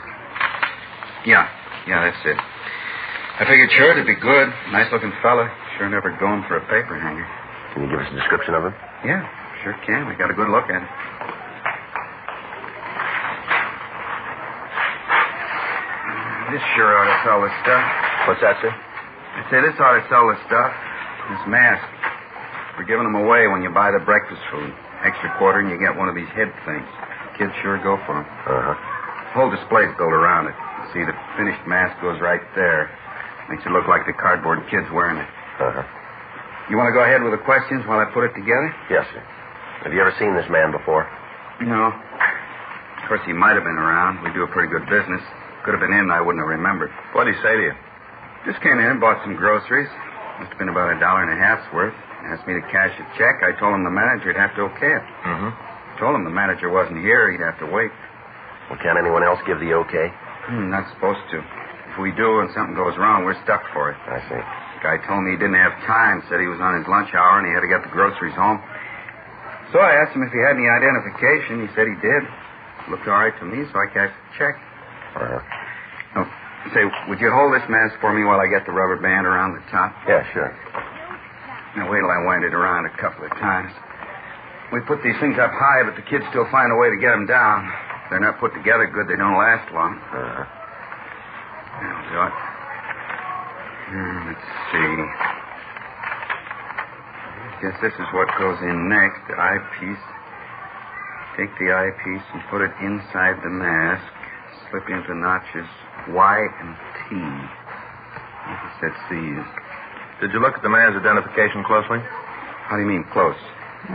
Yeah, that's it. I figured sure it'd be good. Nice-looking fella. Sure never going for a paper hanger. Can you give us a description of him? Yeah, sure can. I got a good look at it. This sure ought to sell the stuff. What's that, sir? I say this ought to sell the stuff. This mask. We're giving them away when you buy the breakfast food. Extra quarter and you get one of these head things. Kids sure go for them. Uh-huh. The whole display's built around it. You see, the finished mask goes right there. Makes it look like the cardboard kid's wearing it. Uh-huh. You want to go ahead with the questions while I put it together? Yes, sir. Have you ever seen this man before? No. Of course, he might have been around. We do a pretty good business. Could have been in, I wouldn't have remembered. What'd he say to you? Just came in, bought some groceries. Must have been about $1.50's worth. Asked me to cash a check. I told him the manager would have to okay it. Mm-hmm. Told him the manager wasn't here. He'd have to wait. Well, can't anyone else give the okay? Not supposed to. If we do and something goes wrong, we're stuck for it. I see. The guy told me he didn't have time. Said he was on his lunch hour and he had to get the groceries home. So I asked him if he had any identification. He said he did. Looked all right to me, so I cashed the check. Oh, say, would you hold this mask for me while I get the rubber band around the top? Yeah, sure. Now, wait till I wind it around a couple of times. We put these things up high, but the kids still find a way to get them down. If they're not put together good, they don't last long. Uh-huh. That'll do it. Let's see. I guess this is what goes in next, the eyepiece. Take the eyepiece and put it inside the mask. Slip into notches Y and T. I guess that's these. Did you look at the man's identification closely? How do you mean, close?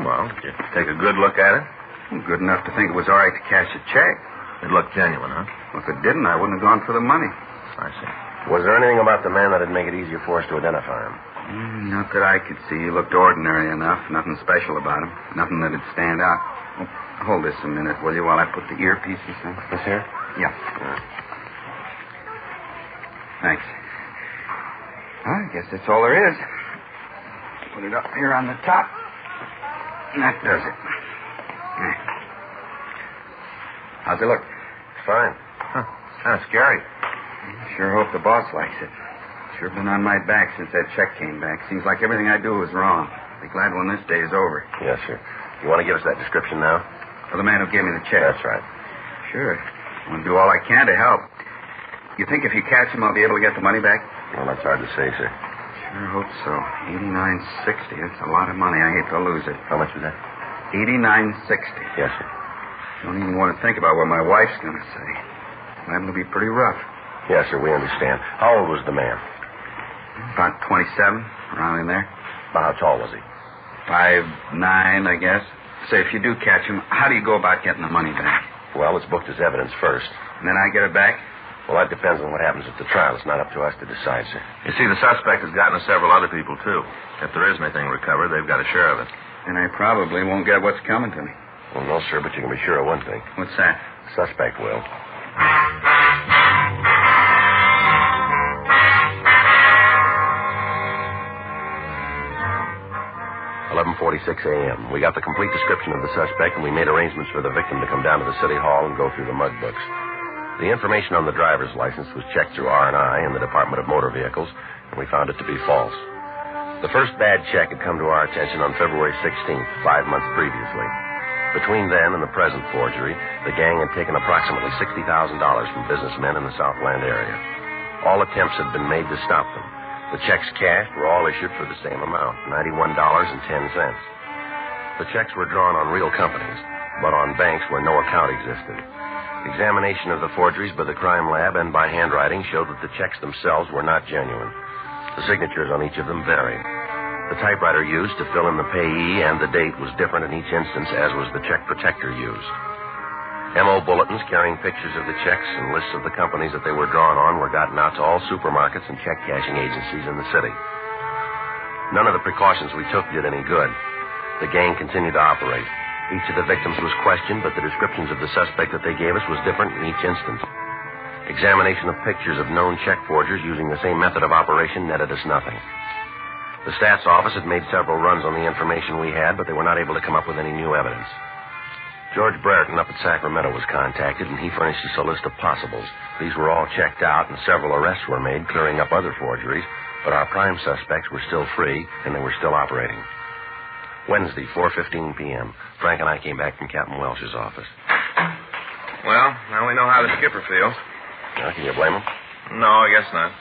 Well, did you take a good look at it? Well, good enough to think it was all right to cash a check. It looked genuine, huh? Well, if it didn't, I wouldn't have gone for the money. I see. Was there anything about the man that'd make it easier for us to identify him? Not that I could see. He looked ordinary enough. Nothing special about him. Nothing that'd stand out. Oh, hold this a minute, will you, while I put the earpieces in? This here? Yeah. Thanks. Well, I guess that's all there is. Put it up here on the top. And that does it. There. How's it look? Fine. Huh. Kind of scary. Sure hope the boss likes it. Sure been on my back since that check came back. Seems like everything I do is wrong. Be glad when this day is over. Yes, sir. You want to give us that description now? For the man who gave me the check? That's right. Sure. I want to do all I can to help. You think if you catch him, I'll be able to get the money back? Well, that's hard to say, sir. Sure hope so. $89.60. That's a lot of money. I hate to lose it. How much was that? $89.60. Yes, sir. Don't even want to think about what my wife's going to say. Liable to be pretty rough. Yes, sir, we understand. How old was the man? About 27, around in there. About how tall was he? 5'9", I guess. Say, if you do catch him, how do you go about getting the money back? Well, it's booked as evidence first. And then I get it back? Well, that depends on what happens at the trial. It's not up to us to decide, sir. You see, the suspect has gotten to several other people, too. If there is anything recovered, they've got a share of it. And I probably won't get what's coming to me. Well, no, sir, but you can be sure of one thing. What's that? The suspect will. 11:46 a.m. We got the complete description of the suspect, and we made arrangements for the victim to come down to the city hall and go through the mug books. The information on the driver's license was checked through R&I in the Department of Motor Vehicles, and we found it to be false. The first bad check had come to our attention on February 16th, 5 months previously. Between then and the present forgery, the gang had taken approximately $60,000 from businessmen in the Southland area. All attempts had been made to stop them. The checks cashed were all issued for the same amount, $91.10. The checks were drawn on real companies, but on banks where no account existed. Examination of the forgeries by the crime lab and by handwriting showed that the checks themselves were not genuine. The signatures on each of them varied. The typewriter used to fill in the payee and the date was different in each instance, as was the check protector used. M.O. bulletins carrying pictures of the checks and lists of the companies that they were drawn on were gotten out to all supermarkets and check-cashing agencies in the city. None of the precautions we took did any good. The gang continued to operate. Each of the victims was questioned, but the descriptions of the suspect that they gave us was different in each instance. Examination of pictures of known check forgers using the same method of operation netted us nothing. The stats office had made several runs on the information we had, but they were not able to come up with any new evidence. George Brereton up at Sacramento was contacted, and he furnished us a list of possibles. These were all checked out, and several arrests were made, clearing up other forgeries, but our prime suspects were still free, and they were still operating. Wednesday, 4:15 p.m., Frank and I came back from Captain Welsh's office. Well, now we know how the skipper feels. Can you blame him? No, I guess not.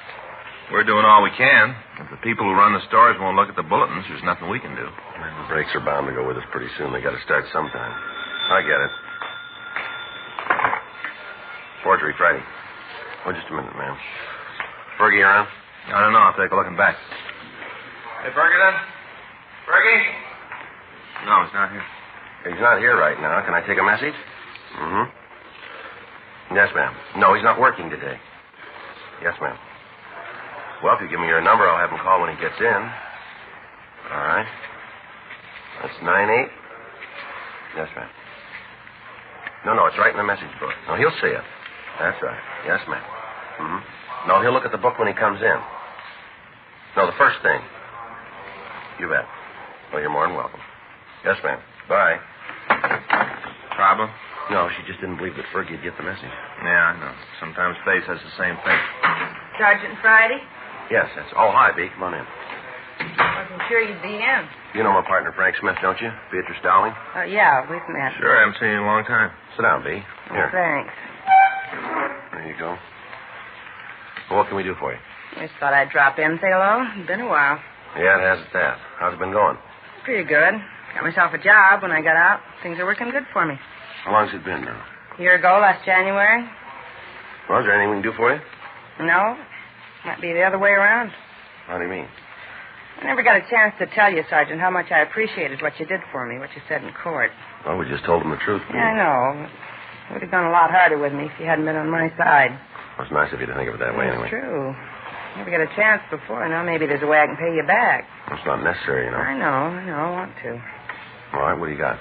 We're doing all we can. If the people who run the stores won't look at the bulletins, there's nothing we can do. The brakes are bound to go with us pretty soon. They got to start sometime. I get it. Forgery Friday. Oh, just a minute, ma'am. Fergie around? I don't know. I'll take a look and back. Hey, Fergie, then? Fergie? No, he's not here. He's not here right now. Can I take a message? Mm-hmm. Yes, ma'am. No, he's not working today. Yes, ma'am. Well, if you give me your number, I'll have him call when he gets in. All right. That's 98. Yes, ma'am. No, it's right in the message book. No, he'll see it. That's right. Yes, ma'am. Mm-hmm. No, he'll look at the book when he comes in. No, the first thing. You bet. Well, you're more than welcome. Yes, ma'am. Bye. Problem? No, she just didn't believe that Fergie'd get the message. Yeah, I know. Sometimes Faith has the same thing. Sergeant Friday? Yes, that's... Oh, hi, B. Come on in. Wasn't sure you'd be in. You know my partner, Frank Smith, don't you? Beatrice Dowling? Yeah, we've met. Sure, I haven't seen you in a long time. Sit down, B. Here. Thanks. There you go. Well, what can we do for you? I just thought I'd drop in and say hello. It's been a while. Yeah, it has at that. How's it been going? Pretty good. Got myself a job when I got out. Things are working good for me. How long's it been now? A year ago, last January. Well, is there anything we can do for you? No. Might be the other way around. How do you mean? I never got a chance to tell you, Sergeant, how much I appreciated what you did for me, what you said in court. Well, we just told him the truth. Yeah, I know. It would have gone a lot harder with me if you hadn't been on my side. Well, it's nice of you to think of it that way, anyway. It's true. Never got a chance before. Now maybe there's a way I can pay you back. It's not necessary, you know. I know. I want to. All right, what do you got?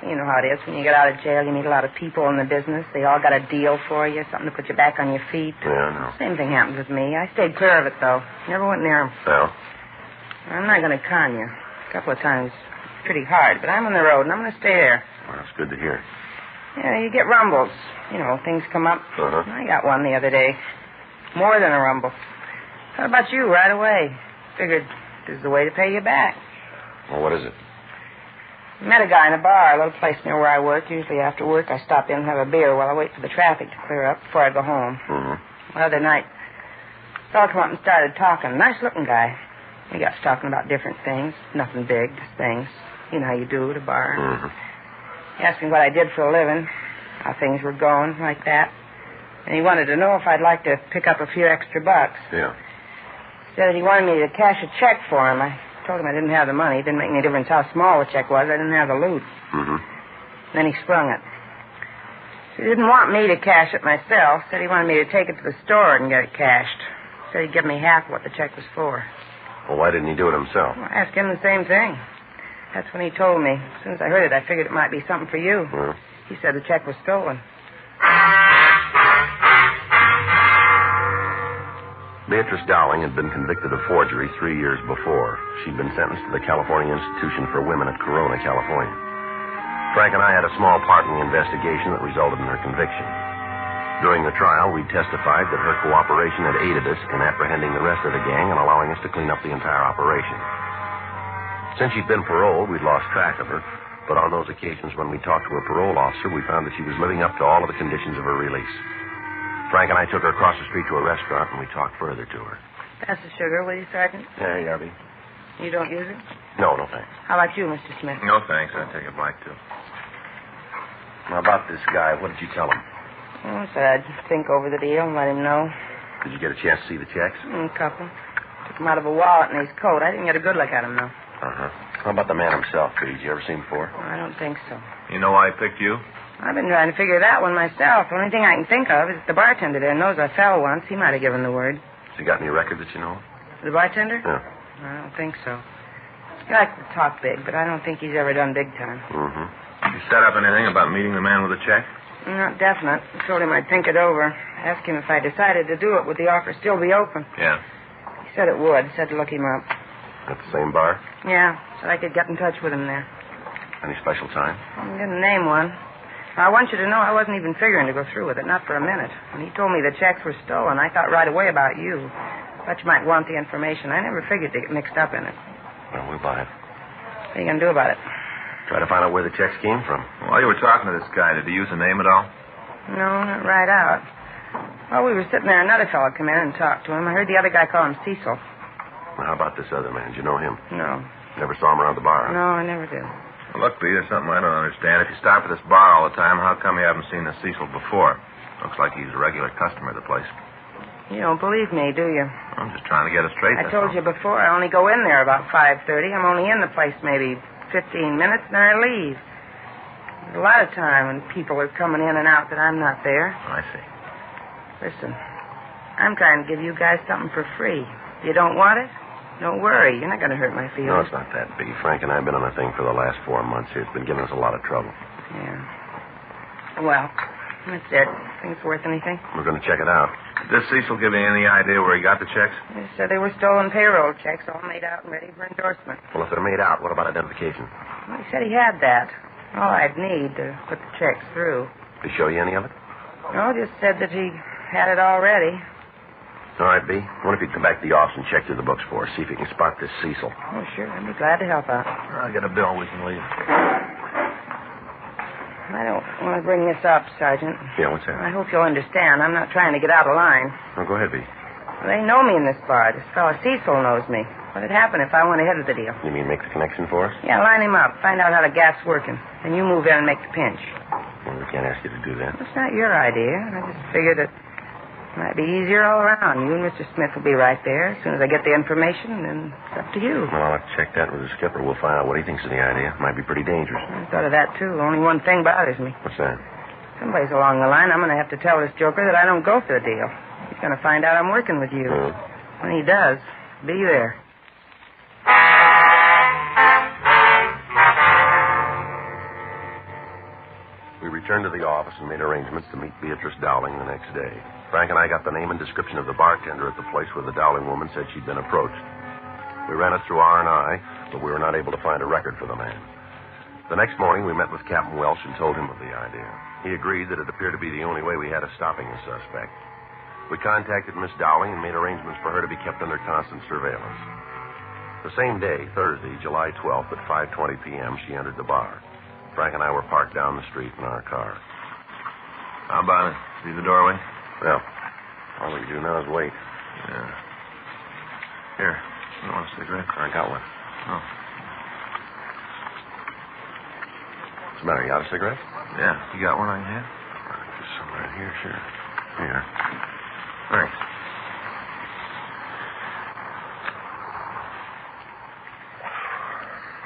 You know how it is. When you get out of jail, you meet a lot of people in the business. They all got a deal for you, something to put you back on your feet. Yeah, I know. Same thing happened with me. I stayed clear of it, though. Never went near them. Well? I'm not going to con you. A couple of times, pretty hard, but I'm on the road, and I'm going to stay there. Well, that's good to hear. Yeah, you get rumbles. You know, things come up. Uh-huh. I got one the other day. More than a rumble. How about you right away? Figured this is the way to pay you back. Well, what is it? Met a guy in a bar, a little place near where I work. Usually after work, I stop in and have a beer while I wait for the traffic to clear up before I go home. Mm-hmm. The other night, a fellow came up and started talking. Nice-looking guy. We got talking about different things. Nothing big, just things. You know how you do at a bar. Mm-hmm. He asked me what I did for a living, how things were going, like that. And he wanted to know if I'd like to pick up a few extra bucks. Yeah. Said that he wanted me to cash a check for him. I told him I didn't have the money. It didn't make any difference how small the check was. I didn't have the loot. Mm-hmm. Then he sprung it. He didn't want me to cash it myself. Said he wanted me to take it to the store and get it cashed. Said he'd give me half what the check was for. Well, why didn't he do it himself? I asked him the same thing. That's when he told me. As soon as I heard it, I figured it might be something for you. Well. He said the check was stolen. Beatrice Dowling had been convicted of forgery 3 years before. She'd been sentenced to the California Institution for Women at Corona, California. Frank and I had a small part in the investigation that resulted in her conviction. During the trial, we testified that her cooperation had aided us in apprehending the rest of the gang and allowing us to clean up the entire operation. Since she'd been paroled, we'd lost track of her, but on those occasions when we talked to her parole officer, we found that she was living up to all of the conditions of her release. Frank and I took her across the street to a restaurant, and we talked further to her. Pass the sugar, will you, Sergeant? Yeah, Yarby. You don't use it? No, thanks. How about you, Mr. Smith? No, thanks. I'd take a black, too. Now, about this guy, what did you tell him? I said I'd think over the deal and let him know. Did you get a chance to see the checks? A couple. Took him out of a wallet in his coat. I didn't get a good look at him, though. Uh-huh. How about the man himself? Did you ever see him before? I don't think so. You know why he picked you? I've been trying to figure that one myself. The only thing I can think of is that the bartender there knows I fell once. He might have given the word. Has he got any record that you know? The bartender? Yeah. I don't think so. He likes to talk big, but I don't think he's ever done big time. Mm-hmm. You set up anything about meeting the man with the check? Not definite. I told him I'd think it over. Asked him if I decided to do it, would the offer still be open? Yeah. He said it would. Said to look him up. At the same bar? Yeah. Said I could get in touch with him there. Any special time? I didn't name one. I want you to know I wasn't even figuring to go through with it, not for a minute. When he told me the checks were stolen, I thought right away about you. Thought you might want the information. I never figured to get mixed up in it. Well, we'll buy it. What are you going to do about it? Try to find out where the checks came from. While you were talking to this guy, did he use a name at all? No, not right out. While we were sitting there, another fellow came in and talked to him. I heard the other guy call him Cecil. Well, how about this other man? Did you know him? No. Never saw him around the bar? No, I never did. Well, look, B, there's something I don't understand. If you stop at this bar all the time, how come you haven't seen the Cecil before? Looks like he's a regular customer of the place. You don't believe me, do you? I'm just trying to get it straight. I told you before, I only go in there about 5:30. I'm only in the place maybe 15 minutes, and I leave. There's a lot of time when people are coming in and out that I'm not there. I see. Listen, I'm trying to give you guys something for free. You don't want it? Don't worry. You're not going to hurt my feelings. No, it's not that big. Frank and I have been on a thing for the last 4 months here. It's been giving us a lot of trouble. Yeah. Well, that's it. Think it's worth anything? We're going to check it out. Did this Cecil give you any idea where he got the checks? They said they were stolen payroll checks, all made out and ready for endorsement. Well, if they're made out, what about identification? Well, he said he had that. All I'd need to put the checks through. Did he show you any of it? No, just said that he had it already. All right, B. I wonder if you'd come back to the office and check through the books for us. See if you can spot this Cecil. Oh, sure. I'd be glad to help out. I'll get a bill. We can leave. I don't want to bring this up, Sergeant. Yeah, what's that? I hope you'll understand. I'm not trying to get out of line. Oh, go ahead, B. Well, they know me in this bar. This fellow Cecil knows me. What'd happen if I went ahead of the deal? You mean make the connection for us? Yeah, line him up. Find out how the gap's working. Then you move in and make the pinch. Well, we can't ask you to do that. It's not your idea. I just figured it might be easier all around. You and Mr. Smith will be right there. As soon as I get the information, then it's up to you. Well, I'll check that with the skipper. We'll find out what he thinks of the idea. Might be pretty dangerous. I thought of that, too. Only one thing bothers me. What's that? Someplace along the line, I'm going to have to tell this joker that I don't go for the deal. He's going to find out I'm working with you. When he does, be there. We returned to the office and made arrangements to meet Beatrice Dowling the next day. Frank and I got the name and description of the bartender at the place where the Dowling woman said she'd been approached. We ran it through R&I, but we were not able to find a record for the man. The next morning, we met with Captain Welsh and told him of the idea. He agreed that it appeared to be the only way we had of stopping the suspect. We contacted Miss Dowling and made arrangements for her to be kept under constant surveillance. The same day, Thursday, July 12th, at 5:20 p.m., she entered the bar. Frank and I were parked down the street in our car. How about it? See the doorway? Well, all we can do now is wait. Yeah. Here, you want a cigarette? I got one. Oh. What's the matter? You got a cigarette? Yeah. You got one I can have? There's some right here, sure. Here. Thanks.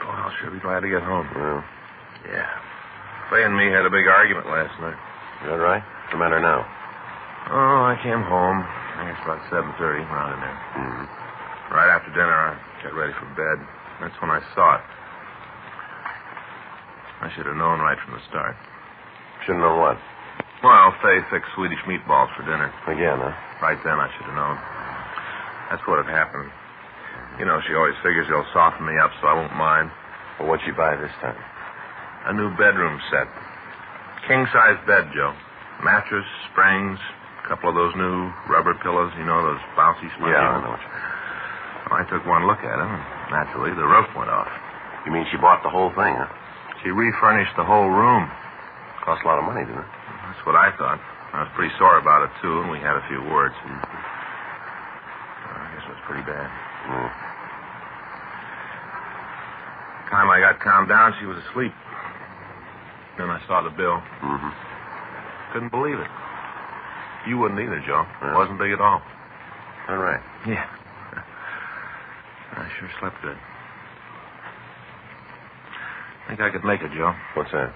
Boy, I'll sure be glad to get home. Well, yeah. Fay and me had a big argument last night. You all right? What's the matter now? Oh, I came home. I guess about 7:30, around in there. Mm-hmm. Right after dinner, I got ready for bed. That's when I saw it. I should have known right from the start. Shouldn't know what? Well, Faye fixed Swedish meatballs for dinner. Again, huh? Right then, I should have known. That's what had happened. You know, she always figures they'll soften me up so I won't mind. Well, what'd she buy this time? A new bedroom set. King-size bed, Joe. Mattress, springs, a couple of those new rubber pillows, you know, those bouncy spongy Yeah, I ones. know what you mean. Well, I took one look at them, and naturally, the roof went off. You mean she bought the whole thing, huh? She refurnished the whole room. Cost a lot of money, didn't it? That's what I thought. I was pretty sore about it, too, and we had a few words. I guess it was pretty bad. Mm. The time I got calmed down, she was asleep. Then I saw the bill. Mm-hmm. Couldn't believe it. You wouldn't either, Joe. It wasn't big at all. All right. Yeah. I sure slept good. Think I could make it, Joe. What's that?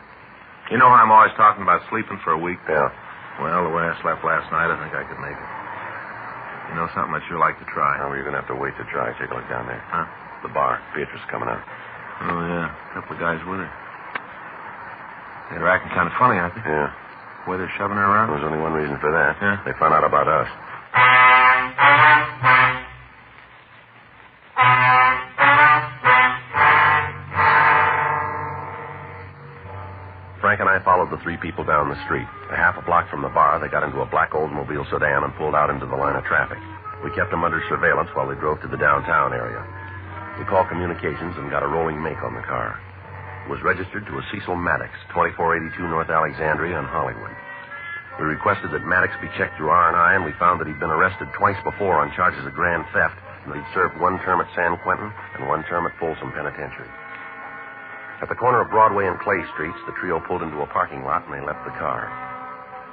You know how I'm always talking about sleeping for a week? Yeah. Well, the way I slept last night, I think I could make it. You know something I'd sure like to try? Oh, you're going to have to wait to try. Take a look down there. Huh? The bar. Beatrice coming out. Oh, yeah. A couple of guys with her. They're acting kind of funny, aren't they? Yeah. The way they're shoving her around? There's only one reason for that. Yeah? They found out about us. Frank and I followed the three people down the street. A half a block from the bar, they got into a black Oldsmobile sedan and pulled out into the line of traffic. We kept them under surveillance while they drove to the downtown area. We called communications and got a rolling make on the car. It was registered to a Cecil Maddox, 2482 North Alexandria in Hollywood. We requested that Maddox be checked through R&I, and we found that he'd been arrested twice before on charges of grand theft, and that he'd served one term at San Quentin and one term at Folsom Penitentiary. At the corner of Broadway and Clay Streets, the trio pulled into a parking lot, and they left the car.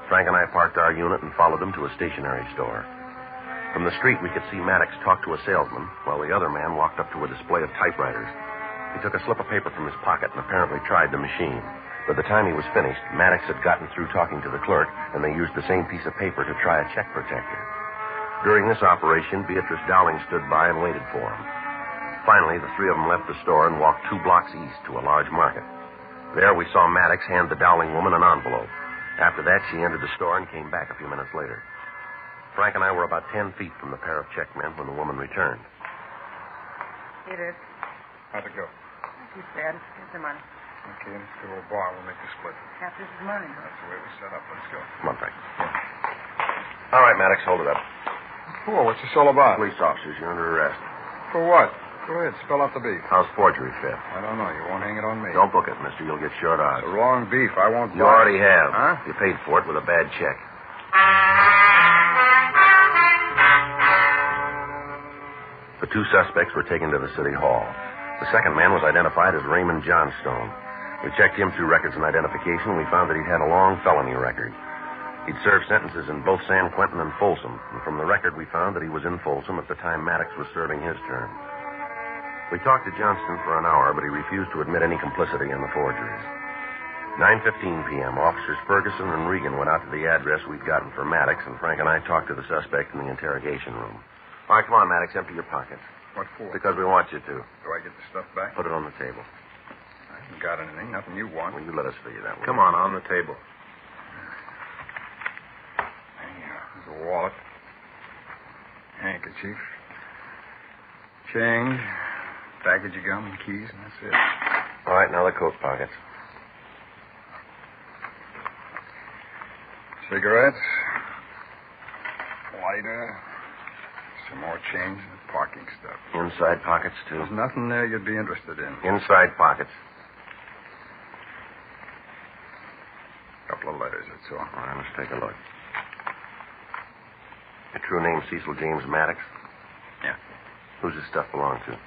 Frank and I parked our unit and followed them to a stationery store. From the street, we could see Maddox talk to a salesman, while the other man walked up to a display of typewriters. He took a slip of paper from his pocket and apparently tried the machine. By the time he was finished, Maddox had gotten through talking to the clerk, and they used the same piece of paper to try a check protector. During this operation, Beatrice Dowling stood by and waited for him. Finally, the three of them left the store and walked 2 blocks east to a large market. There, we saw Maddox hand the Dowling woman an envelope. After that, she entered the store and came back a few minutes later. Frank and I were about 10 feet from the pair of checkmen when the woman returned. Here it is. How'd it go? Not too bad. Here's the money. Okay, let's go to a bar. We'll make the split. Half this is money. That's the way we set up. Let's go. Come on, Frank. All right, Maddox, hold it up. Oh, what's this all about? Police officers, you're under arrest. For what? Go ahead, spell out the beef. How's forgery fit? I don't know. You won't hang it on me. Don't book it, mister. You'll get short odds. The wrong beef. I won't You buy already it. have. Huh? You paid for it with a bad check. The 2 suspects were taken to the city hall. The second man was identified as Raymond Johnstone. We checked him through records and identification, and we found that he'd had a long felony record. He'd served sentences in both San Quentin and Folsom, and from the record we found that he was in Folsom at the time Maddox was serving his term. We talked to Johnston for an hour, but he refused to admit any complicity in the forgeries. 9:15 p.m., Officers Ferguson and Regan went out to the address we'd gotten for Maddox, and Frank and I talked to the suspect in the interrogation room. All right, come on, Maddox, empty your pockets. What for? Because we want you to. Do I get the stuff back? Put it on the table. I haven't got anything. Nothing you want. Well, you let us figure that one. Come on the table. There's a wallet. Handkerchief. Change. Package of gum and keys, and that's it. All right, now the coat pockets. Cigarettes. Lighter. Some more change and parking stuff. Inside pockets, too. There's nothing there you'd be interested in. Inside pockets. A couple of letters, that's all. All right, let's take a look. Your true name, Cecil James Maddox? Yeah. Who's this stuff belong to?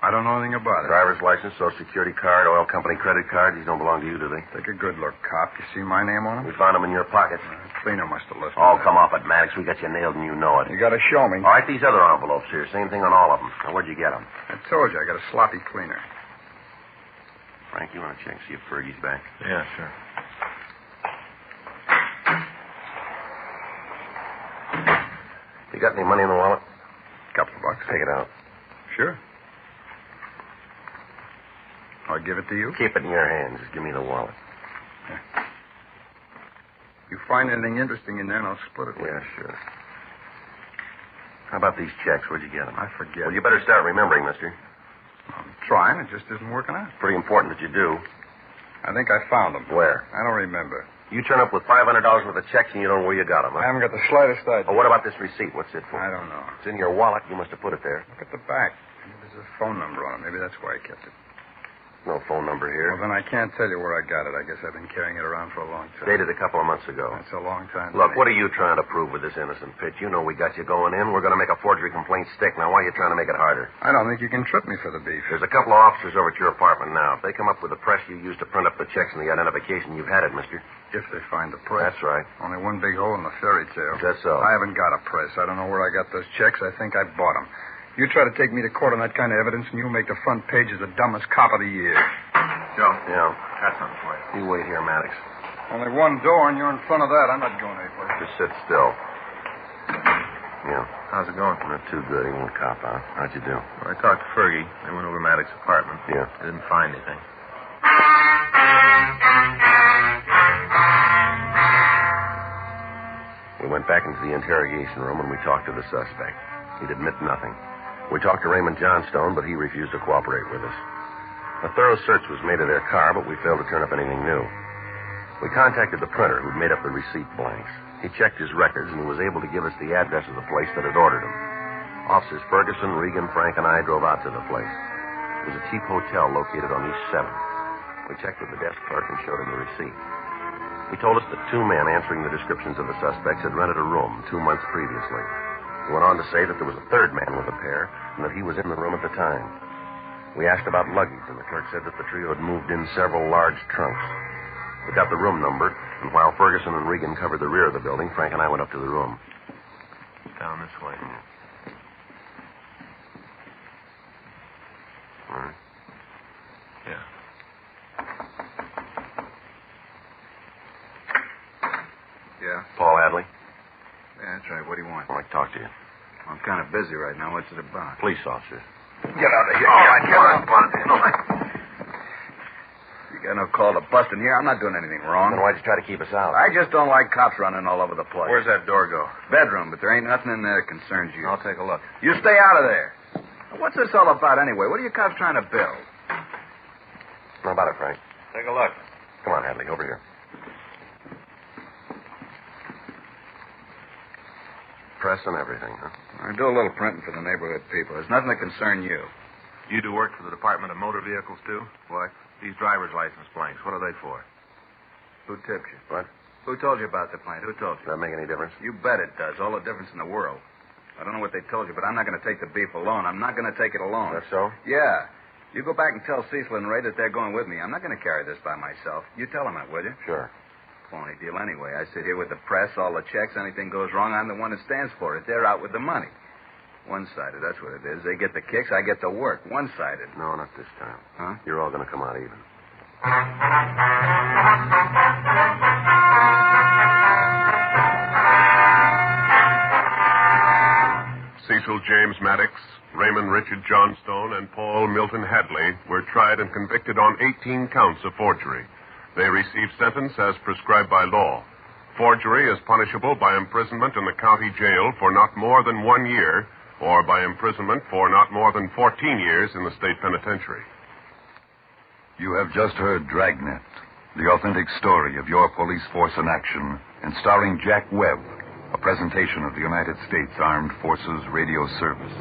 I don't know anything about it. Driver's license, social security card, oil company credit card. These don't belong to you, do they? Take a good look, cop. You see my name on them? We found them in your pockets. Cleaner must have left Oh, them come off it, Maddox. We got you nailed and you know it. You got to show me. All right, these other envelopes here. Same thing on all of them. Now, where'd you get them? I told you, I got a sloppy cleaner. Frank, you want to check, see if Fergie's back? Yeah, sure. got any money in the wallet? Couple of bucks. Take it out. Sure. I'll give it to you. Keep it in your hands. Just give me the wallet. You find anything interesting in there, and I'll split it with you. Yeah, sure. How about these checks? Where'd you get them? I forget. Well, you better start remembering, mister. I'm trying. It just isn't working out. Pretty important that you do. I think I found them. Where? I don't remember. You turn up with $500 worth of checks and you don't know where you got them, huh? I haven't got the slightest idea. Oh, what about this receipt? What's it for? I don't know. It's in your wallet. You must have put it there. Look at the back. There's a phone number on it. Maybe that's why I kept it. No phone number here. Well, then I can't tell you where I got it. I guess I've been carrying it around for a long time. Dated a couple of months ago. That's a long time. Look, what are you trying to prove with this innocent pitch? You know we got you going in. We're going to make a forgery complaint stick. Now, why are you trying to make it harder? I don't think you can trip me for the beef. There's a couple of officers over at your apartment now. If they come up with the press you used to print up the checks and the identification, you've had it, mister. If they find the press. That's right. Only one big hole in the fairy tale. Is that so? I haven't got a press. I don't know where I got those checks. I think I bought them. You try to take me to court on that kind of evidence, and you'll make the front page as the dumbest cop of the year. Joe. Yeah. Got something for you. You wait here, Maddox. Only one door, and you're in front of that. I'm not going anyplace. Just sit still. Yeah. How's it going? Not too good. He won't cop out. How'd you do? Well, I talked to Fergie. They went over to Maddox's apartment. Yeah. They didn't find anything. We went back into the interrogation room and we talked to the suspect. He'd admit nothing. We talked to Raymond Johnstone, but he refused to cooperate with us. A thorough search was made of their car, but we failed to turn up anything new. We contacted the printer who'd made up the receipt blanks. He checked his records, and he was able to give us the address of the place that had ordered them. Officers Ferguson, Regan, Frank, and I drove out to the place. It was a cheap hotel located on East 7th. We checked with the desk clerk and showed him the receipt. He told us that two men answering the descriptions of the suspects had rented a room 2 months previously. He went on to say that there was a third man with a pair and that he was in the room at the time. We asked about luggage, and the clerk said that the trio had moved in several large trunks. We got the room number, and while Ferguson and Regan covered the rear of the building, Frank and I went up to the room. Down this way. All right. Yeah. Yeah? Paul Hadley? Yeah, that's right. What do you want? I'd like to talk to you. I'm kind of busy right now. What's it about? Police officers. Get out of here. All right, get out. You got no call to bust in here. I'm not doing anything wrong. Then why'd you try to keep us out? I just don't like cops running all over the place. Where's that door go? Bedroom, but there ain't nothing in there that concerns you. I'll take a look. You stay out of there. What's this all about anyway? What are you cops trying to build? How about it, Frank? Take a look. Come on, Hadley, over here. Press and everything, huh? I do a little printing for the neighborhood people. There's nothing that concern you. You do work for the Department of Motor Vehicles, too? What? These driver's license blanks, what are they for? Who tipped you? What? Who told you about the plant? Who told you? Does that make any difference? You bet it does. All the difference in the world. I don't know what they told you, but I'm not going to take the beef alone. I'm not going to take it alone. That's so? Yeah. You go back and tell Cecil and Ray that they're going with me. I'm not going to carry this by myself. You tell them that, will you? Sure. Phony deal anyway. I sit here with the press, all the checks, anything goes wrong, I'm the one that stands for it. They're out with the money. One-sided, that's what it is. They get the kicks, I get the work. One-sided. No, not this time. Huh? You're all going to come out even. Cecil James Maddox, Raymond Richard Johnstone, and Paul Milton Hadley were tried and convicted on 18 counts of forgery. They received sentence as prescribed by law. Forgery is punishable by imprisonment in the county jail for not more than 1 year, or by imprisonment for not more than 14 years in the state penitentiary. You have just heard Dragnet, the authentic story of your police force in action, and starring Jack Webb, a presentation of the United States Armed Forces Radio Service.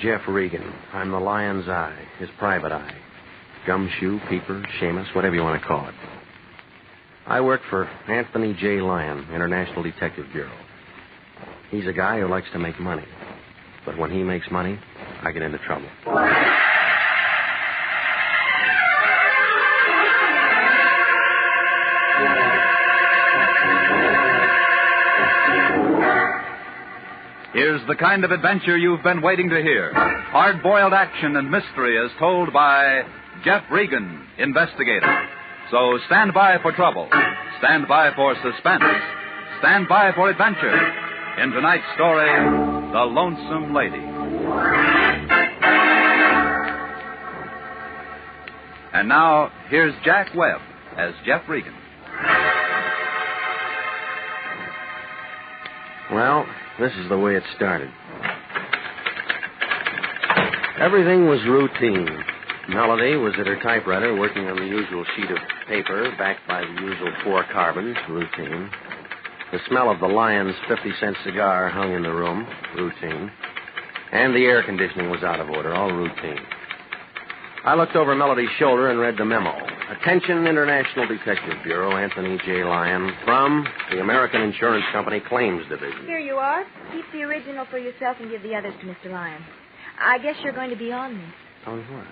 Jeff Regan. I'm the Lion's Eye, his private eye. Gumshoe, peeper, Seamus, whatever you want to call it. I work for Anthony J. Lyon, International Detective Bureau. He's a guy who likes to make money. But when he makes money, I get into trouble. Here's the kind of adventure you've been waiting to hear. Hard-boiled action and mystery as told by Jeff Regan, Investigator. So stand by for trouble. Stand by for suspense. Stand by for adventure. In tonight's story, The Lonesome Lady. And now, here's Jack Webb as Jeff Regan. Well, this is the way it started. Everything was routine. Melody was at her typewriter working on the usual sheet of paper, backed by the usual 4 carbons, routine. The smell of the Lion's 50-cent cigar hung in the room, routine. And the air conditioning was out of order, all routine. I looked over Melody's shoulder and read the memo. Attention, International Detective Bureau, Anthony J. Lyon, from the American Insurance Company Claims Division. Here you are. Keep the original for yourself and give the others to Mr. Lyon. I guess you're going to be on this. On what?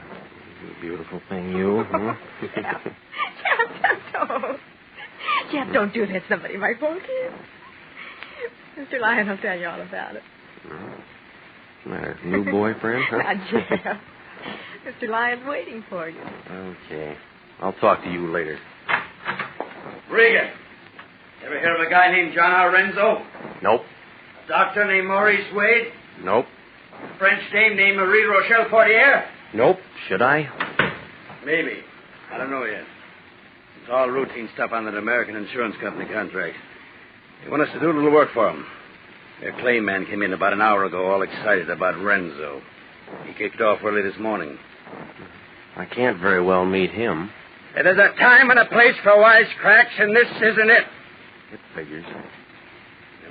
You beautiful thing, you. Huh? Jeff, don't do that. Somebody might walk in. Mr. Lyon will tell you all about it. My new boyfriend, huh? Not Jeff. Mr. Lyon's waiting for you. Okay. I'll talk to you later. Regan, ever hear of a guy named John R. Renzo? Nope. A doctor named Maurice Wade? Nope. A French dame named Marie Rochelle Portier? Nope. Should I? Maybe. I don't know yet. It's all routine stuff on that American Insurance Company contract. They want us to do a little work for them. Their claim man came in about an hour ago, all excited about Renzo. He kicked off early this morning. I can't very well meet him. There's a time and a place for wisecracks, and this isn't it. It figures.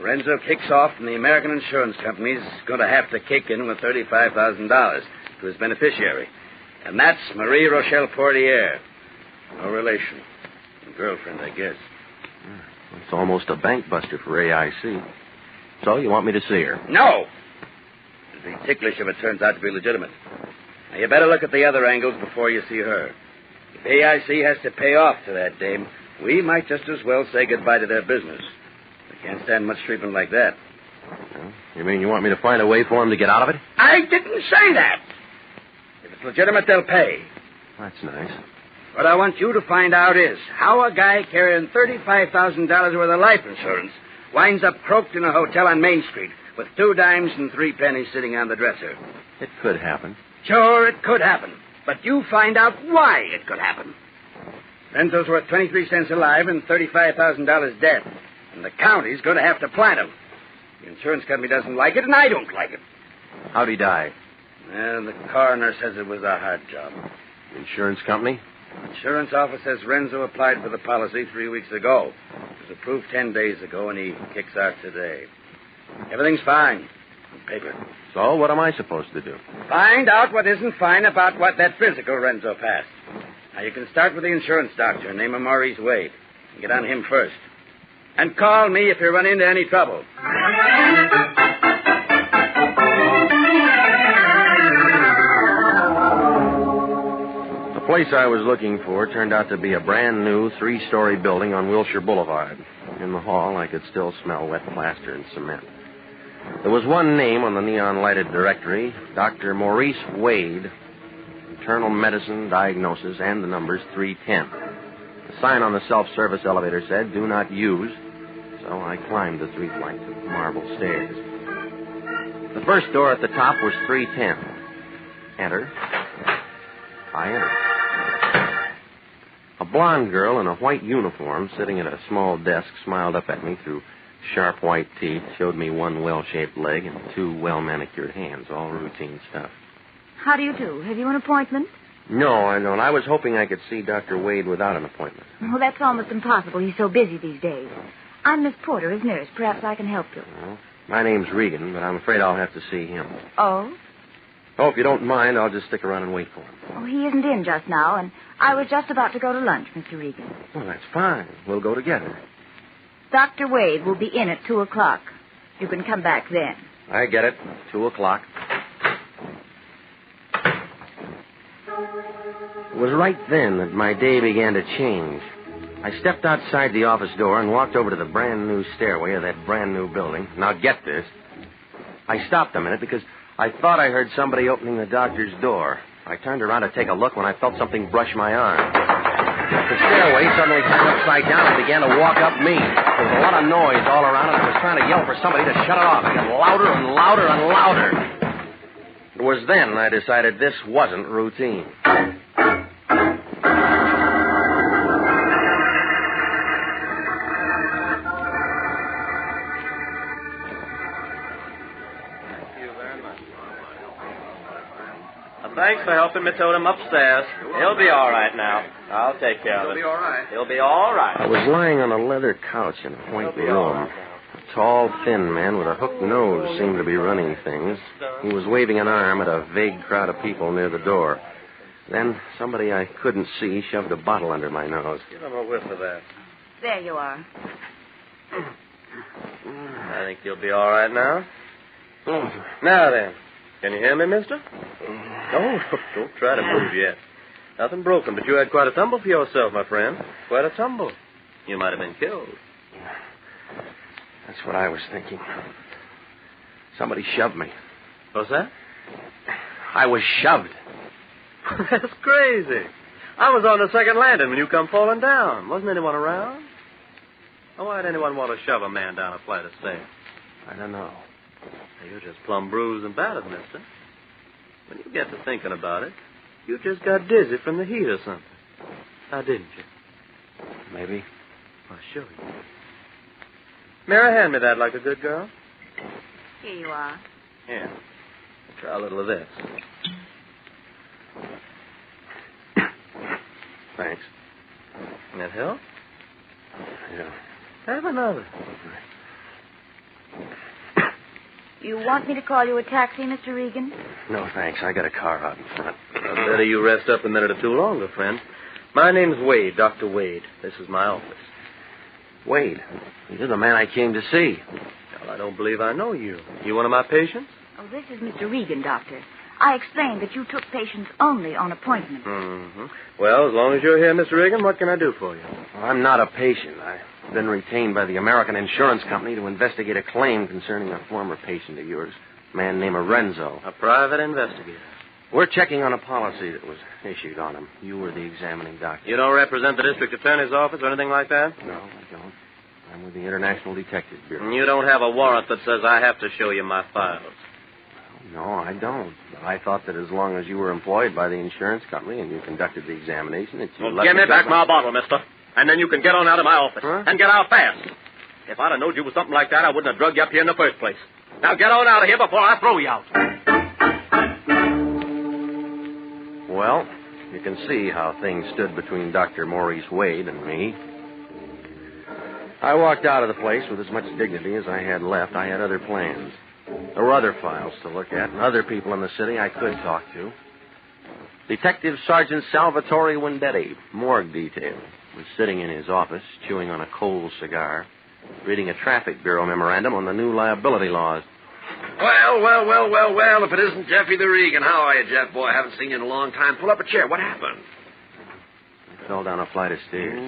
Renzo kicks off, and the American Insurance Company's going to have to kick in with $35,000 to his beneficiary. And that's Marie Rochelle Portier. No relation. Girlfriend, I guess. It's almost a bank buster for AIC. So you want me to see her? No! It'd be ticklish if it turns out to be legitimate. Now, you better look at the other angles before you see her. If AIC has to pay off to that dame, we might just as well say goodbye to their business. We can't stand much treatment like that. Well, you mean you want me to find a way for him to get out of it? I didn't say that! If it's legitimate, they'll pay. That's nice. What I want you to find out is how a guy carrying $35,000 worth of life insurance winds up croaked in a hotel on Main Street with 2 dimes and 3 pennies sitting on the dresser. It could happen. Sure, it could happen. But you find out why it could happen. Renzo's worth 23 cents alive and $35,000 dead. And the county's going to have to plant him. The insurance company doesn't like it, and I don't like it. How'd he die? Well, the coroner says it was a hard job. Insurance company? Insurance office says Renzo applied for the policy 3 weeks ago. It was approved 10 days ago, and he kicks out today. Everything's fine. On paper. So what am I supposed to do? Find out what isn't fine about what that physical Renzo passed. Now, you can start with the insurance doctor, name him Maurice Wade. And get on him first. And call me if you run into any trouble. The place I was looking for turned out to be a brand new 3-story building on Wilshire Boulevard. In the hall, I could still smell wet plaster and cement. There was one name on the neon-lighted directory, Dr. Maurice Wade, internal medicine, diagnosis, and the numbers 310. The sign on the self-service elevator said, do not use, so I climbed the 3 flights of marble stairs. The first door at the top was 310. Enter. I entered. A blonde girl in a white uniform sitting at a small desk smiled up at me through sharp white teeth, showed me 1 well-shaped leg and 2 well-manicured hands, all routine stuff. How do you do? Have you an appointment? No, I don't. I was hoping I could see Dr. Wade without an appointment. Well, that's almost impossible. He's so busy these days. I'm Miss Porter, his nurse. Perhaps I can help you. Well, my name's Regan, but I'm afraid I'll have to see him. Oh? Oh, if you don't mind, I'll just stick around and wait for him. Oh, he isn't in just now, and I was just about to go to lunch, Mr. Regan. Well, that's fine. We'll go together. Dr. Wade will be in at 2 o'clock. You can come back then. I get it. 2 o'clock. It was right then that my day began to change. I stepped outside the office door and walked over to the brand-new stairway of that brand-new building. Now, get this. I stopped a minute because I thought I heard somebody opening the doctor's door. I turned around to take a look when I felt something brush my arm. The stairway suddenly turned upside down and began to walk up me. There was a lot of noise all around, and I was trying to yell for somebody to shut it off. It got louder and louder and louder. It was then I decided this wasn't routine. Thanks for helping me tote him upstairs. He'll be all right now. I'll take care of it. He'll be all right. He'll be all right. I was lying on a leather couch in a white room. A tall, thin man with a hooked nose seemed to be running things. He was waving an arm at a vague crowd of people near the door. Then somebody I couldn't see shoved a bottle under my nose. Give him a whiff of that. There you are. I think you'll be all right now. Now then, can you hear me, mister? Oh, don't try to move yet. Nothing broken, but you had quite a tumble for yourself, my friend. Quite a tumble. You might have been killed. That's what I was thinking. Somebody shoved me. What's that? I was shoved. That's crazy. I was on the second landing when you come falling down. Wasn't anyone around? Oh, why'd anyone want to shove a man down a flight of stairs? I don't know. You're just plumb bruised and battered, mister. When you get to thinking about it, you just got dizzy from the heat or something. Now, didn't you? Maybe. I'll show you. Mary, hand me that like a good girl. Here you are. Here. Try a little of this. Thanks. That help? Yeah. Have another. You want me to call you a taxi, Mr. Regan? No, thanks. I got a car out in front. Better you rest up a minute or two longer, friend. My name's Wade, Dr. Wade. This is my office. Wade, you're the man I came to see. Well, I don't believe I know you. You one of my patients? Oh, this is Mr. Regan, Doctor. I explained that you took patients only on appointment. Mm-hmm. Well, as long as you're here, Mr. Regan, what can I do for you? Well, I'm not a patient. I've been retained by the American Insurance Company to investigate a claim concerning a former patient of yours, a man named Renzo. A private investigator. We're checking on a policy that was issued on him. You were the examining doctor. You don't represent the district attorney's office or anything like that? No, I don't. I'm with the International Detective Bureau. You don't have a warrant that says I have to show you my files. No, I don't. I thought that as long as you were employed by the insurance company and you conducted the examination, that you Well, give me back my bottle, mister. And then you can get on out of my office. Huh? And get out fast. If I'd have known you was something like that, I wouldn't have drugged you up here in the first place. Now get on out of here before I throw you out. Well, you can see how things stood between Dr. Maurice Wade and me. I walked out of the place with as much dignity as I had left. I had other plans. There were other files to look at and other people in the city I could talk to. Detective Sergeant Salvatore Wendetti, morgue detail, was sitting in his office, chewing on a cold cigar, reading a traffic bureau memorandum on the new liability laws. Well, if it isn't Jeffy the Regan. How are you, Jeff, boy? I haven't seen you in a long time. Pull up a chair. What happened? I fell down a flight of stairs.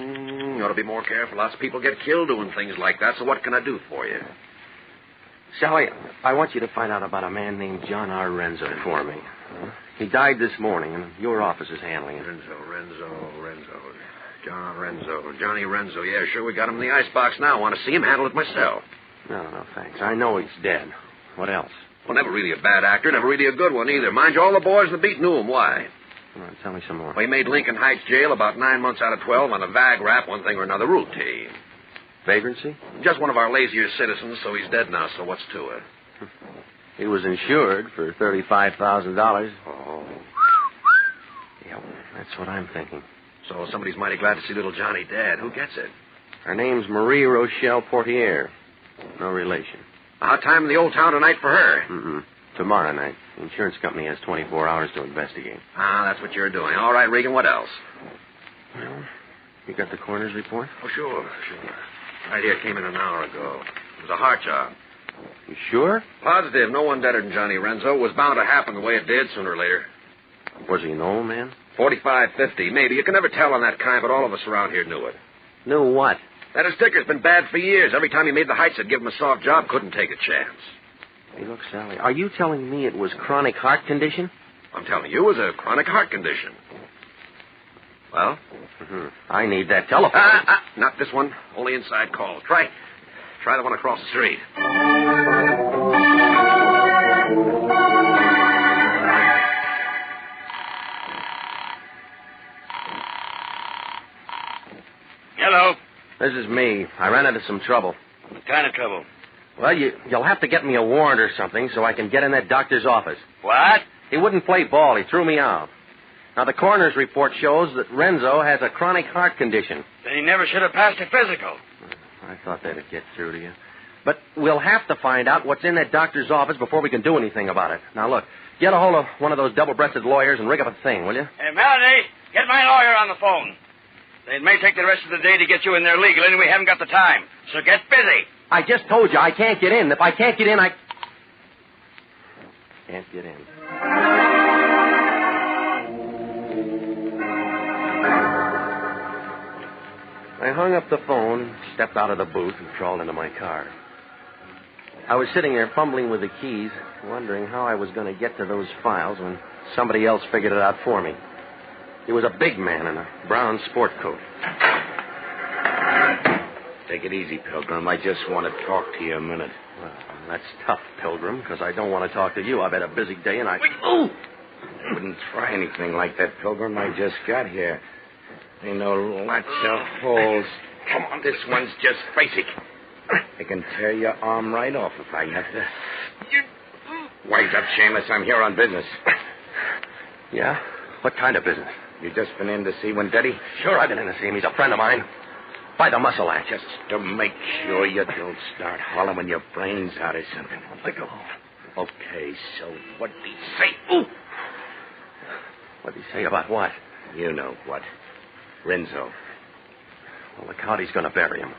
You ought to be more careful. Lots of people get killed doing things like that, so what can I do for you? Sally, I want you to find out about a man named John R. Renzo for me. He died this morning, and your office is handling it. Renzo. John Renzo. Johnny Renzo. Yeah, sure, we got him in the icebox now. Want to see him handle it myself. No, thanks. I know he's dead. What else? Well, never really a bad actor, never really a good one either. Mind you, all the boys in the beat knew him. Why? All right, tell me some more. Well, he made Lincoln Heights Jail about 9 months out of 12 on a vag rap, one thing or another, routine. Vagrancy? Just one of our lazier citizens, so he's dead now, so what's to it? He was insured for $35,000. Oh. Yeah, that's what I'm thinking. So somebody's mighty glad to see little Johnny dead. Who gets it? Her name's Marie Rochelle Portier. No relation. Hot time in the old town tonight for her. Mm-mm. Tomorrow night. The insurance company has 24 hours to investigate. Ah, that's what you're doing. All right, Regan, what else? Well, you got the coroner's report? Oh, sure. Right here, came in an hour ago. It was a heart job. You sure? Positive. No one deader than Johnny Renzo. It was bound to happen the way it did sooner or later. Was he an old man? 45, 50, maybe. You can never tell on that kind, but all of us around here knew it. Knew what? That his sticker's been bad for years. Every time he made the heights, I'd give him a soft job. Couldn't take a chance. Hey, look, Sally, are you telling me it was chronic heart condition? I'm telling you, it was a chronic heart condition. Well? Mm-hmm. I need that telephone. Not this one. Only inside calls. Try the one across the street. Hello. This is me. I ran into some trouble. What kind of trouble? Well, you'll have to get me a warrant or something so I can get in that doctor's office. What? He wouldn't play ball. He threw me out. Now, the coroner's report shows that Renzo has a chronic heart condition. Then he never should have passed a physical. I thought that'd get through to you. But we'll have to find out what's in that doctor's office before we can do anything about it. Now, look, get a hold of one of those double-breasted lawyers and rig up a thing, will you? Hey, Melody, get my lawyer on the phone. It may take the rest of the day to get you in there legally, and we haven't got the time. So get busy. I just told you I can't get in. If I can't get in, I can't get in. I hung up the phone, stepped out of the booth, and crawled into my car. I was sitting there fumbling with the keys, wondering how I was going to get to those files when somebody else figured it out for me. He was a big man in a brown sport coat. Take it easy, Pilgrim. I just want to talk to you a minute. Well, that's tough, Pilgrim, because I don't want to talk to you. I've had a busy day, and I wouldn't try anything like that, Pilgrim. I just got here. I know lots of holes. Come on, this one's just basic. I can tear your arm right off if I have to. Wise up, Seamus. I'm here on business. Yeah? What kind of business? You just been in to see Wendetti? Sure, I've been in to see him. He's a friend of mine. By the muscle act. Just to make sure you don't start hollering your brains out or something. Let go. Okay, so what'd he say? Ooh! What'd he say about what? You know what. Renzo. Well, the county's going to bury him.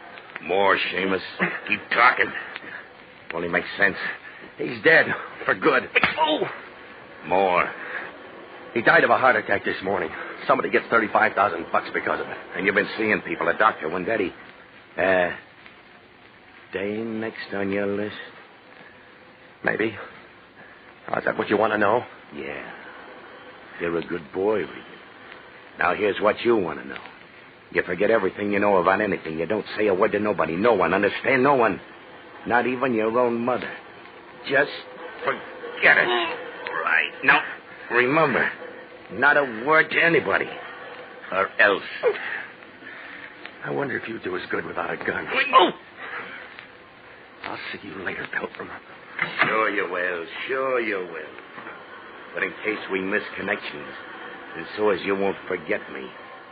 More, Seamus. Keep talking. Only makes sense. He's dead. For good. Oh! More. He died of a heart attack this morning. Somebody gets $35,000 because of it. And you've been seeing people. A doctor, Wendetti. Dane next on your list? Maybe. Oh, is that what you want to know? Yeah. You're a good boy, Regan. Now, here's what you want to know. You forget everything you know about anything. You don't say a word to nobody. No one. Understand? No one. Not even your own mother. Just forget it. Right. Now, remember, not a word to anybody. Or else. I wonder if you'd do as good without a gun. Oh! I'll see you later, Pilgrim. Sure you will. Sure you will. But in case we miss connections, and so as you won't forget me,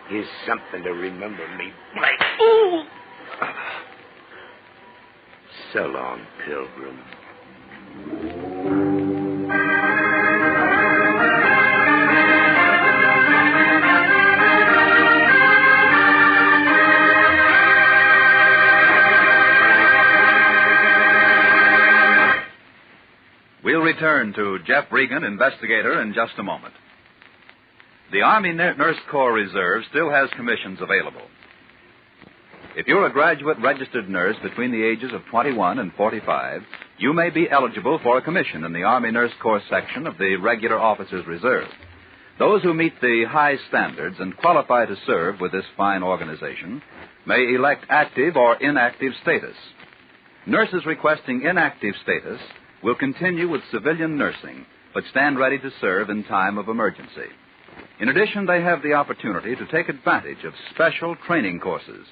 here's something to remember me by. Ooh! So long, Pilgrim. We'll return to Jeff Regan, Investigator, in just a moment. The Army Nurse Corps Reserve still has commissions available. If you're a graduate registered nurse between the ages of 21 and 45, you may be eligible for a commission in the Army Nurse Corps section of the Regular Officers Reserve. Those who meet the high standards and qualify to serve with this fine organization may elect active or inactive status. Nurses requesting inactive status will continue with civilian nursing, but stand ready to serve in time of emergency. In addition, they have the opportunity to take advantage of special training courses.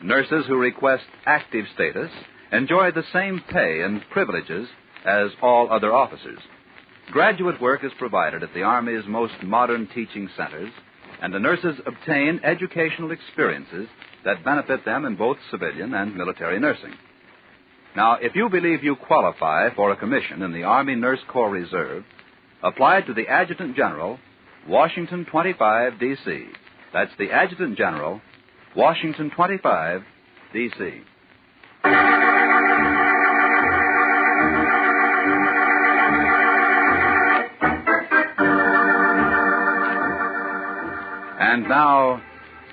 Nurses who request active status enjoy the same pay and privileges as all other officers. Graduate work is provided at the Army's most modern teaching centers, and the nurses obtain educational experiences that benefit them in both civilian and military nursing. Now, if you believe you qualify for a commission in the Army Nurse Corps Reserve, apply to the Adjutant General, Washington 25, D.C. That's the Adjutant General, Washington 25, D.C. And now,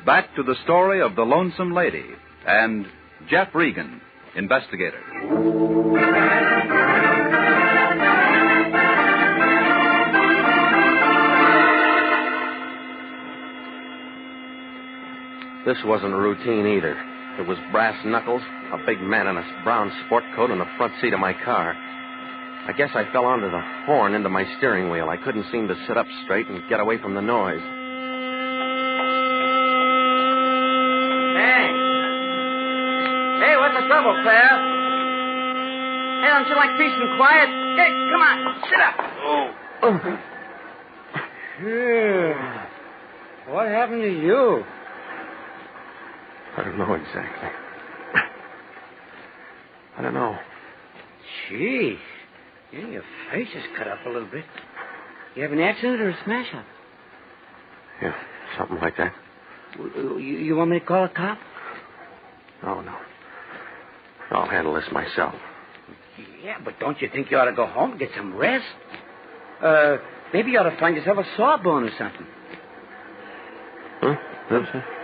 back to the story of the Lonesome Lady and Jeff Regan, Investigator. This wasn't routine either. It was brass knuckles, a big man in a brown sport coat in the front seat of my car. I guess I fell onto the horn into my steering wheel. I couldn't seem to sit up straight and get away from the noise. Hey, what's the trouble, pal? Hey, don't you like peace and quiet? Hey, come on, sit up. Oh. What happened to you? I don't know exactly. I don't know. Gee, your face is cut up a little bit. You have an accident or a smash-up? Yeah, something like that. You want me to call a cop? Oh, no. I'll handle this myself. Yeah, but don't you think you ought to go home and get some rest? Maybe you ought to find yourself a sawbone or something. Huh?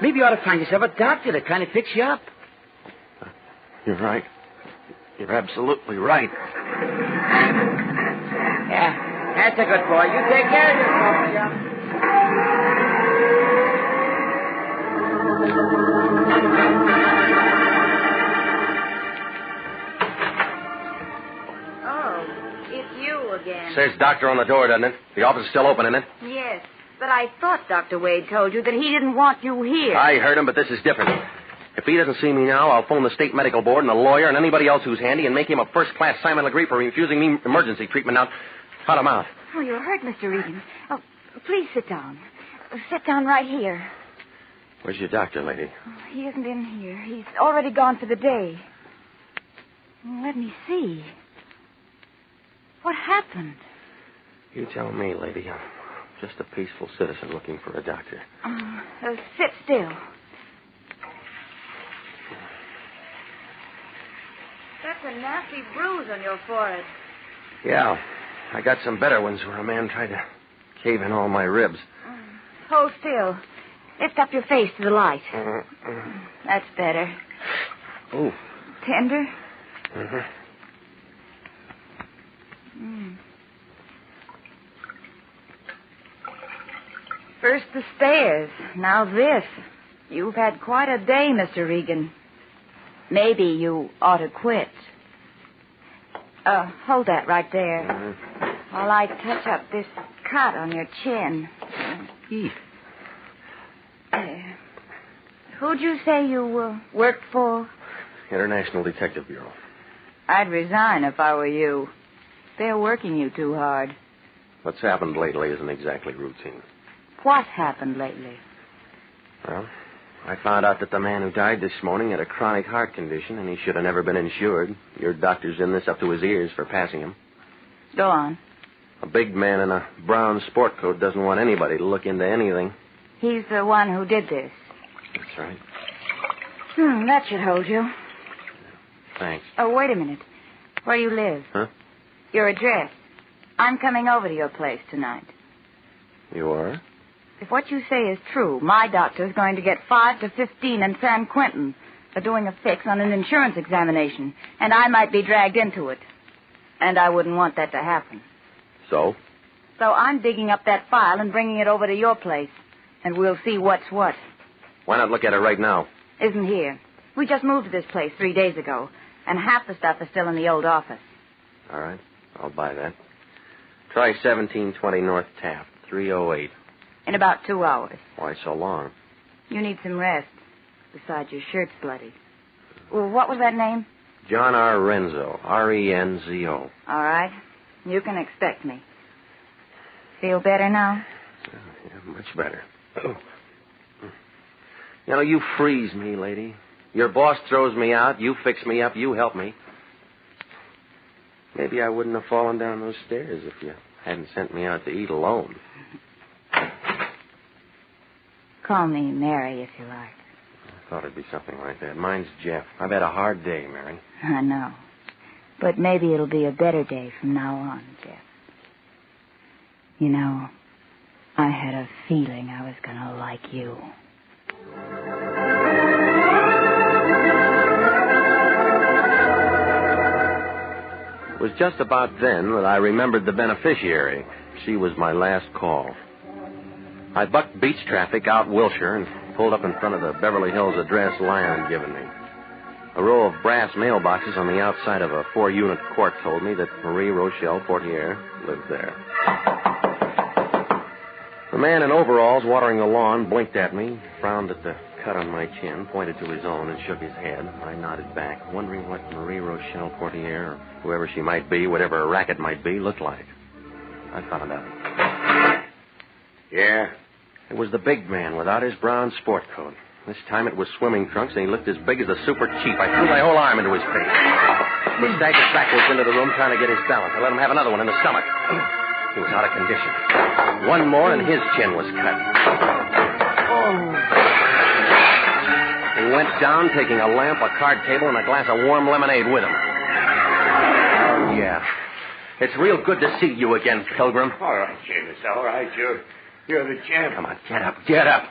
Maybe you ought to find yourself a doctor to kind of fix you up. You're right. You're absolutely right. Yeah, that's a good boy. You take care of yourself, yeah. Oh, it's you again. Says doctor on the door, doesn't it? The office is still open, isn't it? Yes, but I thought Dr. Wade told you that he didn't want you here. I heard him, but this is different. If he doesn't see me now, I'll phone the state medical board and a lawyer and anybody else who's handy and make him a first-class Simon Legree for refusing me emergency treatment. Now, cut him out. Oh, you're hurt, Mr. Regan. Oh, please sit down. Sit down right here. Where's your doctor, lady? Oh, he isn't in here. He's already gone for the day. Let me see. What happened? You tell me, lady. I'm just a peaceful citizen looking for a doctor. Sit still. That's a nasty bruise on your forehead. Yeah, I got some better ones where a man tried to cave in all my ribs. Hold still. Lift up your face to the light. That's better. Ooh. Tender? Mm-hmm. First the stairs, now this. You've had quite a day, Mr. Regan. Maybe you ought to quit. Hold that right there. While I touch up this cut on your chin. There. Who'd you say you worked for? International Detective Bureau. I'd resign if I were you. They're working you too hard. What's happened lately isn't exactly routine. What happened lately? Well, I found out that the man who died this morning had a chronic heart condition, and he should have never been insured. Your doctor's in this up to his ears for passing him. Go on. A big man in a brown sport coat doesn't want anybody to look into anything. He's the one who did this. That's right. That should hold you. Thanks. Oh, wait a minute. Where you live? Huh? Your address. I'm coming over to your place tonight. You are? If what you say is true, my doctor's going to get 5 to 15 in San Quentin for doing a fix on an insurance examination, and I might be dragged into it. And I wouldn't want that to happen. So? So I'm digging up that file and bringing it over to your place, and we'll see what's what. Why not look at it right now? Isn't here. We just moved to this place 3 days ago, and half the stuff is still in the old office. All right. I'll buy that. Try 1720 North Taft, 308. In about 2 hours. Why so long? You need some rest. Besides, your shirt's bloody. Well, what was that name? John R. Renzo, R-E-N-Z-O. All right. You can expect me. Feel better now? Yeah, much better. You know, you freeze me, lady. Your boss throws me out, you fix me up, you help me. Maybe I wouldn't have fallen down those stairs if you hadn't sent me out to eat alone. Call me Mary if you like. I thought it'd be something like that. Mine's Jeff. I've had a hard day, Mary. I know. But maybe it'll be a better day from now on, Jeff. You know, I had a feeling I was going to like you. It was just about then that I remembered the beneficiary. She was my last call. I bucked beach traffic out Wilshire and pulled up in front of the Beverly Hills address Lyon had given me. A row of brass mailboxes on the outside of a 4-unit court told me that Marie Rochelle Portier lived there. The man in overalls watering the lawn blinked at me, frowned at the cut on my chin, pointed to his own, and shook his head. I nodded back, wondering what Marie Rochelle Portier, or whoever she might be, whatever her racket might be, looked like. I found out. Yeah? It was the big man without his brown sport coat. This time it was swimming trunks, and he looked as big as a super chief. I threw my whole arm into his face. He staggered backwards into the room, trying to get his balance. I let him have another one in the stomach. He was out of condition. One more, and his chin was cut. He went down, taking a lamp, a card table, and a glass of warm lemonade with him. Yeah. It's real good to see you again, Pilgrim. All right, James. All right. You're the champ. Come on, get up. Get up.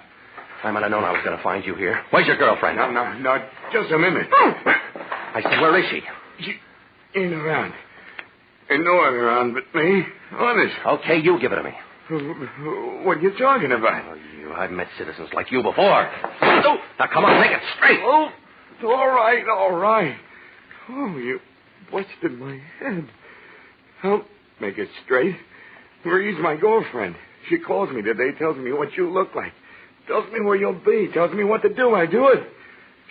I might have known I was going to find you here. Where's your girlfriend? No. Just a minute. I said, where is she? She ain't around. Ain't no one around but me. Honest. Okay, you give it to me. What are you talking about? Oh, I've met citizens like you before. Oh, now, come on, make it straight. Oh, all right. Oh, you busted my head. I'll make it straight. Marie's my girlfriend. She calls me today, tells me what you look like. Tells me where you'll be. Tells me what to do. I do it.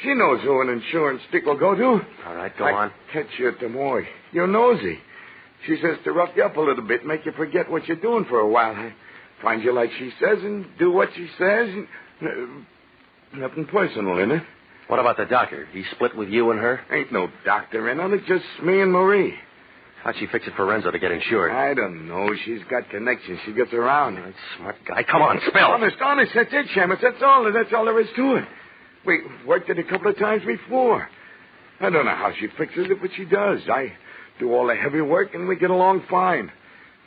She knows who an insurance stick will go to. All right, go on. Catch you at the morgue. You're nosy. She says to rough you up a little bit, make you forget what you're doing for a while. I find you like she says and do what she says. And, nothing personal in it. What about the doctor? He split with you and her? Ain't no doctor in on it, just me and Marie. How'd she fix it for Renzo to get insured? I don't know. She's got connections. She gets around. Right, smart guy. Come on, spill. Honest. That's it, Shamus. That's all there is to it. We worked it a couple of times before. I don't know how she fixes it, but she does. I do all the heavy work, and we get along fine.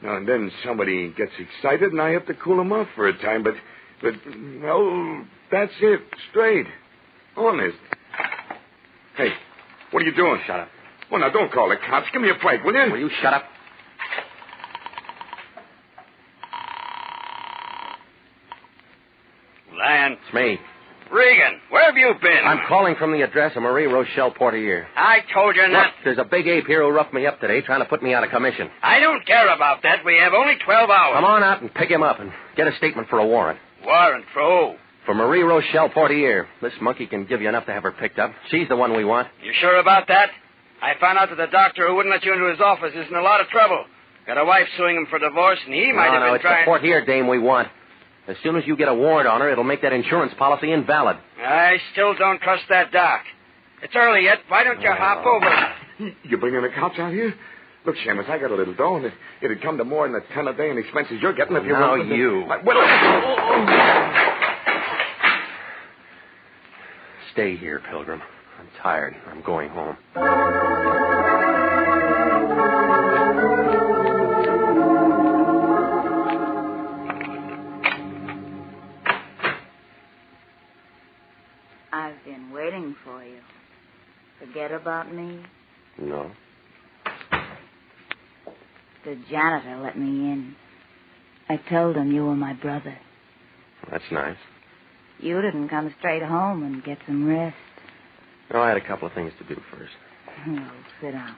Now and then somebody gets excited, and I have to cool them off for a time, but well, that's it. Straight. Honest. Hey, what are you doing? Shut up. Well, now, don't call the cops. Give me a break, will you? Will you shut up? Lance. It's me. Regan, where have you been? I'm calling from the address of Marie Rochelle Portier. I told you not. Look, there's a big ape here who roughed me up today, trying to put me out of commission. I don't care about that. We have only 12 hours. Come on out and pick him up and get a statement for a warrant. Warrant for who? For Marie Rochelle Portier. This monkey can give you enough to have her picked up. She's the one we want. You sure about that? I found out that the doctor who wouldn't let you into his office is in a lot of trouble. Got a wife suing him for divorce, and he might have been it's trying... the Portier dame we want. As soon as you get a warrant on her, it'll make that insurance policy invalid. I still don't trust that doc. It's early yet. Why don't you hop over? You bringing the cops out here? Look, Shamus, I got a little dough, and it'd come to more than a ton a day in expenses you're getting if you... Now you. Stay here, Pilgrim. I'm tired. I'm going home. I've been waiting for you. Forget about me? No. The janitor let me in. I told him you were my brother. That's nice. You didn't come straight home and get some rest. No, I had a couple of things to do first. Oh, sit down.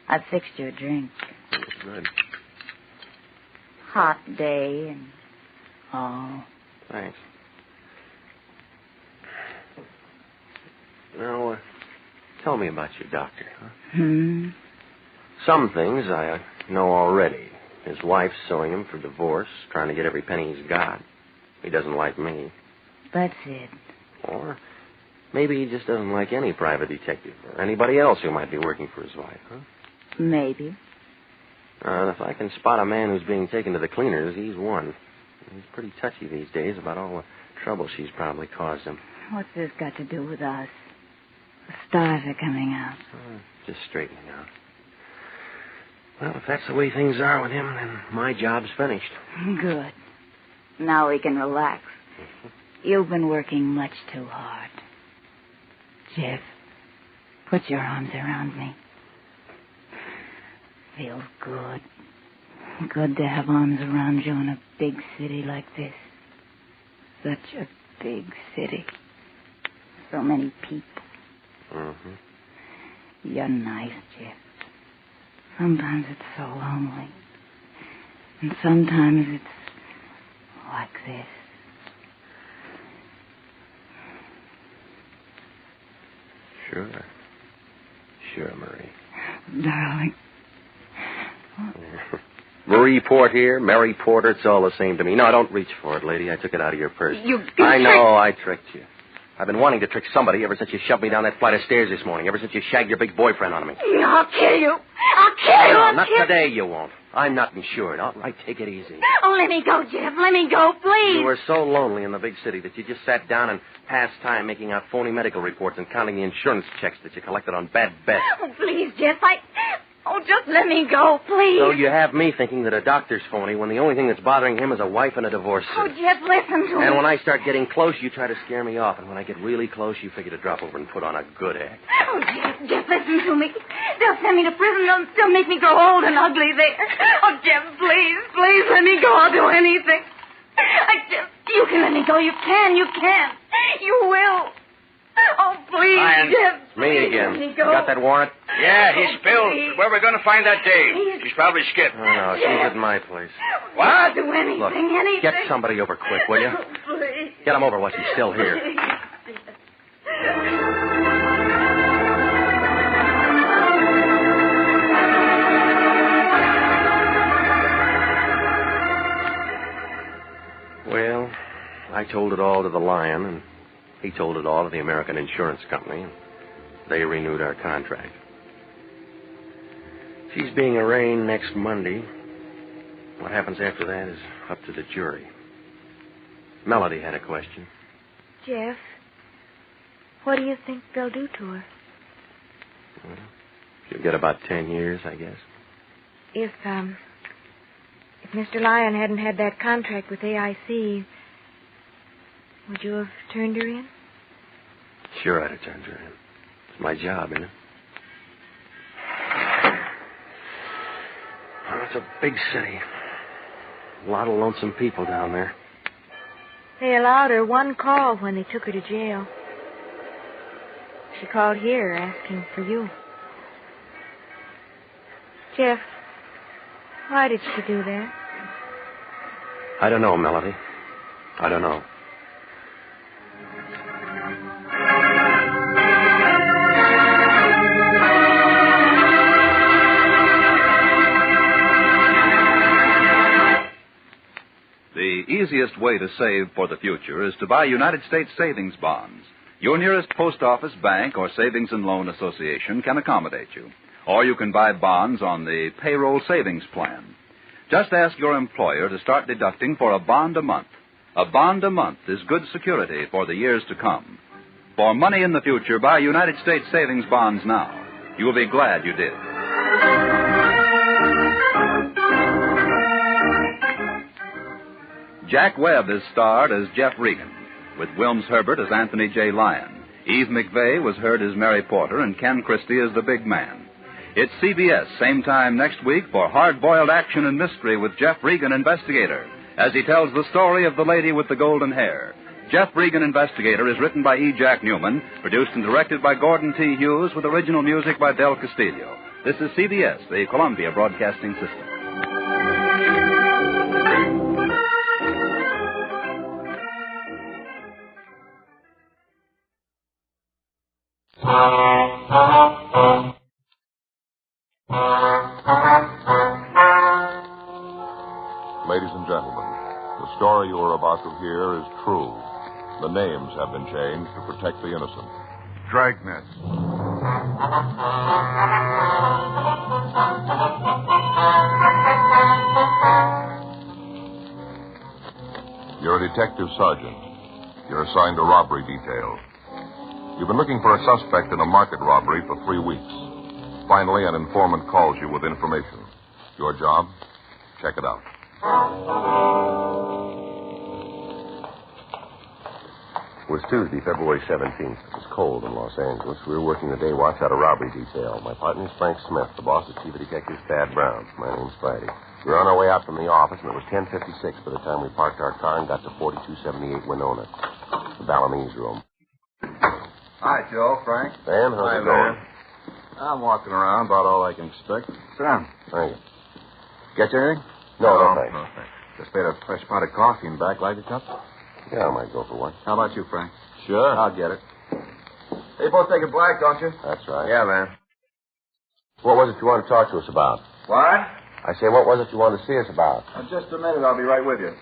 I've fixed your drink. Good. Hot day and all. Thanks. Now, tell me about your doctor, huh? Some things I know already. His wife's suing him for divorce, trying to get every penny he's got. He doesn't like me. That's it. Or maybe he just doesn't like any private detective or anybody else who might be working for his wife, huh? Maybe. If I can spot a man who's being taken to the cleaners, he's one. He's pretty touchy these days about all the trouble she's probably caused him. What's this got to do with us? The stars are coming out. Just straightening out. Well, if that's the way things are with him, then my job's finished. Good. Now we can relax. You've been working much too hard. Jeff, put your arms around me. Feels good. Good to have arms around you in a big city like this. Such a big city. So many people. Mm-hmm. You're nice, Jeff. Sometimes it's so lonely. And sometimes it's like this. Sure, Marie. Darling. Marie Port here, Mary Porter, it's all the same to me. No, don't reach for it, lady. I took it out of your purse. I know, I tricked you. I've been wanting to trick somebody ever since you shoved me down that flight of stairs this morning, ever since you shagged your big boyfriend on me. I'll kill you. I'll kill you. No, not today, you won't. I'm not insured. All right, take it easy. Oh, let me go, Jeff. Let me go, please. You were so lonely in the big city that you just sat down and passed time making out phony medical reports and counting the insurance checks that you collected on bad bets. Oh, please, Jeff. Oh, just let me go, please. So you have me thinking that a doctor's phony when the only thing that's bothering him is a wife and a divorce Oh, suit. Jeff, listen to me. And when I start getting close, you try to scare me off. And when I get really close, you figure to drop over and put on a good act. Oh, Jeff, listen to me. They'll send me to prison. They'll make me grow old and ugly there. Oh, Jeff, please let me go. I'll do anything. Jeff, you can let me go. You can. You will. Oh, please, Lion. Jeff. Me again. Let me You go. got that warrant? Yeah, he's spilled. Where are we going to find that dame? She's probably skipped. Oh, no, she's at my place. What? I'll do anything, Look, anything. get somebody over quick, will you? Please. Get him over while she's still here. Well, I told it all to the Lion, and he told it all to the American Insurance Company, and they renewed our contract. She's being arraigned next Monday. What happens after that is up to the jury. Melody had a question. Jeff, what do you think they'll do to her? Well, she'll get about 10 years, I guess. If Mr. Lyon hadn't had that contract with AIC, would you have turned her in? Sure I'd have turned her in. It's my job, isn't it? Well, it's a big city. A lot of lonesome people down there. They allowed her one call when they took her to jail. She called here asking for you. Jeff, why did she do that? I don't know, Melody. I don't know. The easiest way to save for the future is to buy United States savings bonds. Your nearest post office, bank, or savings and loan association can accommodate you. Or you can buy bonds on the payroll savings plan. Just ask your employer to start deducting for a bond a month. A bond a month is good security for the years to come. For money in the future, buy United States savings bonds now. You will be glad you did. Jack Webb is starred as Jeff Regan, with Wilms Herbert as Anthony J. Lyon. Eve McVeigh was heard as Mary Porter, and Ken Christie as the big man. It's CBS, same time next week, for hard-boiled action and mystery with Jeff Regan, Investigator, as he tells the story of the lady with the golden hair. Jeff Regan, Investigator is written by E. Jack Newman, produced and directed by Gordon T. Hughes, with original music by Del Castillo. This is CBS, the Columbia Broadcasting System. Ladies and gentlemen, the story you are about to hear is true. The names have been changed to protect the innocent. Dragnet, You're a detective sergeant. You're assigned to robbery detail. You've been looking for a suspect in a market robbery for 3 weeks. Finally, an informant calls you with information. Your job? Check it out. It was Tuesday, February 17th. It was cold in Los Angeles. We were working the day watch out of robbery detail. My partner is Frank Smith. The boss is Chief of Detectives Thad Brown. My name's Friday. We were on our way out from the office, and it was 10:56 by the time we parked our car and got to 4278 Winona, the Balinese room. Hi, Joe, Frank. Van, how's it going? I'm walking around, about all I can expect. Sit down. Thank you. Get you anything? No, thanks. No, thanks. Just made a fresh pot of coffee in back. Like a cup? Yeah, I might go for one. How about you, Frank? Sure. I'll get it. They both take it black, don't you? That's right. Yeah, man. What was it you wanted to talk to us about? What? I say, what was it you wanted to see us about? Just a minute. I'll be right with you.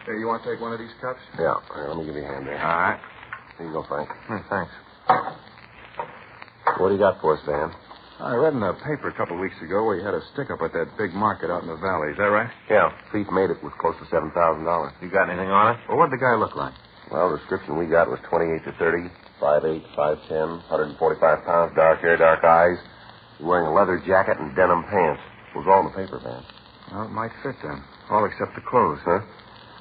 Hey, you want to take one of these cups? Yeah. Here, let me give you a hand there. All right. Here you go, Frank. Thanks. What do you got for us, Van? I read in the paper a couple of weeks ago where you had a stick-up at that big market out in the valley. Is that right? Yeah. Thief made it with close to $7,000. You got anything on it? Well, what did the guy look like? Well, the description we got was 28 to 30, 5'8", 5'10", 145 pounds, dark hair, dark eyes. Wearing a leather jacket and denim pants. It was all in the paper, Van. Well, it might fit then. All except the clothes. Huh?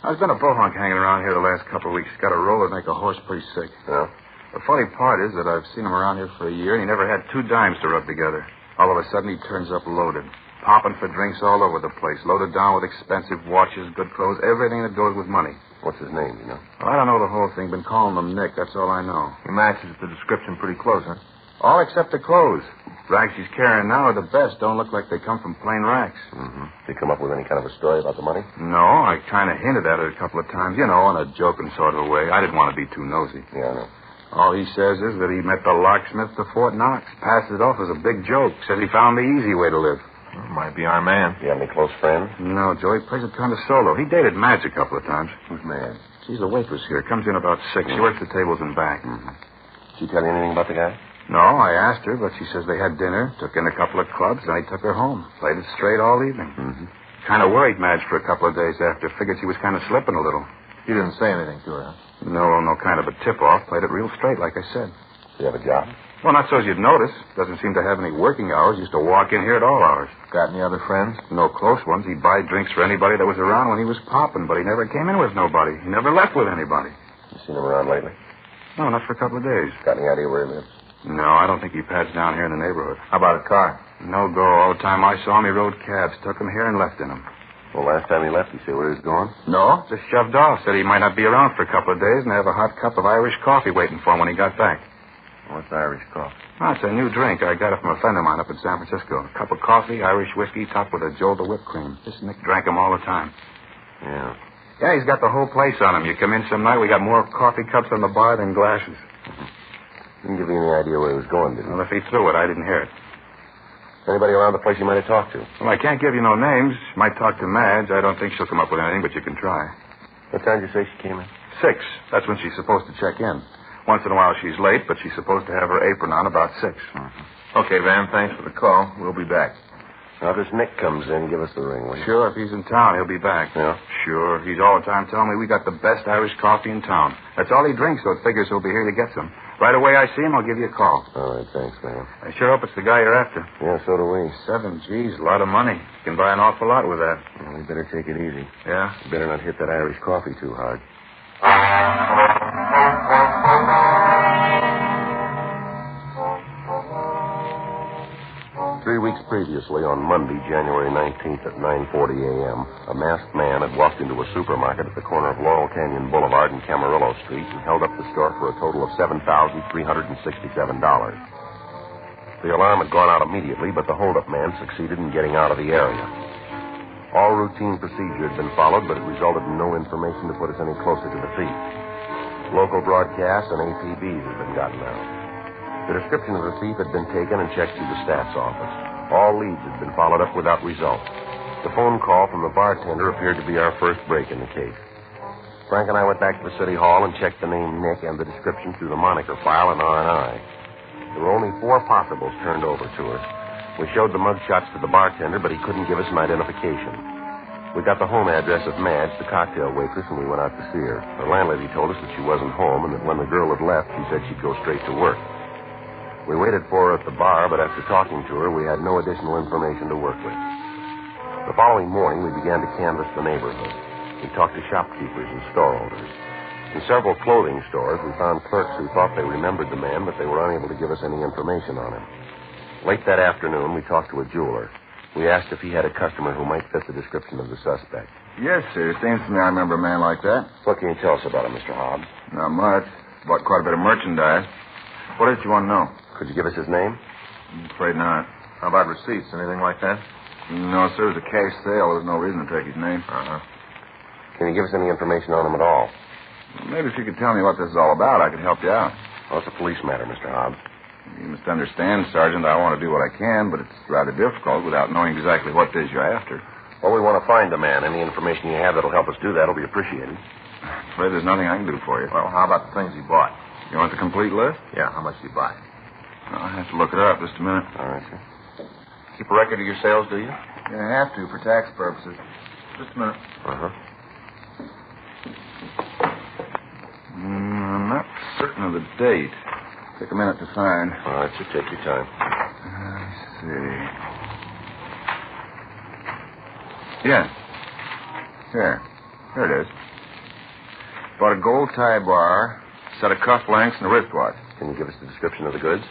There's been a bohunk hanging around here the last couple of weeks. Got a roll that'd make a horse pretty sick. Yeah? The funny part is that I've seen him around here for a year, and he never had 2 dimes to rub together. All of a sudden, he turns up loaded. Popping for drinks all over the place. Loaded down with expensive watches, good clothes, everything that goes with money. What's his name, you know? Well, I don't know the whole thing. Been calling him Nick. That's all I know. He matches the description pretty close, huh? All except the clothes. Rags he's carrying now are the best. Don't look like they come from plain racks. Mm-hmm. Did you come up with any kind of a story about the money? No, I kind of hinted at it a couple of times, you know, in a joking sort of way. I didn't want to be too nosy. Yeah, I know. All he says is that he met the locksmith to Fort Knox. Passed it off as a big joke. Says he found the easy way to live. Well, might be our man. You have any close friends? No, Joe. He plays it kind of solo. He dated Madge a couple of times. Who's Madge? She's the waitress here. Comes in about 6. She works the tables in back. Mm-hmm. Did she tell you anything about the guy? No, I asked her, but she says they had dinner, took in a couple of clubs, and he took her home. Played it straight all evening. Mm-hmm. Kind of worried Madge for a couple of days after. Figured she was kind of slipping a little. You didn't say anything to her, huh? No kind of a tip-off. Played it real straight, like I said. Do you have a job? Well, not so as you'd notice. Doesn't seem to have any working hours. Used to walk in here at all hours. Got any other friends? No close ones. He'd buy drinks for anybody that was around when he was popping, but he never came in with nobody. He never left with anybody. You seen him around lately? No, not for a couple of days. Got any idea where he lives? No, I don't think he pads down here in the neighborhood. How about a car? No go. All the time I saw him, he rode cabs. Took him here and left in them. Well, last time he left, you say where he was going? No, just shoved off. Said he might not be around for a couple of days and have a hot cup of Irish coffee waiting for him when he got back. What's Irish coffee? Oh, it's a new drink. I got it from a friend of mine up in San Francisco. A cup of coffee, Irish whiskey, topped with a jolt of whipped cream. This Nick drank them all the time. Yeah. Yeah, he's got the whole place on him. You come in some night, we got more coffee cups on the bar than glasses. Didn't give you any idea where he was going, did he? Well, if he threw it, I didn't hear it. Anybody around the place you might have talked to? Well, I can't give you no names. Might talk to Madge. I don't think she'll come up with anything, but you can try. What time did you say she came in? 6. That's when she's supposed to check in. Once in a while she's late, but she's supposed to have her apron on about 6. Mm-hmm. Okay, Van, thanks for the call. We'll be back. Now, if this Nick comes in, give us the ring, will you? Sure, if he's in town, he'll be back. Yeah? Sure. He's all the time telling me we got the best Irish coffee in town. That's all he drinks, so it figures he'll be here to get some. Right away I see him, I'll give you a call. All right, thanks, man. I sure hope it's the guy you're after. Yeah, so do we. 7 G's, a lot of money. You can buy an awful lot with that. Well, we better take it easy. Yeah? You better not hit that Irish coffee too hard. 3 weeks previously, on Monday, January 19th at 9:40 a.m., a masked man had walked into a supermarket at the corner of Laurel Canyon Boulevard and Camarillo Street and held up the store for a total of $7,367. The alarm had gone out immediately, but the holdup man succeeded in getting out of the area. All routine procedure had been followed, but it resulted in no information to put us any closer to the thief. Local broadcasts and APBs had been gotten out. The description of the thief had been taken and checked through the stats office. All leads had been followed up without result. The phone call from the bartender appeared to be our first break in the case. Frank and I went back to the city hall and checked the name Nick and the description through the moniker file in R&I. There were only 4 possibles turned over to her. We showed the mugshots to the bartender, but he couldn't give us an identification. We got the home address of Madge, the cocktail waitress, and we went out to see her. Her landlady told us that she wasn't home and that when the girl had left, she said she'd go straight to work. We waited for her at the bar, but after talking to her, we had no additional information to work with. The following morning, we began to canvass the neighborhood. We talked to shopkeepers and store owners. In several clothing stores, we found clerks who thought they remembered the man, but they were unable to give us any information on him. Late that afternoon, we talked to a jeweler. We asked if he had a customer who might fit the description of the suspect. Yes, sir. Seems to me I remember a man like that. What can you tell us about him, Mr. Hobbs? Not much. Bought quite a bit of merchandise. What did you want to know? Could you give us his name? I'm afraid not. How about receipts? Anything like that? No, sir. It was a cash sale. There's no reason to take his name. Uh-huh. Can you give us any information on him at all? Maybe if you could tell me what this is all about, I could help you out. Well, it's a police matter, Mr. Hobbs. You must understand, Sergeant, I want to do what I can, but it's rather difficult without knowing exactly what it is you're after. Well, we want to find the man. Any information you have that'll help us do that will be appreciated. I'm afraid there's nothing I can do for you. Well, how about the things he bought? You want the complete list? Yeah, how much did he buy? I'll have to look it up just a minute. All right, sir. Keep a record of your sales, do you? Yeah, I have to for tax purposes. Just a minute. Uh-huh. I'm not certain of the date. Take a minute to find. All right, sir. Take your time. Let's see. Yeah. Here it is. Bought a gold tie bar, set of cufflinks, and a wristwatch. Can you give us the description of the goods?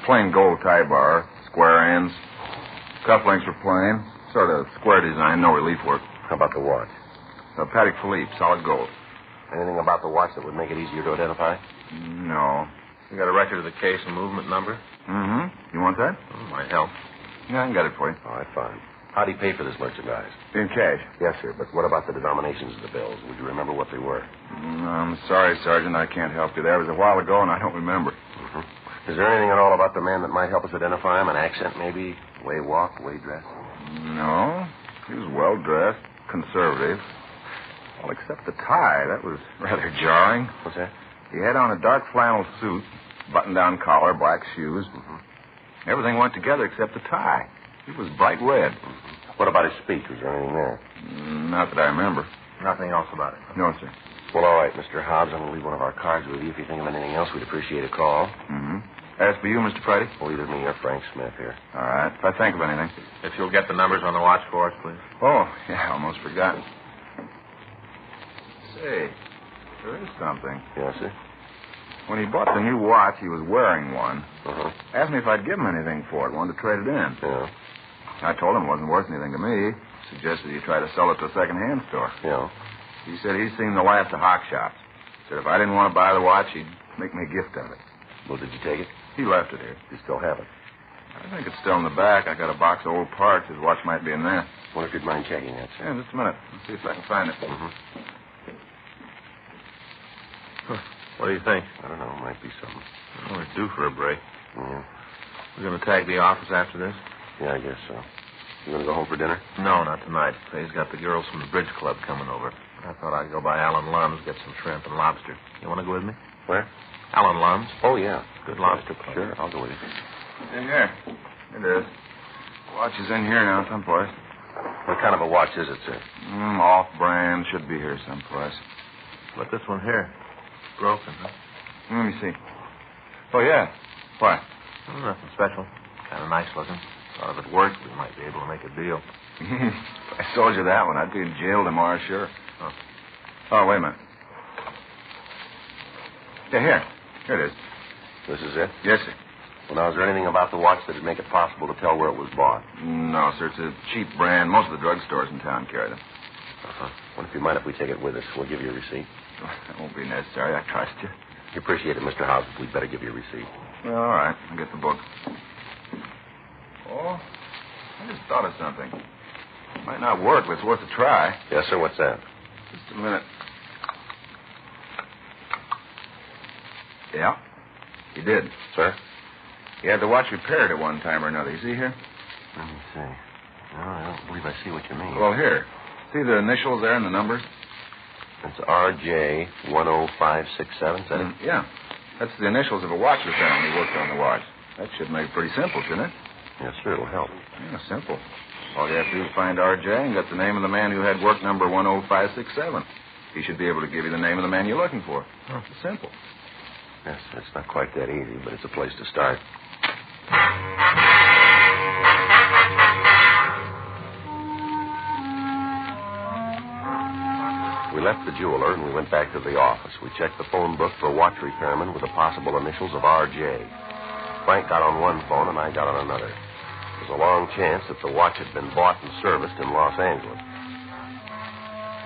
Plain gold tie bar, square ends. Cufflinks were plain, sort of square design, no relief work. How about the watch? A Patek Philippe, solid gold. Anything about the watch that would make it easier to identify? No. You got a record of the case and movement number? Mm-hmm. You want that? Oh, might help. Yeah, I can get it for you. All right, fine. How'd he pay for this merchandise? In cash. Yes, sir, but what about the denominations of the bills? Would you remember what they were? I'm sorry, Sergeant, I can't help you there. It was a while ago, and I don't remember. Mm-hmm. Is there anything at all about the man that might help us identify him? An accent, maybe? Way walk, way dress? No. He was well-dressed, conservative. Well, except the tie. That was rather jarring. What's that? He had on a dark flannel suit, button-down collar, black shoes. Mm-hmm. Everything went together except the tie. It was bright red. Mm-hmm. What about his speech? Was there anything there? Not that I remember. Nothing else about it? No, sir. Well, all right, Mr. Hobbs. I'm going to leave one of our cards with you. If you think of anything else, we'd appreciate a call. Mm-hmm. As for you, Mr. Friday? Well, either me or Frank Smith here. All right. If I think of anything. If you'll get the numbers on the watch for us, please. Oh, yeah, almost forgotten. Say, there is something. Yes, sir? When he bought the new watch, he was wearing one. Uh-huh. Asked me if I'd give him anything for it. Wanted to trade it in. Yeah. I told him it wasn't worth anything to me. Suggested he try to sell it to a second-hand store. Yeah. He said he'd seen the last of hock shops. Said if I didn't want to buy the watch, he'd make me a gift of it. Well, did you take it? He left it here. You still have it? I think it's still in the back. I got a box of old parts. His watch might be in there. Wonder if you'd mind checking that, sir. Yeah, just a minute. Let's see if I can find it. Mm-hmm. What do you think? I don't know. Might be something. We're due for a break. Yeah. We're going to tag the office after this? Yeah, I guess so. You going to go home for dinner? No, not tonight. Fay's got the girls from the bridge club coming over. I thought I'd go by Alan Lum's, get some shrimp and lobster. You want to go with me? Where? Alan Lum's. Oh, yeah. Good lobster place. Sure, I'll go with you. In here. It is. Watch is in here now, someplace. What kind of a watch is it, sir? Off-brand. Should be here someplace. But this one here. Broken, huh? Let me see. Oh, yeah. Why? Nothing special. Kind of nice looking. Thought if it worked, we might be able to make a deal. If I sold you that one, I'd be in jail tomorrow, sure. Huh. Oh, wait a minute. Yeah, here. Here it is. This is it? Yes, sir. Well, now, is there anything about the watch that would make it possible to tell where it was bought? No, sir. It's a cheap brand. Most of the drugstores in town carry them. Uh-huh. Well, if you mind if we take it with us, we'll give you a receipt. That won't be necessary. I trust you. We appreciate it, Mr. Hobbs. We'd better give you a receipt. Well, all right. I'll get the book. Oh, I just thought of something. Might not work, but it's worth a try. Yes, sir. What's that? Just a minute. Yeah, he did. Sir? He had the watch repaired at one time or another. You see here? Let me see. No, I don't believe I see what you mean. Well, here. See the initials there and the numbers? It's RJ10567, is that it? Yeah. That's the initials of a watch repairman he worked on the watch. That should make it pretty simple, shouldn't it? Yes, sir. It'll help. Yeah, simple. All you have to do is find R.J. and get the name of the man who had work number 10567. He should be able to give you the name of the man you're looking for. Oh, it's simple. Yes, it's not quite that easy, but it's a place to start. We left the jeweler and we went back to the office. We checked the phone book for a watch repairman with the possible initials of R.J. Frank got on one phone and I got on another. There's a long chance that the watch had been bought and serviced in Los Angeles.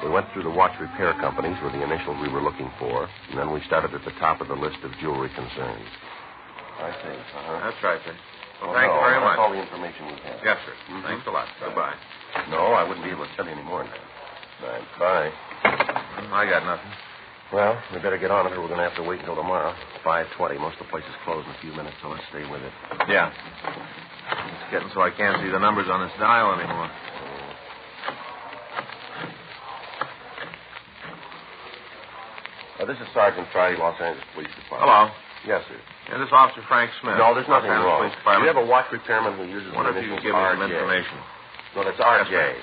We went through the watch repair companies with the initials we were looking for, and then we started at the top of the list of jewelry concerns. I see. That's right, sir. Well, Oh, thank no, you very that's much. all the information we have. Yes, sir. Thanks a lot. Goodbye. No, I wouldn't be able to tell you any more than that. Right. Bye. I got nothing. Well, we better get on it or we're going to have to wait until tomorrow. 5:20. Most of the place is closed in a few minutes, so let's stay with it. Yeah. It's getting so I can't see the numbers on this dial anymore. This is Sergeant Friday, Los Angeles Police Department. Hello. Yes, sir. Yeah, this is Officer Frank Smith. No, there's nothing Los Angeles wrong. Police Department. You have a watch repairman who uses Wonder the if you initials can give me some RJ. information. No, that's RJ. Yes,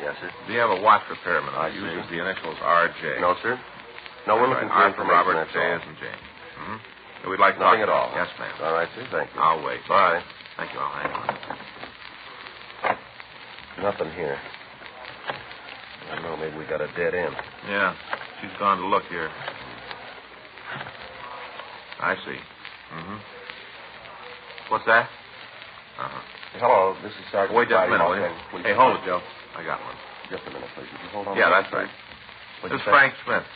Yes, sir. Do you have a watch repairman who I see. uses the initials RJ? No, sir. No, we're looking for R for information. Robert, That's J all. as in Jane. Mm-hmm. We'd like to Nothing talk at to all. you. Yes, ma'am. All right, sir. Thank you. I'll wait. Bye. Thank you. I'll hang on. Nothing here. I don't know. Maybe we got a dead end. Yeah. She's gone to look here. I see. Mm-hmm. What's that? Uh-huh. Hello, this is Sergeant Wait just a Friday, minute, Los will you? Angeles Police Hey, hold it, Department. Joe. I got one. Just a minute, please. Would you hold on? Yeah, a that's minute, right. What'd This you is say? Frank Smith.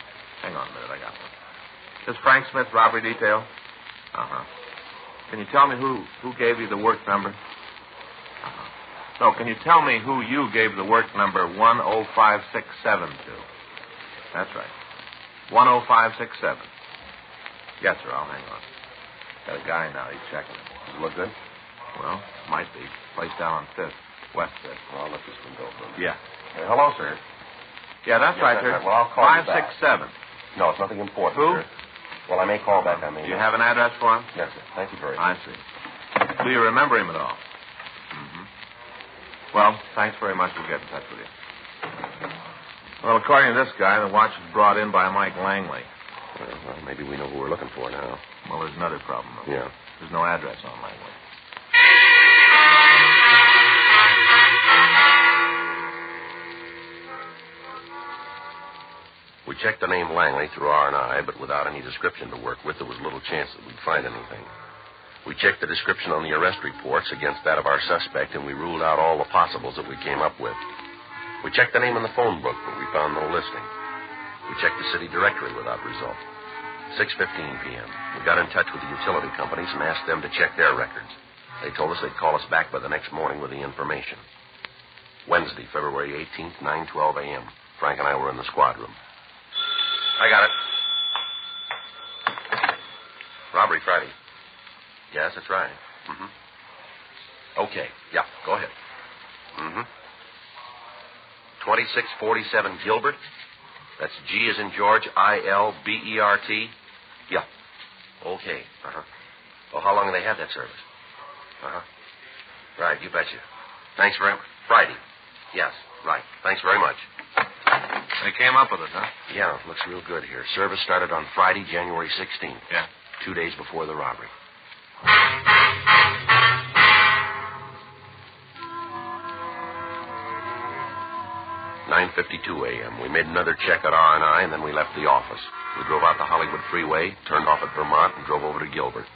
Hang on a minute, I got one. This is Frank Smith, robbery detail? Uh-huh. Can you tell me who gave you the work number? Uh-huh. No, can you tell me who you gave the work number 10567 to? That's right. 10567. Yes, sir, I'll hang on. Got a guy now. He's checking it. Does it look good? Well, might be. Place down on 5th. West 5th. Well, I'll let this one go for me. Yeah. Hello, sir. Yeah, that's Yes, right, that's sir. right. Well, I'll call you back. 567. No, it's nothing important, Who? sir. Well, I may call back. I mean. Do you have an address for him? Yes, sir. Thank you very much. I see. Do you remember him at all? Mm-hmm. Well, thanks very much. We'll get in touch with you. Well, according to this guy, the watch was brought in by Mike Langley. Well, maybe we know who we're looking for now. Well, there's another problem, though. Yeah. There's no address on Langley. We checked the name Langley through R&I, but without any description to work with, there was little chance that we'd find anything. We checked the description on the arrest reports against that of our suspect, and we ruled out all the possibles that we came up with. We checked the name in the phone book, but we found no listing. We checked the city directory without result. 6:15 p.m. We got in touch with the utility companies and asked them to check their records. They told us they'd call us back by the next morning with the information. Wednesday, February 18th, 9:12 a.m. Frank and I were in the squad room. I got it. Robbery Friday. Yes, that's right. Mm-hmm. Okay. Yeah, go ahead. Mm-hmm. 2647 Gilbert. That's G as in George, I-L-B-E-R-T. Yeah. Okay. Uh-huh. Well, how long have they had that service? Uh-huh. Right, you betcha. Thanks very much. Friday. Yes, right. Thanks very much. They came up with it, huh? Yeah, looks real good here. Service started on Friday, January 16th. Yeah. 2 days before the robbery. (9:52 a.m.) We made another check at R&I, and then we left the office. We drove out the Hollywood Freeway, turned off at Vermont, and drove over to Gilbert.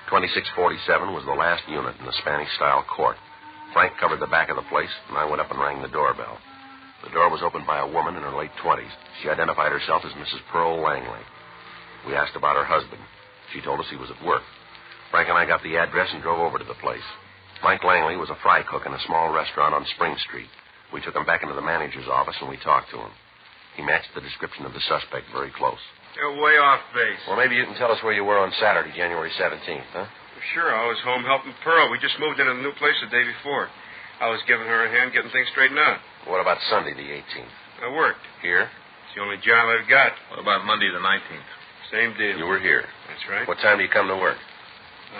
2647 was the last unit in the Spanish-style court. Frank covered the back of the place, and I went up and rang the doorbell. The door was opened by a woman in her late 20s. She identified herself as Mrs. Pearl Langley. We asked about her husband. She told us he was at work. Frank and I got the address and drove over to the place. Mike Langley was a fry cook in a small restaurant on Spring Street. We took him back into the manager's office, and we talked to him. He matched the description of the suspect very close. You're way off base. Well, maybe you can tell us where you were on Saturday, January 17th, huh? Sure, I was home helping Pearl. We just moved into the new place the day before. I was giving her a hand getting things straightened out. What about Sunday, the 18th? I worked. Here? It's the only job I've got. What about Monday the 19th? Same deal. You were here. That's right. What time do you come to work?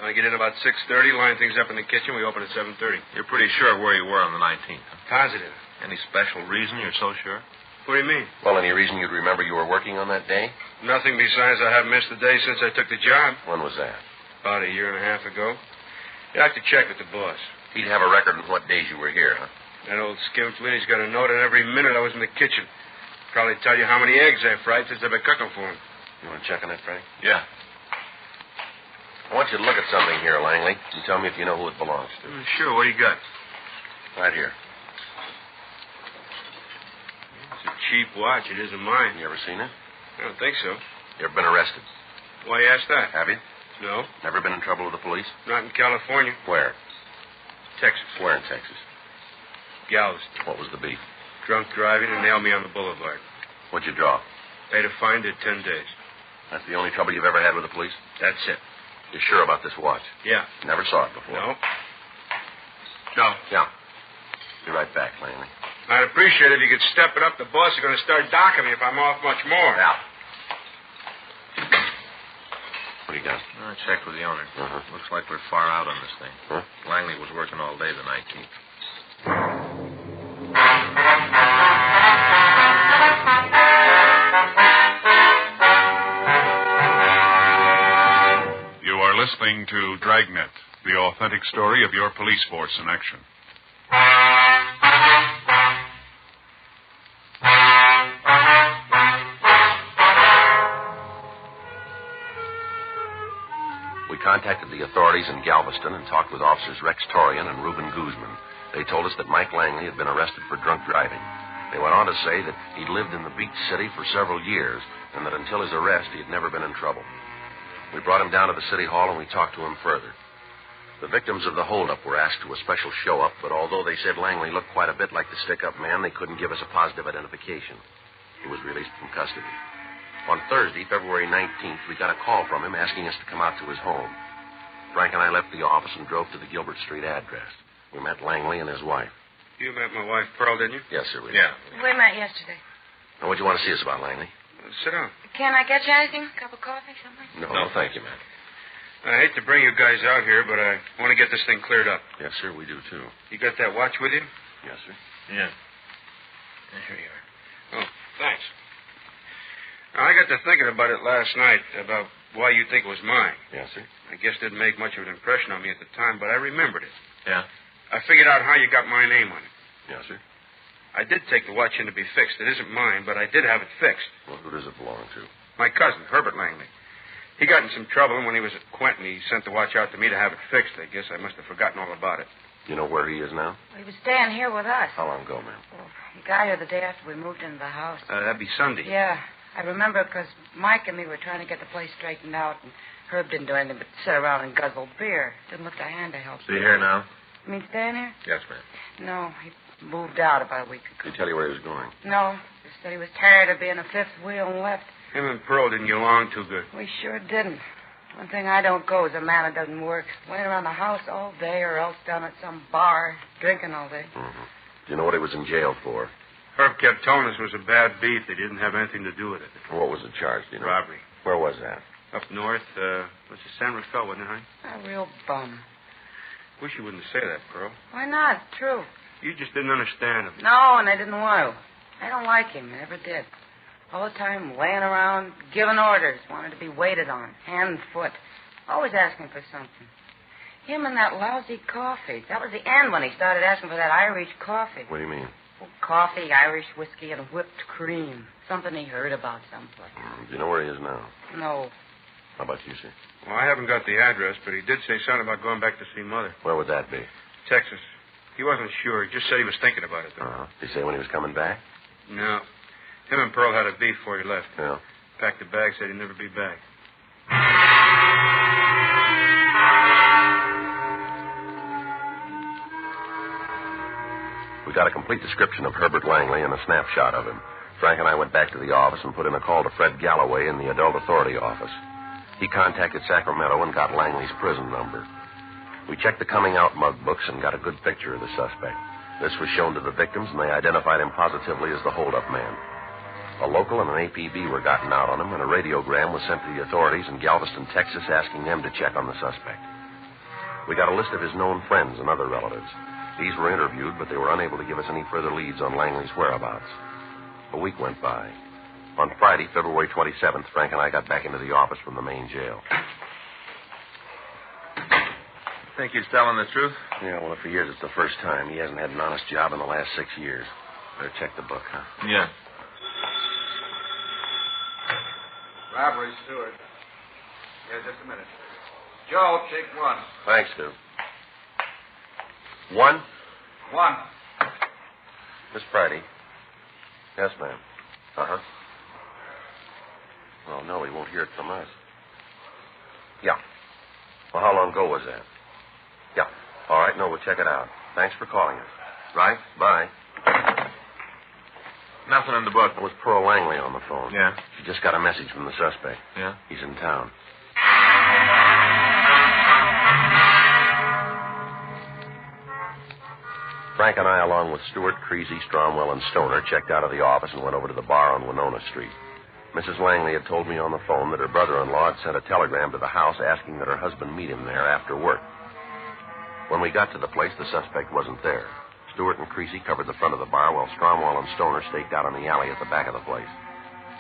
I get in about 6:30, line things up in the kitchen. We open at 7:30. You're pretty sure where you were on the 19th. Positive. Any special reason you're so sure? What do you mean? Well, any reason you'd remember you were working on that day? Nothing besides I haven't missed a day since I took the job. When was that? About a year and a half ago. You have to check with the boss. He'd have a record of what days you were here, huh? That old skinflint, he's got a note on every minute I was in the kitchen. Probably tell you how many eggs I've fried since I've been cooking for him. You want to check on that, Frank? Yeah. I want you to look at something here, Langley, and tell me if you know who it belongs to. Sure, what do you got? Right here. It's a cheap watch. It isn't mine. You ever seen it? I don't think so. You ever been arrested? Why you ask that? Have you? No. Never been in trouble with the police? Not in California. Where? Texas. Where in Texas? Galveston. What was the beef? Drunk driving and nailed me on the boulevard. What'd you draw? Paid a fine, did 10 days. That's the only trouble you've ever had with the police? That's it. You're sure about this watch? Yeah. Never saw it before? No. No. Yeah. Be right back, Langley. I'd appreciate it if you could step it up. The boss is going to start docking me if I'm off much more. Yeah. What do you got? I checked with the owner. Uh-huh. Looks like we're far out on this thing. Huh? Langley was working all day the 19th. You are listening to Dragnet, the authentic story of your police force in action. We contacted the authorities in Galveston and talked with officers Rex Torian and Reuben Guzman. They told us that Mike Langley had been arrested for drunk driving. They went on to say that he'd lived in the beach city for several years and that until his arrest he had never been in trouble. We brought him down to the city hall and we talked to him further. The victims of the holdup were asked to a special show-up, but although they said Langley looked quite a bit like the stick-up man, they couldn't give us a positive identification. He was released from custody. On Thursday, February 19th, we got a call from him asking us to come out to his home. Frank and I left the office and drove to the Gilbert Street address. We met Langley and his wife. You met my wife, Pearl, didn't you? Yes, sir, we Yeah. We met yesterday. Now, what'd you want to see us about, Langley? Sit down. Can I get you anything? A cup of coffee, something? No, thank you, man. I hate to bring you guys out here, but I want to get this thing cleared up. Yes, sir, we do, too. You got that watch with you? Yes, sir. Yeah. Here you are. Oh, thanks. Now, I got to thinking about it last night, about why you think it was mine. Yes, sir. I guess it didn't make much of an impression on me at the time, but I remembered it. Yeah? I figured out how you got my name on it. Yes, sir. I did take the watch in to be fixed. It isn't mine, but I did have it fixed. Well, who does it belong to? My cousin, Herbert Langley. He got in some trouble, and when he was at Quentin, he sent the watch out to me to have it fixed. I guess I must have forgotten all about it. You know where he is now? He was staying here with us. How long ago, ma'am? He got here the day after we moved into the house. That'd be Sunday. Yeah. I remember because Mike and me were trying to get the place straightened out, and Herb didn't do anything but sit around and guzzle beer. Didn't lift a hand to help. Is he here now? You mean staying here? Yes, ma'am. No, he moved out about a week ago. Did he tell you where he was going? No, he said he was tired of being a fifth wheel and left. Him and Pearl didn't get along too good. We sure didn't. One thing I don't go is a man that doesn't work. Laying around the house all day or else down at some bar drinking all day. Mm-hmm. Do you know what he was in jail for? Herb kept telling us it was a bad beef. They didn't have anything to do with it. What was the charge, do you know? Robbery. Where was that? Up north, was it San Rafael, wasn't it, honey? A real bum. Wish you wouldn't say that, Pearl. Why not? It's true. You just didn't understand him. No, and I didn't want to. I don't like him. I never did. All the time laying around, giving orders, wanted to be waited on, hand and foot. Always asking for something. Him and that lousy coffee. That was the end when he started asking for that Irish coffee. What do you mean? Oh, coffee, Irish whiskey, and whipped cream. Something he heard about someplace. Do you know where he is now? No. How about you, sir? Well, I haven't got the address, but he did say something about going back to see Mother. Where would that be? Texas. He wasn't sure. He just said he was thinking about it, though. Uh-huh. Did he say when he was coming back? No. Him and Pearl had a beef before he left. Yeah. Packed the bag, said he'd never be back. We got a complete description of Herbert Langley and a snapshot of him. Frank and I went back to the office and put in a call to Fred Galloway in the Adult Authority office. He contacted Sacramento and got Langley's prison number. We checked the coming out mug books and got a good picture of the suspect. This was shown to the victims, and they identified him positively as the holdup man. A local and an APB were gotten out on him, and a radiogram was sent to the authorities in Galveston, Texas, asking them to check on the suspect. We got a list of his known friends and other relatives. These were interviewed, but they were unable to give us any further leads on Langley's whereabouts. A week went by. On Friday, February 27th, Frank and I got back into the office from the main jail. Think he's telling the truth? Yeah, well, if he is, it's the first time. He hasn't had an honest job in the last 6 years. Better check the book, huh? Yeah. Robbery, Stewart. Yeah, just a minute. Joe, take one. Thanks, Stu. One? Miss Friday. Yes, ma'am. Uh-huh. Well, no, he won't hear it from us. Yeah. Well, how long ago was that? Yeah. All right, no, we'll check it out. Thanks for calling us. Right? Bye. Nothing in the book. It was Pearl Langley on the phone. Yeah. She just got a message from the suspect. Yeah? He's in town. Frank and I, along with Stewart, Creasy, Stromwell, and Stoner, checked out of the office and went over to the bar on Winona Street. Mrs. Langley had told me on the phone that her brother-in-law had sent a telegram to the house asking that her husband meet him there after work. When we got to the place, the suspect wasn't there. Stewart and Creasy covered the front of the bar while Stromwell and Stoner staked out on the alley at the back of the place.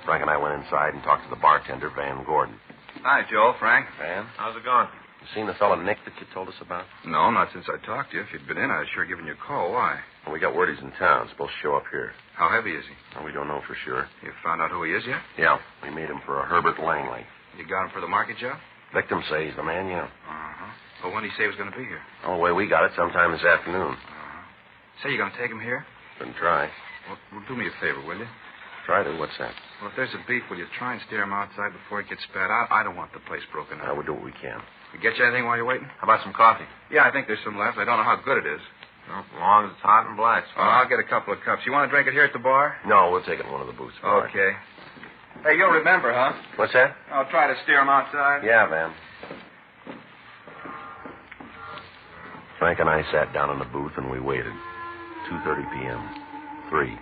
Frank and I went inside and talked to the bartender, Van Gordon. Hi, Joe. Frank. Van? How's it going? You seen the fellow Nick that you told us about? No, not since I talked to you. If you'd been in, I'd sure given you a call. Why? Well, we got word he's in town. Supposed to show up here. How heavy is he? Well, we don't know for sure. You found out who he is yet? Yeah. We made him for a Herbert Langley. You got him for the market job? Victim say he's the man, yeah. Uh-huh. Well, when did he say he was going to be here? Oh, the way we got it, sometime this afternoon. Say you're going to take him here? Then try. Well, do me a favor, will you? Try to. What's that? Well, if there's a beef, will you try and steer him outside before he gets spat out? I don't want the place broken up. We'll do what we can. We get you anything while you're waiting? How about some coffee? Yeah, I think there's some left. I don't know how good it is. Well, as long as it's hot and black. I'll get a couple of cups. You want to drink it here at the bar? No, we'll take it in one of the booths. Okay. Hey, you'll remember, huh? What's that? I'll try to steer him outside. Yeah, Van. Frank and I sat down in the booth and we waited. 2:30 p.m. 3.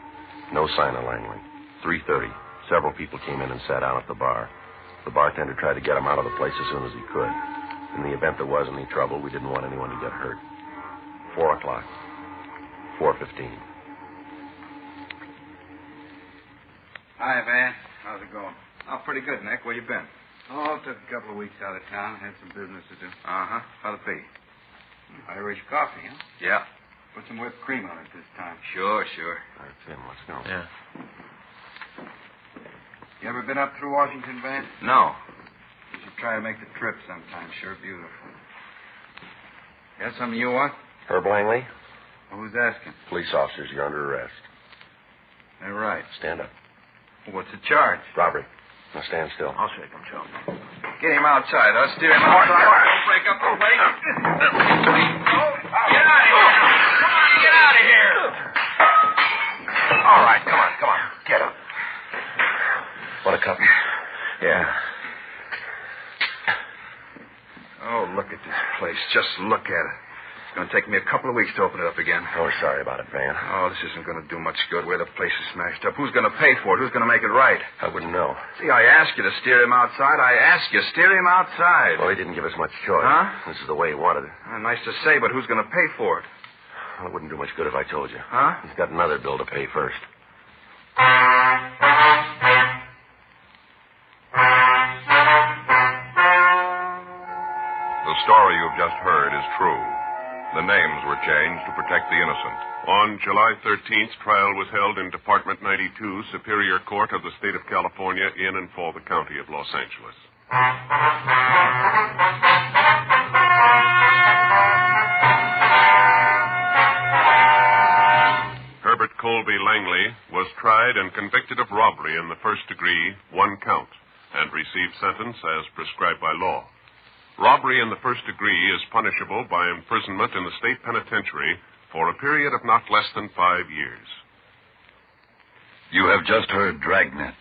No sign of Langley. 3:30. Several people came in and sat down at the bar. The bartender tried to get him out of the place as soon as he could. In the event there was any trouble, we didn't want anyone to get hurt. 4 o'clock. 4:15. Hi, Van. How's it going? Oh, pretty good, Nick. Where you been? Oh, took a couple of weeks out of town. Had some business to do. Uh-huh. How'd it be? Irish coffee, huh? Yeah. Put some whipped cream on it this time. Sure. All right, Tim, let's go. Yeah. You ever been up through Washington, Van? No. You should try to make the trip sometime. Sure beautiful. Got something you want? Herb Langley? Well, who's asking? Police officers, you're under arrest. They're right. Stand up. What's the charge? Robbery. Now stand still. I'll shake him, Joe. Get him outside. I'll steer him outside. Don't break up the place. Get out of here. Come on, get out of here. All right, come on. Get up. Want a cup? Yeah. Oh, look at this place. Just look at it. It's going to take me a couple of weeks to open it up again. Oh, we're sorry about it, Van. Oh, this isn't going to do much good where the place is smashed up. Who's going to pay for it? Who's going to make it right? I wouldn't know. See, I asked you to steer him outside. Steer him outside. Well, he didn't give us much choice. Huh? This is the way he wanted it. Nice to say, but who's going to pay for it? Well, it wouldn't do much good if I told you. Huh? He's got another bill to pay first. The story you've just heard is true. The names were changed to protect the innocent. On July 13th, trial was held in Department 92, Superior Court of the State of California, in and for the County of Los Angeles. Herbert Colby Langley was tried and convicted of robbery in the first degree, 1 count, and received sentence as prescribed by law. Robbery in the first degree is punishable by imprisonment in the state penitentiary for a period of not less than 5 years. You have just heard Dragnet,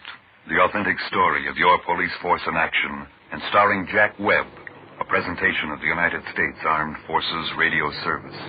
the authentic story of your police force in action, and starring Jack Webb, a presentation of the United States Armed Forces Radio Service.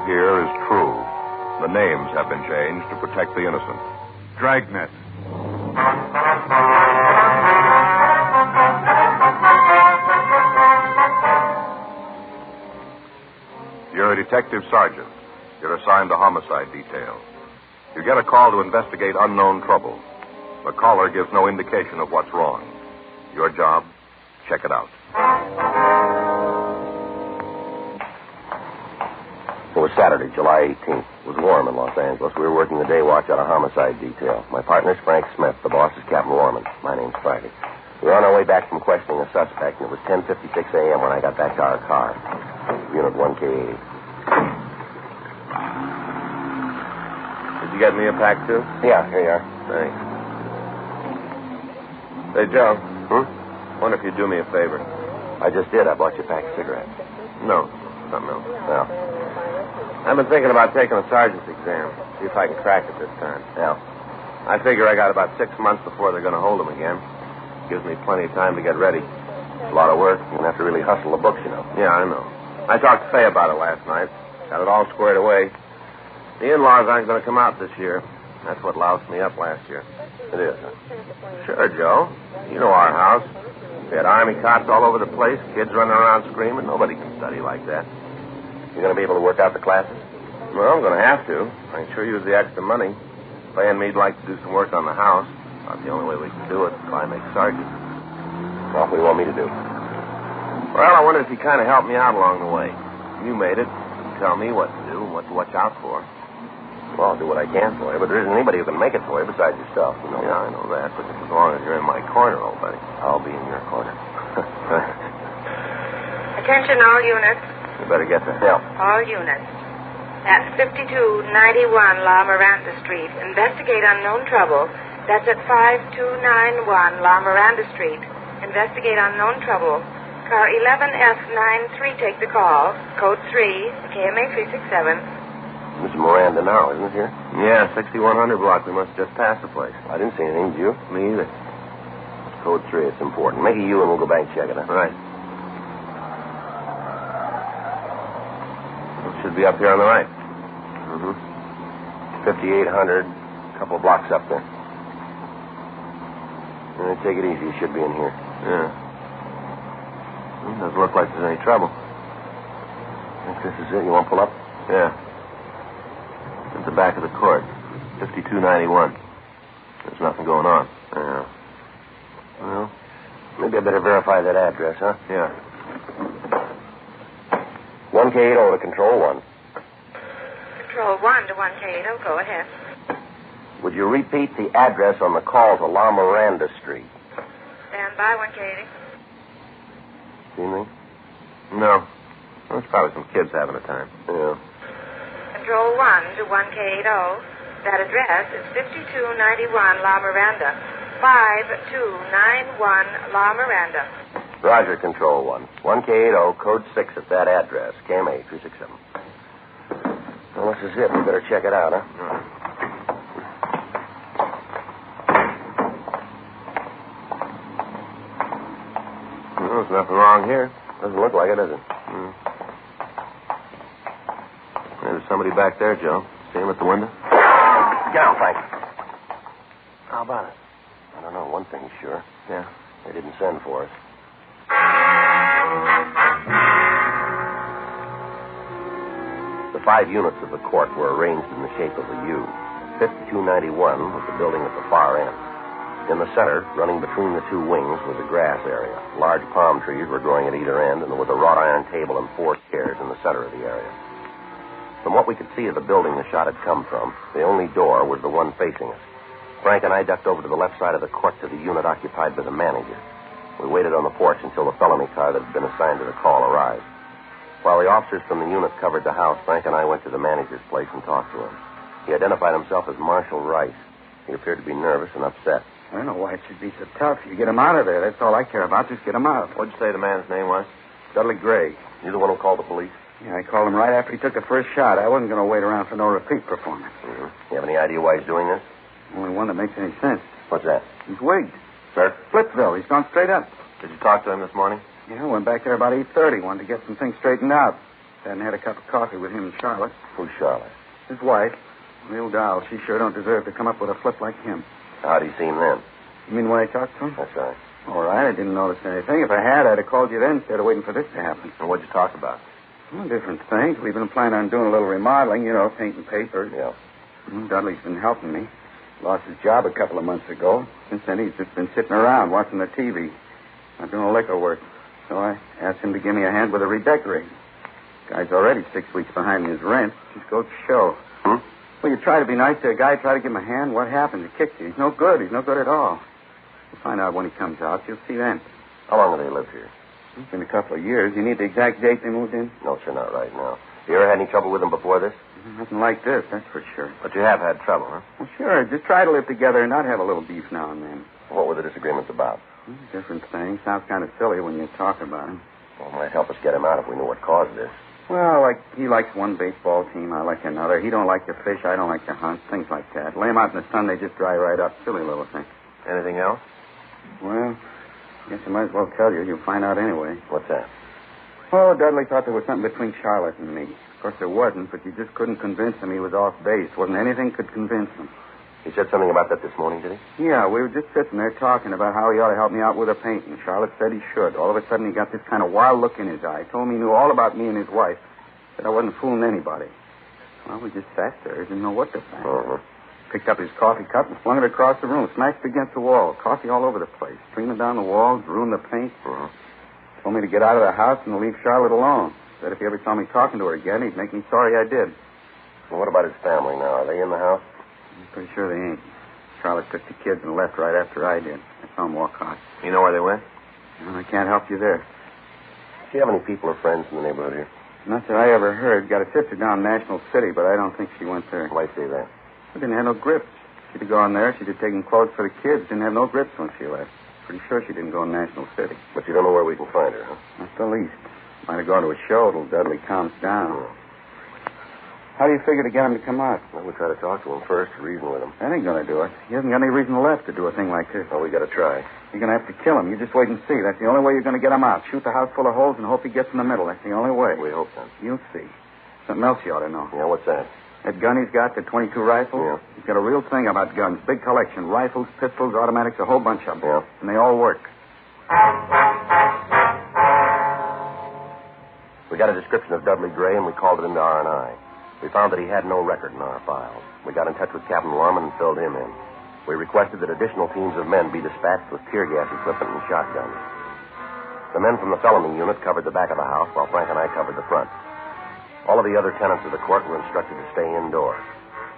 hear is true. The names have been changed to protect the innocent. Dragnet. You're a detective sergeant. You're assigned to homicide detail. You get a call to investigate unknown trouble. The caller gives no indication of what's wrong. Your job, check it out. It was Saturday, July 18th. It was warm in Los Angeles. We were working the day watch out of homicide detail. My partner's Frank Smith. The boss is Captain Warman. My name's Friday. We were on our way back from questioning a suspect, and it was 10:56 a.m. when I got back to our car. Unit 1K8. Did you get me a pack, too? Yeah, here you are. Thanks. Hey, Joe. Wonder if you'd do me a favor. I just did. I bought you a pack of cigarettes. No, something else. Well, I've been thinking about taking a sergeant's exam. See if I can crack it this time. Yeah. I figure I got about 6 months before they're going to hold him again. Gives me plenty of time to get ready. It's a lot of work. You're going to have to really hustle the books, you know. Yeah, I know. I talked to Faye about it last night. Got it all squared away. The in-laws aren't going to come out this year. That's what loused me up last year. It is, huh? Sure, Joe. You know our house. We had army cops all over the place, kids running around screaming. Nobody can study like that. You going to be able to work out the classes? Well, I'm going to have to. I can sure use the extra money. Faye and me'd like to do some work on the house. About the only way we can do it if I make sergeant. What do you want me to do? Well, I wondered if you kind of helped me out along the way. You made it. You tell me what to do and what to watch out for. Well, I'll do what I can for you, but there isn't anybody who can make it for you besides yourself, you know. Yeah, I know that, but as long as you're in my corner, old buddy. I'll be in your corner. Attention all units. You better get the help. All units. At 5291 La Miranda Street. Investigate unknown trouble. That's at 5291 La Miranda Street. Investigate unknown trouble. Car 11F93, take the call. Code 3, KMA 367. Mrs. Miranda now, isn't it here? Yeah, 6100 block. We must just pass the place. I didn't see anything, did you? Me either. It's code 3. It's important. Make it you and we'll go back and check it out. Right. It should be up here on the right. Mm-hmm. 5800, a couple of blocks up there. Take it easy. You should be in here. Yeah. Doesn't look like there's any trouble. I think this is it. You want to pull up? Yeah. At the back of the court. 5291. There's nothing going on. Yeah. Well, maybe I better verify that address, huh? Yeah. 1K80 to Control 1. Control 1 to 1K80. Go ahead. Would you repeat the address on the call to La Miranda Street? Stand by 1K80. See anything? No. Well, it's probably some kids having a time. Yeah. Control 1 to 1K80. That address is 5291 La Miranda. 5291 La Miranda. Roger, Control 1. 1K80, code 6 at that address. KMA 367. Well, this is it. We better check it out, huh? Well, there's nothing wrong here. Doesn't look like it, does it? There's somebody back there, Joe. See him at the window? Get down, Frank. How about it? I don't know. One thing's sure. Yeah. They didn't send for us. The 5 units of the court were arranged in the shape of a U. 5291 was the building at the far end. In the center, running between the 2 wings, was a grass area. Large palm trees were growing at either end, and there was a wrought iron table and 4 chairs in the center of the area. From what we could see of the building the shot had come from, the only door was the one facing us. Frank and I ducked over to the left side of the court to the unit occupied by the manager. We waited on the porch until the felony car that had been assigned to the call arrived. While the officers from the unit covered the house, Frank and I went to the manager's place and talked to him. He identified himself as Marshal Rice. He appeared to be nervous and upset. I don't know why it should be so tough. You get him out of there. That's all I care about. Just get him out. What'd you say the man's name was? Dudley Gray. You the one who called the police? Yeah, I called him right after he took the first shot. I wasn't going to wait around for no repeat performance. Mm-hmm. You have any idea why he's doing this? Only one that makes any sense. What's that? He's wigged. Sir? Splitsville. He's gone straight up. Did you talk to him this morning? Yeah, I went back there about 8:30. Wanted to get some things straightened out. Sat and had a cup of coffee with him and Charlotte. Who's Charlotte? His wife. Real doll. She sure don't deserve to come up with a flip like him. How'd he seem then? You mean when I talked to him? That's right. All right, I didn't notice anything. If I had, I'd have called you then instead of waiting for this to happen. And what'd you talk about? Well, different things. We've been planning on doing a little remodeling, painting papers. Yeah. Dudley's been helping me. Lost his job a couple of months ago. Since then, he's just been sitting around watching the TV. Not doing liquor work. So I asked him to give me a hand with a redecorating. Guy's already 6 weeks behind in his rent. Just goes to show. Well, you try to be nice to a guy, try to give him a hand. What happens? He kicks you. He's no good. He's no good at all. We'll find out when he comes out. You'll see then. How long have they lived here? It's been a couple of years. You need the exact date they moved in? No, sir, not right now. You ever had any trouble with them before this? Nothing like this, that's for sure. But you have had trouble, huh? Well, sure. Just try to live together and not have a little beef now and then. What were the disagreements about? Different things. Sounds kind of silly when you talk about them. Well, it might help us get him out if we knew what caused this. Well, like he likes one baseball team, I like another. He don't like to fish, I don't like to hunt. Things like that. Lay him out in the sun, they just dry right up. Silly little thing. Anything else? Well, guess I might as well tell you. You'll find out anyway. What's that? Oh, Dudley thought there was something between Charlotte and me. Of course, there wasn't, but you just couldn't convince him he was off base. Wasn't anything could convince him. He said something about that this morning, did he? Yeah, we were just sitting there talking about how he ought to help me out with a painting. Charlotte said he should. All of a sudden, he got this kind of wild look in his eye. Told me he knew all about me and his wife. Said I wasn't fooling anybody. Well, we just sat there. Didn't know what to think. Picked up his coffee cup and flung it across the room. Smashed it against the wall. Coffee all over the place. Streaming down the walls. Ruined the paint. Told me to get out of the house and to leave Charlotte alone. Said if he ever saw me talking to her again, he'd make me sorry I did. Well, what about his family now? Are they in the house? I'm pretty sure they ain't. Charlotte took the kids and left right after I did. I saw them walk out. You know where they went? Well, I can't help you there. Do you have any people or friends in the neighborhood here? Not that I ever heard. Got a sister down in National City, but I don't think she went there. Why say that? She didn't have no grips. She'd have gone there. She'd have taken clothes for the kids. Didn't have no grips when she left. Pretty sure she didn't go in National City. But you don't know where we can find her, huh? Not the least. Might have gone to a show till Dudley calms down. How do you figure to get him to come out? Well, we'll try to talk to him first, reason with him. That ain't going to do it. He hasn't got any reason left to do a thing like this. Well, we got to try. You're going to have to kill him. You just wait and see. That's the only way you're going to get him out. Shoot the house full of holes and hope he gets in the middle. That's the only way. We hope so. You'll see. Something else you ought to know. Yeah, what's that? That gun he's got, the .22 rifle? Yeah. He's got a real thing about guns. Big collection. Rifles, pistols, automatics, a whole bunch of them. Yeah. And they all work. We got a description of Dudley Gray, and we called it into R&I. We found that he had no record in our files. We got in touch with Captain Lorman and filled him in. We requested that additional teams of men be dispatched with tear gas equipment and shotguns. The men from the felony unit covered the back of the house, while Frank and I covered the front. All of the other tenants of the court were instructed to stay indoors.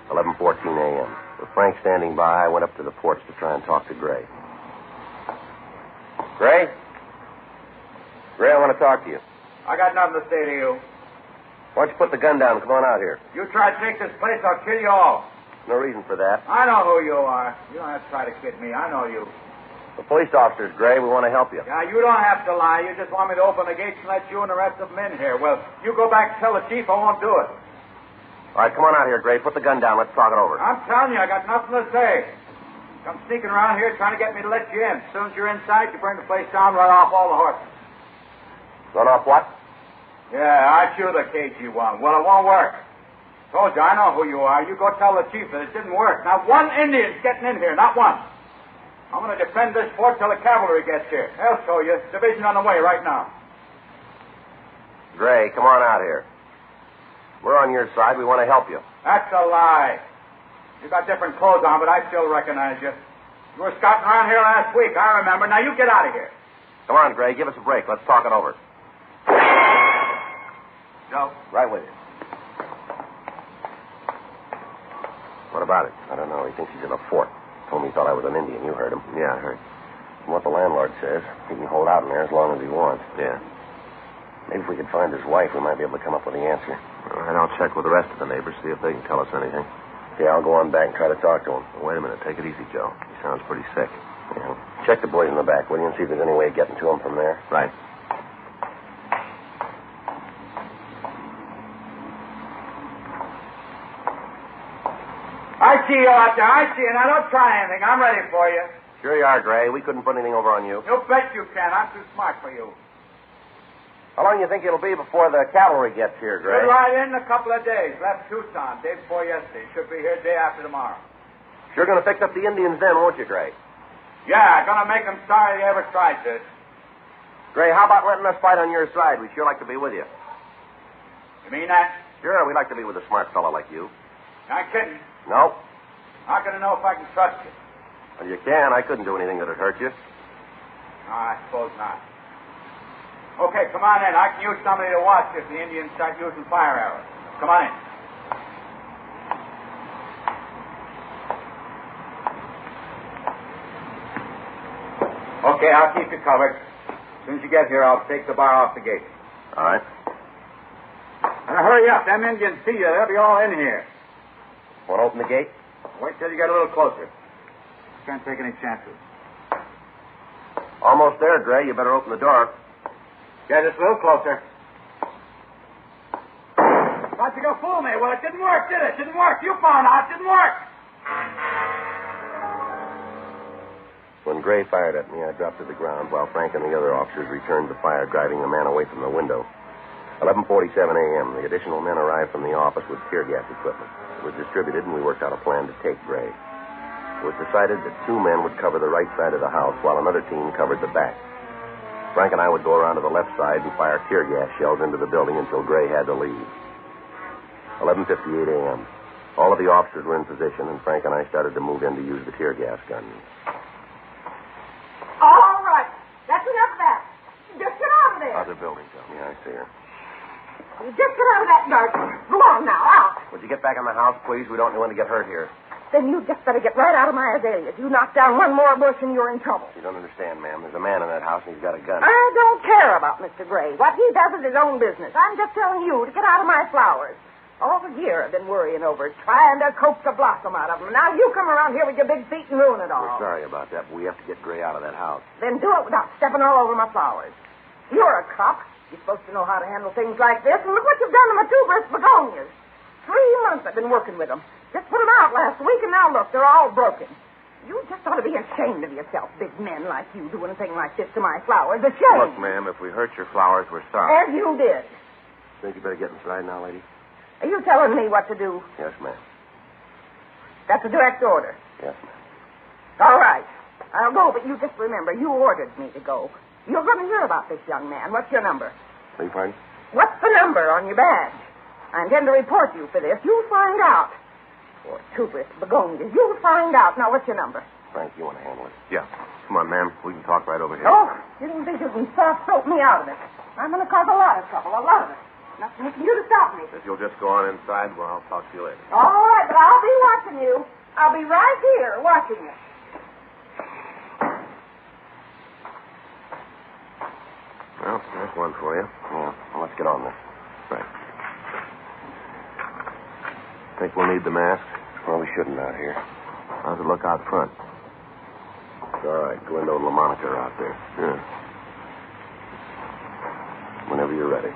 11:14 a.m. With Frank standing by, I went up to the porch to try and talk to Gray. Gray? Gray, I want to talk to you. I got nothing to say to you. Why don't you put the gun down and come on out here? You try to take this place, I'll kill you all. No reason for that. I know who you are. You don't have to try to kid me. I know you. The police officers, Gray. We want to help you. Yeah, you don't have to lie. You just want me to open the gates and let you and the rest of them in here. Well, you go back and tell the chief I won't do it. All right, come on out here, Gray. Put the gun down. Let's talk it over. I'm telling you, I got nothing to say. Come sneaking around here trying to get me to let you in. As soon as you're inside, you burn the place down, run off all the horses. Run off what? Yeah, I shoot the KG-1. Well, it won't work. Told you, I know who you are. You go tell the chief that it didn't work. Not one Indian's getting in here, not one. I'm going to defend this fort till the cavalry gets here. They'll show you. Division on the way right now. Gray, come on out here. We're on your side. We want to help you. That's a lie. You got different clothes on, but I still recognize you. You were scouting around here last week, I remember. Now you get out of here. Come on, Gray. Give us a break. Let's talk it over. No. Right with you. What about it? I don't know. He thinks he's in a fort. Told me he thought I was an Indian. You heard him. Yeah, I heard. From what the landlord says, he can hold out in there as long as he wants. Yeah. Maybe if we could find his wife, we might be able to come up with the answer. All right, I'll check with the rest of the neighbors, see if they can tell us anything. Yeah, I'll go on back and try to talk to him. Wait a minute. Take it easy, Joe. He sounds pretty sick. Yeah. Check the boys in the back, will you, and see if there's any way of getting to him from there. Right. I see you out there. I see you. Now, don't try anything. I'm ready for you. Sure you are, Gray. We couldn't put anything over on you. You bet you can. I'm too smart for you. How long do you think it'll be before the cavalry gets here, Gray? Should ride in a couple of days. Left Tucson day before yesterday. Should be here day after tomorrow. Sure going to fix up the Indians then, won't you, Gray? Yeah, gonna make them sorry they ever tried this. Gray, how about letting us fight on your side? We'd sure like to be with you. You mean that? Sure, we'd like to be with a smart fellow like you. Not kidding. No. How can I know if I can trust you? Well, you can. I couldn't do anything that'd hurt you. No, I suppose not. Okay, come on in. I can use somebody to watch if the Indians start using fire arrows. Come on in. Okay, I'll keep you covered. As soon as you get here, I'll take the bar off the gate. All right. Now, hurry up. Them Indians see you. They'll be all in here. Want to open the gate? Wait till you get a little closer. Can't take any chances. Almost there, Gray. You better open the door. Yeah, just a little closer. Thought you could fool me. Well, it didn't work, did it? Didn't work. You found out. It didn't work. When Gray fired at me, I dropped to the ground while Frank and the other officers returned the fire, driving the man away from the window. 11:47 a.m., the additional men arrived from the office with tear gas equipment. It was distributed, and we worked out a plan to take Gray. It was decided that 2 men would cover the right side of the house while another team covered the back. Frank and I would go around to the left side and fire tear gas shells into the building until Gray had to leave. 11:58 a.m. All of the officers were in position, and Frank and I started to move in to use the tear gas gun. All right. That's enough of that. Just get out of there. Other building, Joe. Yeah, I see her. Just get out of that dark. Go on now, out. Would you get back in the house, please? We don't want to get hurt here. Then you just better get right out of my azaleas. You knock down one more bush and you're in trouble. You don't understand, ma'am. There's a man in that house and he's got a gun. I don't care about Mr. Gray. What he does is his own business. I'm just telling you to get out of my flowers. All the year I've been worrying over it, trying to coax a blossom out of them. Now you come around here with your big feet and ruin it all. We're sorry about that, but we have to get Gray out of that house. Then do it without stepping all over my flowers. You're a cop. You're supposed to know how to handle things like this. And look what you've done to my tuberous begonias. 3 months I've been working with them. Just put them out last week, and now look, they're all broken. You just ought to be ashamed of yourself, big men like you doing a thing like this to my flowers. Ashamed. Look, ma'am, if we hurt your flowers, we're sorry. As you did. Think you better get inside now, lady? Are you telling me what to do? Yes, ma'am. That's a direct order. Yes, ma'am. All right. I'll go, but you just remember, you ordered me to go. You're going to hear about this young man. What's your number? Beg your pardon? What's the number on your badge? I intend to report you for this. You'll find out. Or tuberous begonias. You'll find out. Now, what's your number? Frank, you want to handle it? Yeah. Come on, ma'am. We can talk right over here. Oh, you don't think you can soft-soap me out of it. I'm going to cause a lot of trouble, a lot of it. Nothing you can do to stop me. If you'll just go on inside, well, I'll talk to you later. All right, but I'll be watching you. I'll be right here watching you. Well, there's one for you. Yeah, well, let's get on this. Right. Think we'll need the mask? Well, we shouldn't out here. How's it look out front? It's all right. Glinda and LaMonica are out there. Yeah. Whenever you're ready.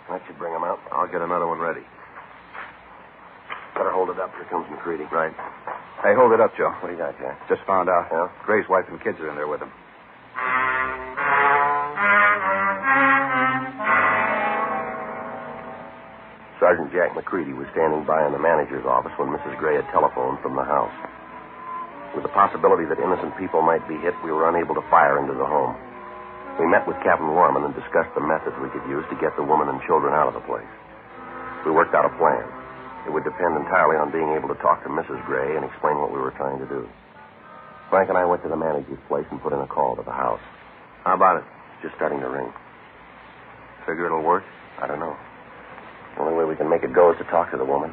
That should bring them out. I'll get another one ready. Better hold it up. Here comes McCready. Right. Hey, hold it up, Joe. What do you got, Jack? Just found out. Yeah? Gray's wife and kids are in there with him. Sergeant Jack McCready was standing by in the manager's office when Mrs. Gray had telephoned from the house. With the possibility that innocent people might be hit, we were unable to fire into the home. We met with Captain Warman and discussed the methods we could use to get the woman and children out of the place. We worked out a plan. It would depend entirely on being able to talk to Mrs. Gray and explain what we were trying to do. Frank and I went to the manager's place and put in a call to the house. How about it? It's just starting to ring. Figure it'll work? I don't know. The only way we can make it go is to talk to the woman,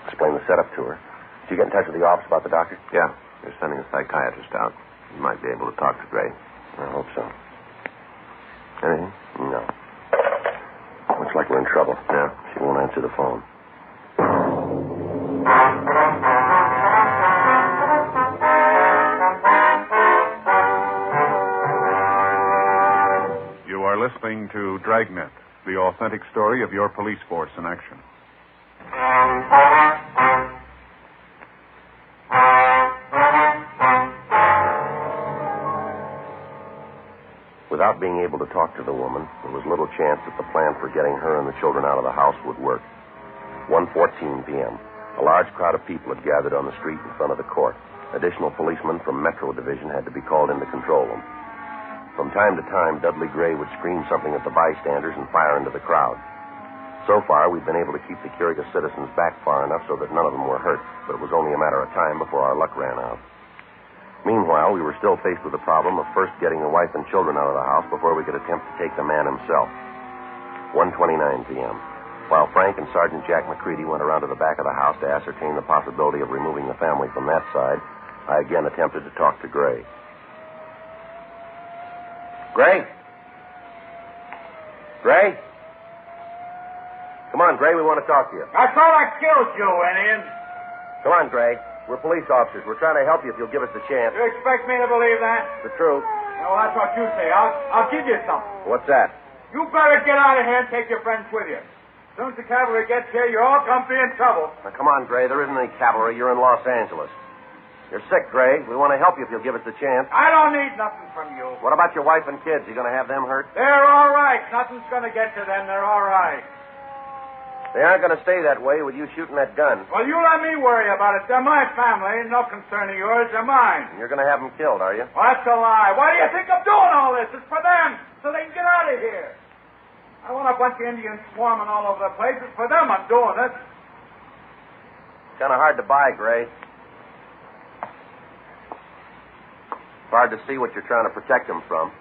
explain the setup to her. Did you get in touch with the office about the doctor? Yeah. They're sending a psychiatrist out. He might be able to talk to Gray. I hope so. Anything? No. Looks like we're in trouble. Yeah. She won't answer the phone. You are listening to Dragnet, the authentic story of your police force in action. Without being able to talk to the woman, there was little chance that the plan for getting her and the children out of the house would work. 1:14 p.m. A large crowd of people had gathered on the street in front of the court. Additional policemen from Metro Division had to be called in to control them. From time to time, Dudley Gray would scream something at the bystanders and fire into the crowd. So far, we'd been able to keep the curious citizens back far enough so that none of them were hurt, but it was only a matter of time before our luck ran out. Meanwhile, we were still faced with the problem of first getting the wife and children out of the house before we could attempt to take the man himself. 1:29 p.m. While Frank and Sergeant Jack McCready went around to the back of the house to ascertain the possibility of removing the family from that side, I again attempted to talk to Gray. Gray? Gray? Come on, Gray, we want to talk to you. I thought I killed you, Indian. Come on, Gray. We're police officers. We're trying to help you if you'll give us the chance. You expect me to believe that? The truth. Well, that's what you say. I'll give you something. What's that? You better get out of here and take your friends with you. As soon as the cavalry gets here, you're all going to be in trouble. Now, come on, Gray. There isn't any cavalry. You're in Los Angeles. You're sick, Gray. We want to help you if you'll give us the chance. I don't need nothing from you. What about your wife and kids? You going to have them hurt? They're all right. Nothing's going to get to them. They're all right. They aren't going to stay that way with you shooting that gun. Well, you let me worry about it. They're my family. No concern of yours. They're mine. And you're going to have them killed, are you? Well, that's a lie. Why do you think I'm doing all this? It's for them, so they can get out of here. I want a bunch of Indians swarming all over the place. It's for them I'm doing this. It's kind of hard to buy, Gray. It's hard to see what you're trying to protect them from.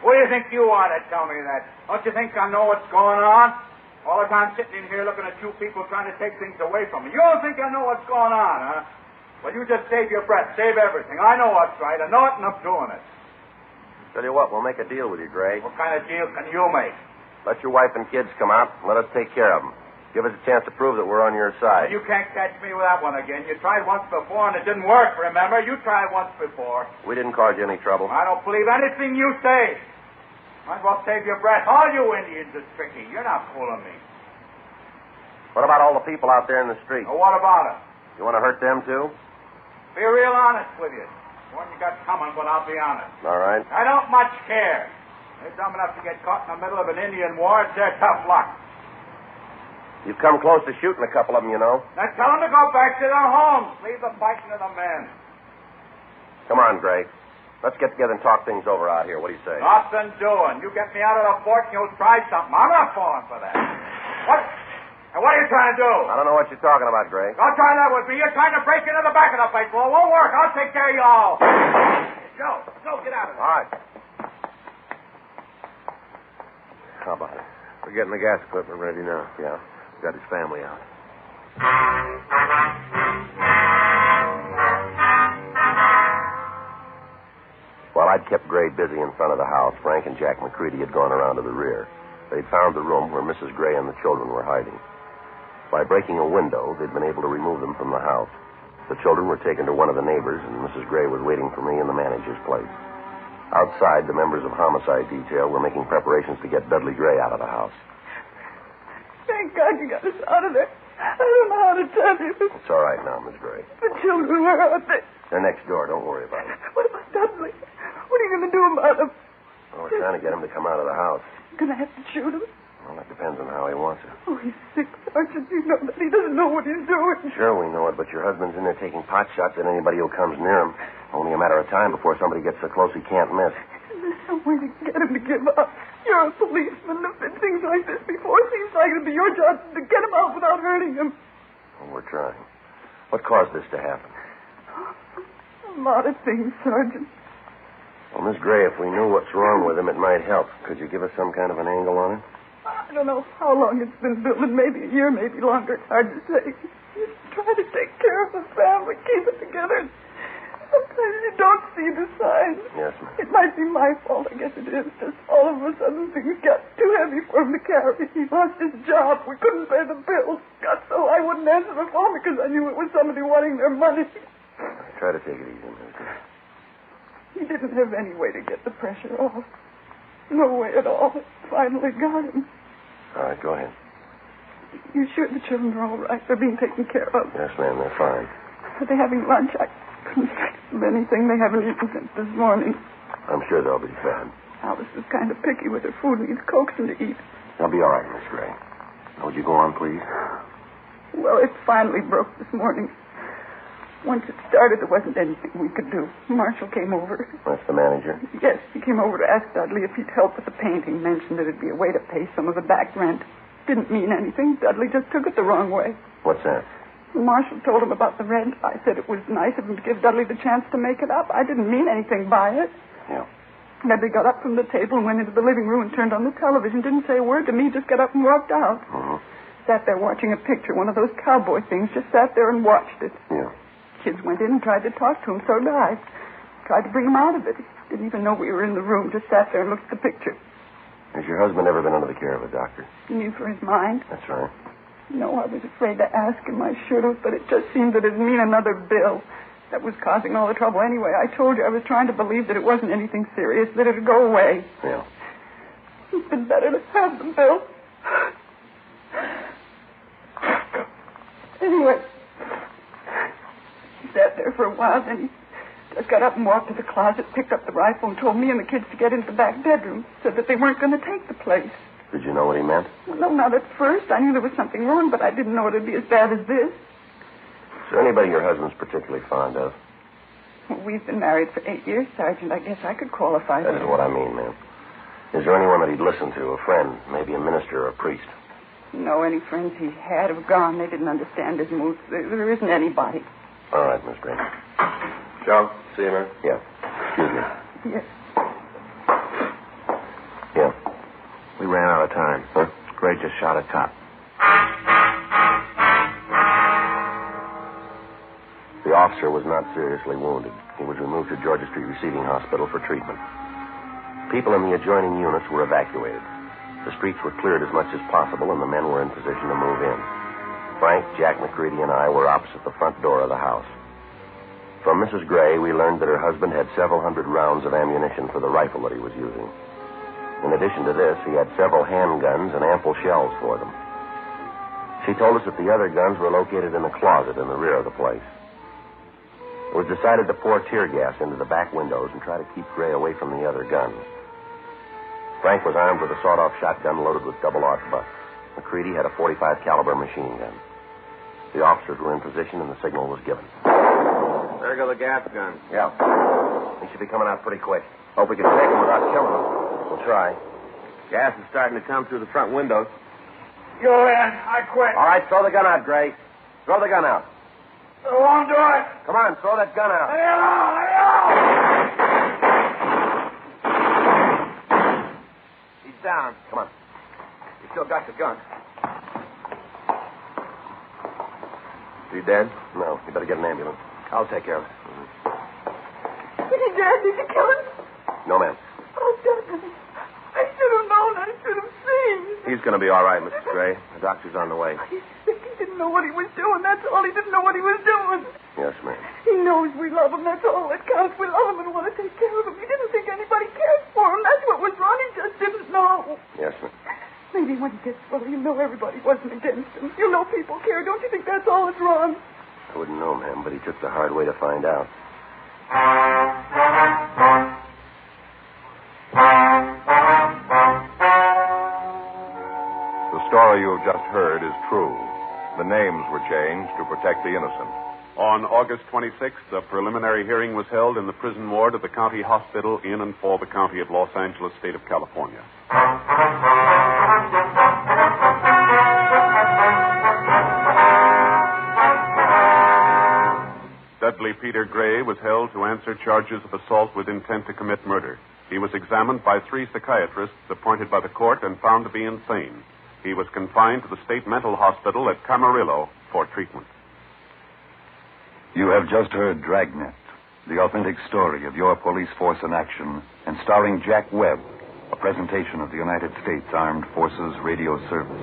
What do you think you are to tell me that? Don't you think I know what's going on? All the time sitting in here looking at you people trying to take things away from me. You don't think I know what's going on, huh? Well, you just save your breath. Save everything. I know what's right. I know it, and I'm doing it. Tell you what, we'll make a deal with you, Gray. What kind of deal can you make? Let your wife and kids come out and let us take care of them. Give us a chance to prove that we're on your side. You can't catch me with that one again. You tried once before, and it didn't work, remember? You tried once before. We didn't cause you any trouble. I don't believe anything you say. Might as well save your breath. All you Indians are tricky. You're not fooling me. What about all the people out there in the street? Well, what about it? You want to hurt them, too? Be real honest with you. One you got coming, but I'll be honest. All right. I don't much care. They're dumb enough to get caught in the middle of an Indian war. It's their tough luck. You've come close to shooting a couple of them, you know. Now tell them to go back to their homes. Leave the fighting to the men. Come on, Gray. Let's get together and talk things over out here. What do you say? Nothing doing. You get me out of the fort and you'll try something. I'm not falling for that. What? And what are you trying to do? I don't know what you're talking about, Gray. Don't try that with me. You're trying to break into the back of the place. Well, it won't work. I'll take care of you all. Joe, get out of there. All right. How about it? We're getting the gas equipment ready now. Yeah. Got his family out. While I'd kept Gray busy in front of the house, Frank and Jack McCready had gone around to the rear. They'd found the room where Mrs. Gray and the children were hiding. By breaking a window, they'd been able to remove them from the house. The children were taken to one of the neighbors, and Mrs. Gray was waiting for me in the manager's place. Outside, the members of homicide detail were making preparations to get Dudley Gray out of the house. Thank God you got us out of there. I don't know how to tell you. It's all right now, Miss Gray. The children were out there. They're next door. Don't worry about it. What about Dudley? What are you going to do about him? Well, we're trying to get him to come out of the house. You're going to have to shoot him? Well, that depends on how he wants it. Oh, he's sick, Sergeant. You know that. He doesn't know what he's doing. Sure, we know it, but your husband's in there taking pot shots at anybody who comes near him. Only a matter of time before somebody gets so close he can't miss. There's some way to get him to give up. You're a policeman. There's been things like this before. It seems like it'd be your job to get him out without hurting him. Well, we're trying. What caused this to happen? A lot of things, Sergeant. Well, Miss Gray, if we knew what's wrong with him, it might help. Could you give us some kind of an angle on it? I don't know how long it's been building. Maybe a year, maybe longer. It's hard to say. You try to take care of the family, keep it together. Sometimes you don't see the signs. Yes, ma'am. It might be my fault. I guess it is. Just all of a sudden things got too heavy for him to carry. He lost his job. We couldn't pay the bills. Got so I wouldn't answer the phone because I knew it was somebody wanting their money. Try to take it easy, Miss Gray. He didn't have any way to get the pressure off. No way at all. It finally got him. All right, go ahead. You sure the children are all right? They're being taken care of? Yes, ma'am, they're fine. Are they having lunch? I couldn't fix them anything. They haven't eaten since this morning. I'm sure they'll be fed. Alice is kind of picky with her food and needs coaxing to eat. They'll be all right, Miss Gray. Now, would you go on, please? Well, it finally broke this morning. Once it started, there wasn't anything we could do. Marshall came over. That's the manager? Yes, he came over to ask Dudley if he'd help with the painting. Mentioned that it'd be a way to pay some of the back rent. Didn't mean anything. Dudley just took it the wrong way. What's that? Marshall told him about the rent. I said it was nice of him to give Dudley the chance to make it up. I didn't mean anything by it. Yeah. Dudley got up from the table and went into the living room and turned on the television. Didn't say a word to me, just got up and walked out. Mm-hmm. Sat there watching a picture, one of those cowboy things. Just sat there and watched it. Yeah. Kids went in and tried to talk to him, so did I. Tried to bring him out of it. Didn't even know we were in the room, just sat there and looked at the picture. Has your husband ever been under the care of a doctor? You mean for his mind? That's right. No, I was afraid to ask him. I should have, but it just seemed that it'd mean another bill. That was causing all the trouble anyway. I told you I was trying to believe that it wasn't anything serious, that it'd go away. Yeah. It's been better to have the bill. Anyway, he sat there for a while, then he just got up and walked to the closet, picked up the rifle, and told me and the kids to get into the back bedroom. Said that they weren't going to take the place. Did you know what he meant? Well, no, not at first. I knew there was something wrong, but I didn't know it'd be as bad as this. Is there anybody your husband's particularly fond of? Well, we've been married for 8 years, Sergeant. I guess I could qualify That is what I mean, ma'am. Is there anyone that he'd listen to? A friend, maybe a minister or a priest? No, any friends he had have gone. They didn't understand his moods. There isn't anybody. All right, Miss Gray. Joe, see you, man. Yeah. Excuse me. Yes. Yeah. We ran out of time. Huh? Gray just shot a cop. The officer was not seriously wounded. He was removed to Georgia Street Receiving Hospital for treatment. People in the adjoining units were evacuated. The streets were cleared as much as possible, and the men were in position to move in. Frank, Jack McCready, and I were opposite the front door of the house. From Mrs. Gray, we learned that her husband had several hundred rounds of ammunition for the rifle that he was using. In addition to this, he had several handguns and ample shells for them. She told us that the other guns were located in the closet in the rear of the place. It was decided to pour tear gas into the back windows and try to keep Gray away from the other guns. Frank was armed with a sawed-off shotgun loaded with double-arc butts. McCready had a .45 caliber machine gun. The officers were in position and the signal was given. There go the gas guns. Yeah. They should be coming out pretty quick. Hope we can take them without killing them. We'll try. Gas is starting to come through the front windows. Go ahead. I quit. All right, throw the gun out, Gray. Throw the gun out. I won't do it. Come on, throw that gun out. He's down. Come on. You still got the gun. Is he dead? No. You better get an ambulance. I'll take care of it. Is he dead? Did you kill him? No, ma'am. Oh, Dudley. I should have known. I should have seen. He's going to be all right, Mrs. Gray. The doctor's on the way. He's sick. He didn't know what he was doing. That's all. He didn't know what he was doing. Yes, ma'am. He knows we love him. That's all that counts. We love him and want to take care of him. He didn't think anybody cared for him. That's what was wrong. He just didn't know. Yes, ma'am. Maybe when he gets well, you'll know everybody wasn't against him. You'll know people care. Don't you think that's all that's wrong? I wouldn't know, ma'am, but he took the hard way to find out. The story you have just heard is true. The names were changed to protect the innocent. On August 26th, a preliminary hearing was held in the prison ward of the county hospital in and for the county of Los Angeles, state of California. Dudley Peter Gray was held to answer charges of assault with intent to commit murder. He was examined by 3 psychiatrists appointed by the court and found to be insane. He was confined to the state mental hospital at Camarillo for treatment. You have just heard Dragnet, the authentic story of your police force in action, and starring Jack Webb, a presentation of the United States Armed Forces Radio Service.